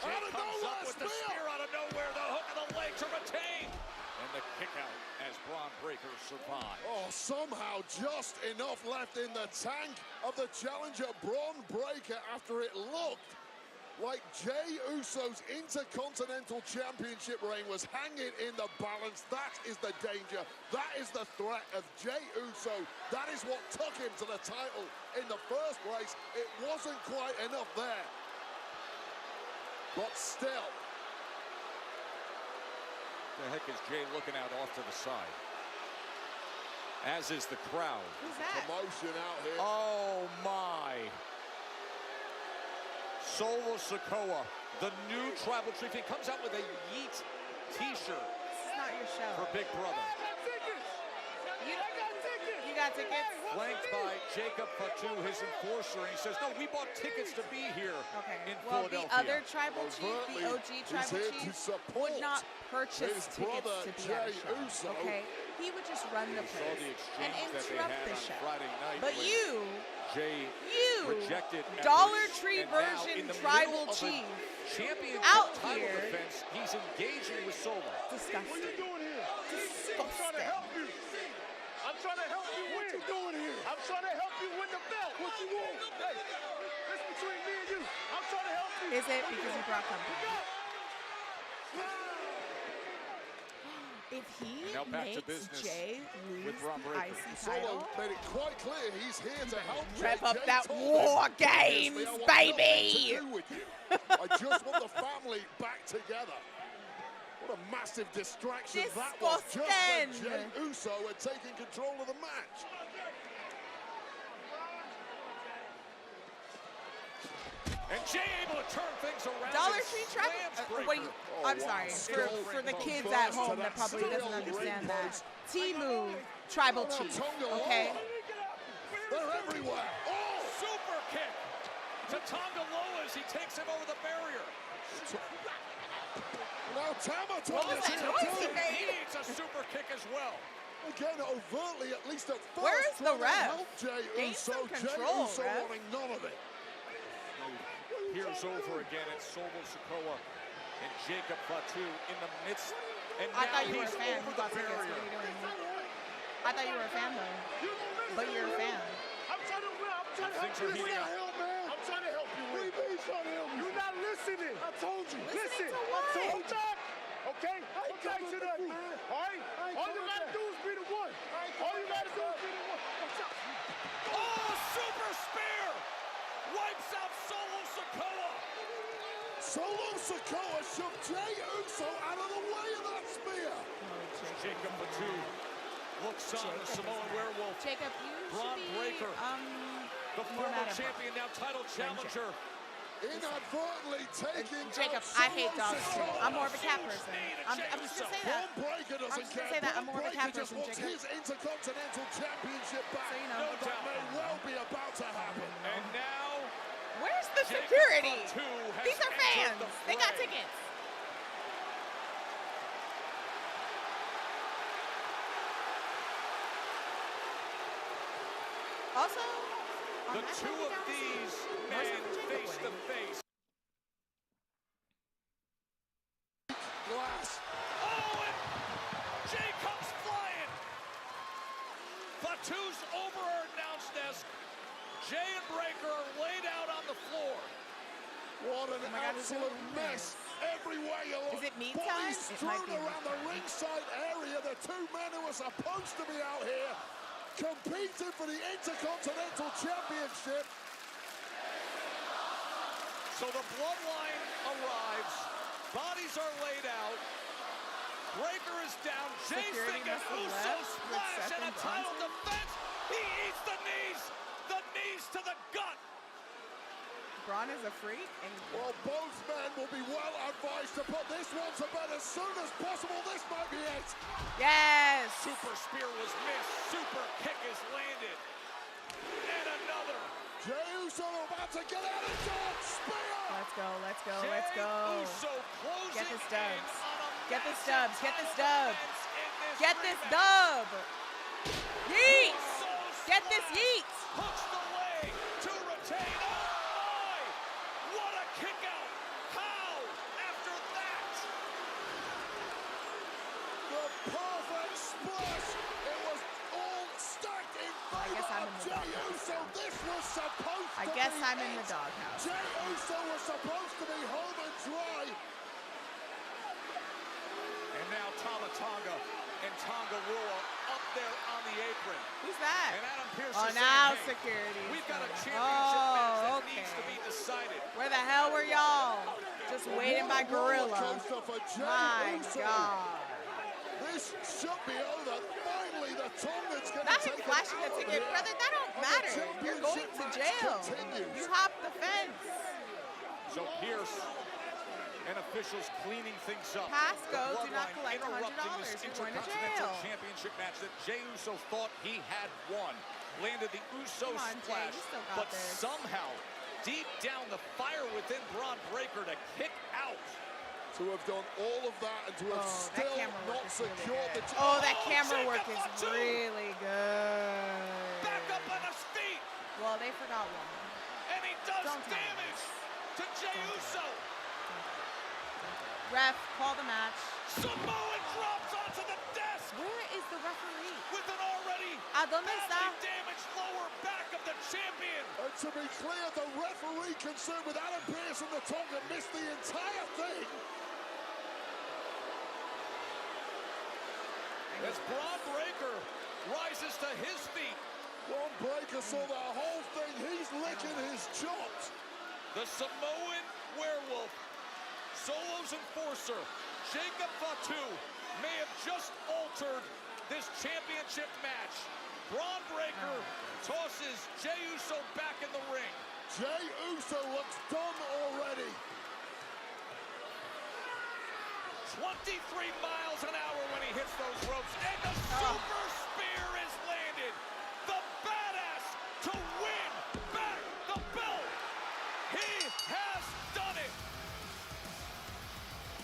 Jey out of comes nowhere, up with the spear out of nowhere. The hook of the leg to retain. And the kick out as Braun Breaker survives. Oh, somehow just enough left in the tank of the challenger Braun Breaker after it looked like Jey Uso's Intercontinental Championship reign was hanging in the balance. That is the danger. That is the threat of Jey Uso. That is what took him to the title in the first place. It wasn't quite enough there. But still. The heck is Jey looking out off to the side? As is the crowd. Who's that? Commotion out here. Oh my. Solo Sikoa, the new tribal chief. He comes out with a Yeet t-shirt. This is not your show. For Big Brother. You got tickets? Flanked by Jacob Fatu, his enforcer, and he says, no, we bought tickets to be here in Philadelphia. The other tribal chief, the OG tribal chief, would not purchase tickets to be at a show, okay? He would just run the place and interrupt the show. But you rejected Dollar Tree version tribal chief out here. Defense, he's engaging with Solo. Disgusting. What are you doing here? Disgusting. I'm trying to help you. I'm trying to help you win. What you doing here? I'm trying to help you win the belt. What you want? Hey, this between me and you. I'm trying to help you. Is it because you brought company? If he makes Jay lose the IC title, made it quite clear he's here to help. Rev up that War Games, baby! I just want the family back together. What a massive distraction that was just when Jey Uso had taken control of the match. And Jey able to turn things around. Dollar Tree traffic. I'm sorry for the kids at home that probably doesn't understand that. T-move, tribal chief. Okay. They're everywhere. Oh, super kick to Tonga Loa as he takes him over the barrier. Now Tama he needs a super kick as well. Again, overtly, at least at first. Where is the ref? Gain some control, Jey Uso wanting none of it. Here's over again. It's Solo Sikoa and Jacob Fatu in the midst. And I thought you were he's a fan. over You got the tickets. What barrier. are you doing? I thought you were a fan though. But you're a fan. I'm trying to help you. I'm trying to help you. What do you mean trying to help you? You're not listening. I told you. Listen. To what? Hold back. Okay? Hold back to that, man. All right? All you gotta do is be the one. All you gotta do is be the one. Oh, super spear! Wipes out Solo Sikoa. Solo Sikoa shoved Jey Uso out of the way of that spear. Jacob Fatu looks on the Samoan Werewolf. Jacob, you Braun should be Breaker, the former champion, now title challenger. Inadvertently taking Jacob, I hate dogs too. I'm more of a cat person. I'm just gonna say that. Breaker doesn't I'm just gonna say that. I'm more of a cat person, wants Jacob. his Intercontinental Championship back. So you know. That may well be about to happen. And now, where's the security? These are fans. They got tickets. Also, the two of these men face to face. Glass. Oh, and Jey comes flying. Fatu's over her announce desk. Jey and Breaker are laid out on the floor. What an absolute mess. Everywhere you look. Is it meat bodies time? strewn around the ringside area. The two men who are supposed to be out here competing for the Intercontinental Championship. So the bloodline arrives. Bodies are laid out. Breaker is down. Jey's thinking Uso splash and a title defense. He eats the knees. The knees to the gut. Braun is a freak. And well, both men will be well advised to put this one to bed as soon as possible. This might be it. Yes. Super spear was missed. Super kick is landed. And another. Jey Uso about to get out of dodge. Spear. Let's go. Let's go. Jey Let's go. Uso Get this dubs. Get this dubs. Get this dub. Get this dub. Yeet. Get this yeet. Hooks the leg to retain. Oh my! What a kick out! How after that? The perfect splash. It was all stacked in favor of Jey Uso. This was supposed to be. I guess I'm in the doghouse. Jey Uso was supposed to be home and dry. And now Tama Tonga and Tonga Rua up there on the apron. Who's that? And Adam Pearce oh, is now saying, hey, security. We've got a championship match that needs to be decided. Where the hell were y'all? Just waiting by gorilla. My God. This should be over. Finally, the Tongans going to take flashing a ticket, brother. That don't matter. You're going to jail. You hopped the fence. So Pearce and officials cleaning things up. Pasco, do not collect $100. You're going to jail. jail. Championship match that Jey Uso thought he had won. Landed the Uso splash, but somehow, deep down, the fire within Braun Breaker to kick out. To have done all of that and to have still not secured the Oh, that camera work is really good. Back up on his feet. Well, they forgot one. And he does damage to Jey Uso. Ref, call the match. Samoan drops onto the desk. Where is the referee? With an already ¿Dónde está? badly damaged lower back of the champion. And to be clear, the referee concerned with Adam Pearce and the Tonga missed the entire thing. As Braun Breaker rises to his feet. Braun Breaker saw the whole thing. He's licking his chops. The Samoan werewolf, Solo's enforcer, Jacob Fatu, may have just altered this championship match. Braun Breaker tosses Jey Uso back in the ring. Jey Uso looks done already. 23 miles an hour when he hits those ropes. And the super spear is landed. The badass to win back the belt. He has done it.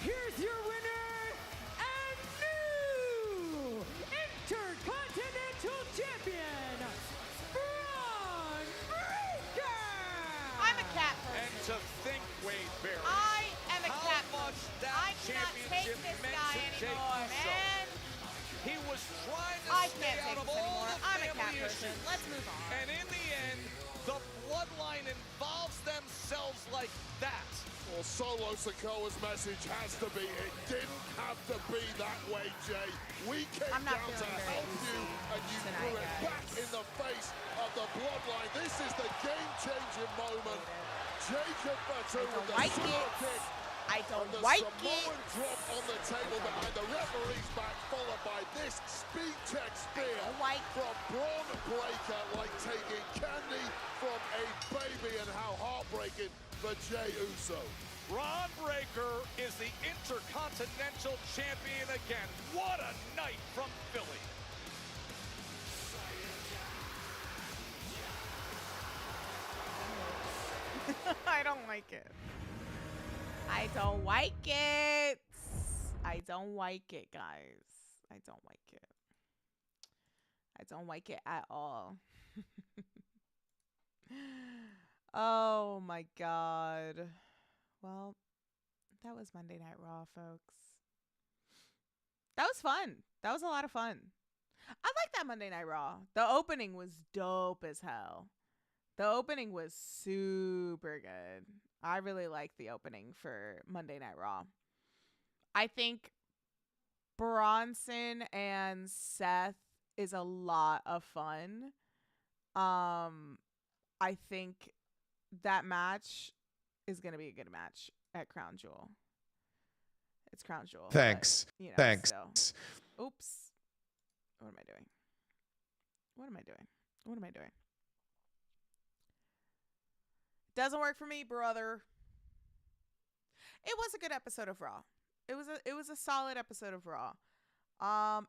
Here's your winner and new Intercontinental Champion, Braun Breaker! I'm a cat person. And to think, Wade Barrett, I am a cat how much person. that I cannot take championship this meant guy to Jey anymore, Uso. man. He was trying to I stay can't out take of this all anymore. the I'm a cat family person. issues. Let's move on. And in the end, the bloodline involves themselves like that. Well, Solo Sikoa's message has to be, it didn't have to be that way, Jay. We came down to help you, and you threw it back in the face of the bloodline. This is the game-changing moment. Jacob Fatu with the super kick. I don't and the like Samoan drop on the table behind the referee's back, followed by this speed check spear from Braun Breaker, like taking candy from a baby, and how heartbreaking for Jey Uso. Braun Breaker is the Intercontinental Champion again. What a night from Philly. I don't like it. I don't like it. I don't like it, guys. I don't like it. I don't like it at all. Oh my God. Well, that was Monday Night Raw, folks. That was fun. That was a lot of fun. I like that Monday Night Raw. The opening was dope as hell. The opening was super good. I really like the opening for Monday Night Raw. I think Bronson and Seth is a lot of fun. I think that match is going to be a good match at Crown Jewel. It's Crown Jewel. Thanks. But, you know, Thanks. still. Oops. What am I doing? What am I doing? What am I doing? Doesn't work for me, brother. It was a good episode of Raw. It was a solid episode of Raw.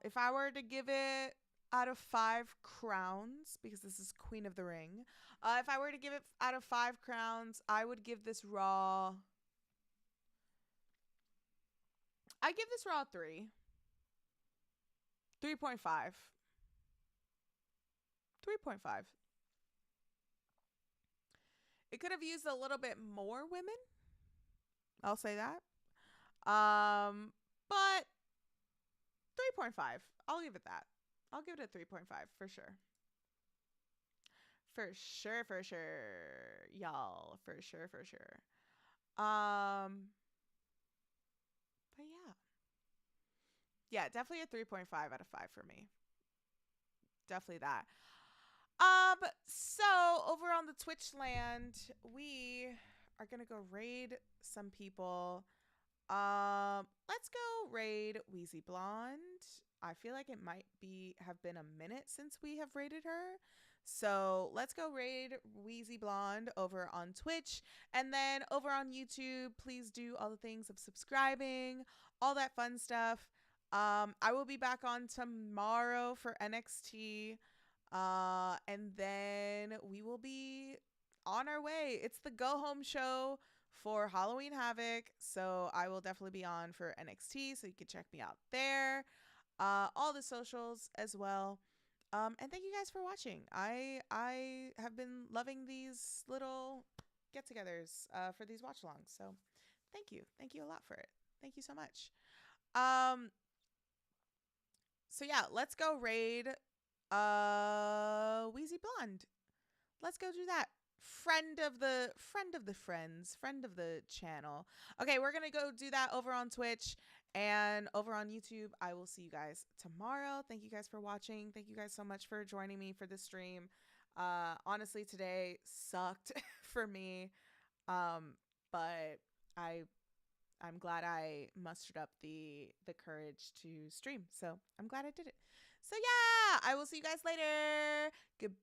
If I were to give it out of 5 crowns, because this is Queen of the Ring, if I were to give it out of 5 crowns, I would give this Raw. I give this Raw 3. 3.5. 3.5. It could have used a little bit more women. I'll say that. But 3.5. I'll give it that. I'll give it a 3.5 for sure. For sure. Y'all. For sure. But yeah. Yeah, definitely a 3.5 out of 5 for me. Definitely that. So over on the Twitch land, we are gonna go raid some people. Let's go raid Wheezy Blonde. I feel like it might have been a minute since we have raided her. So let's go raid Wheezy Blonde over on Twitch. And then over on YouTube, please do all the things of subscribing, all that fun stuff. I will be back on tomorrow for NXT. And then we will be on our way. It's the go home show for Halloween Havoc. So I will definitely be on for NXT. So you can check me out there. All the socials as well. And thank you guys for watching. I have been loving these little get-togethers for these watch-alongs. So Thank you. Thank you a lot for it. Thank you so much. So yeah, let's go raid Wheezy Blonde. Let's go do that. Friend of the friends, friend of the channel. Okay, we're gonna go do that over on Twitch and over on YouTube. I will see you guys tomorrow. Thank you guys for watching. Thank you guys so much for joining me for this stream. Honestly, today sucked for me. But I'm glad I mustered up the courage to stream. So I'm glad I did it. So yeah, I will see you guys later. Goodbye.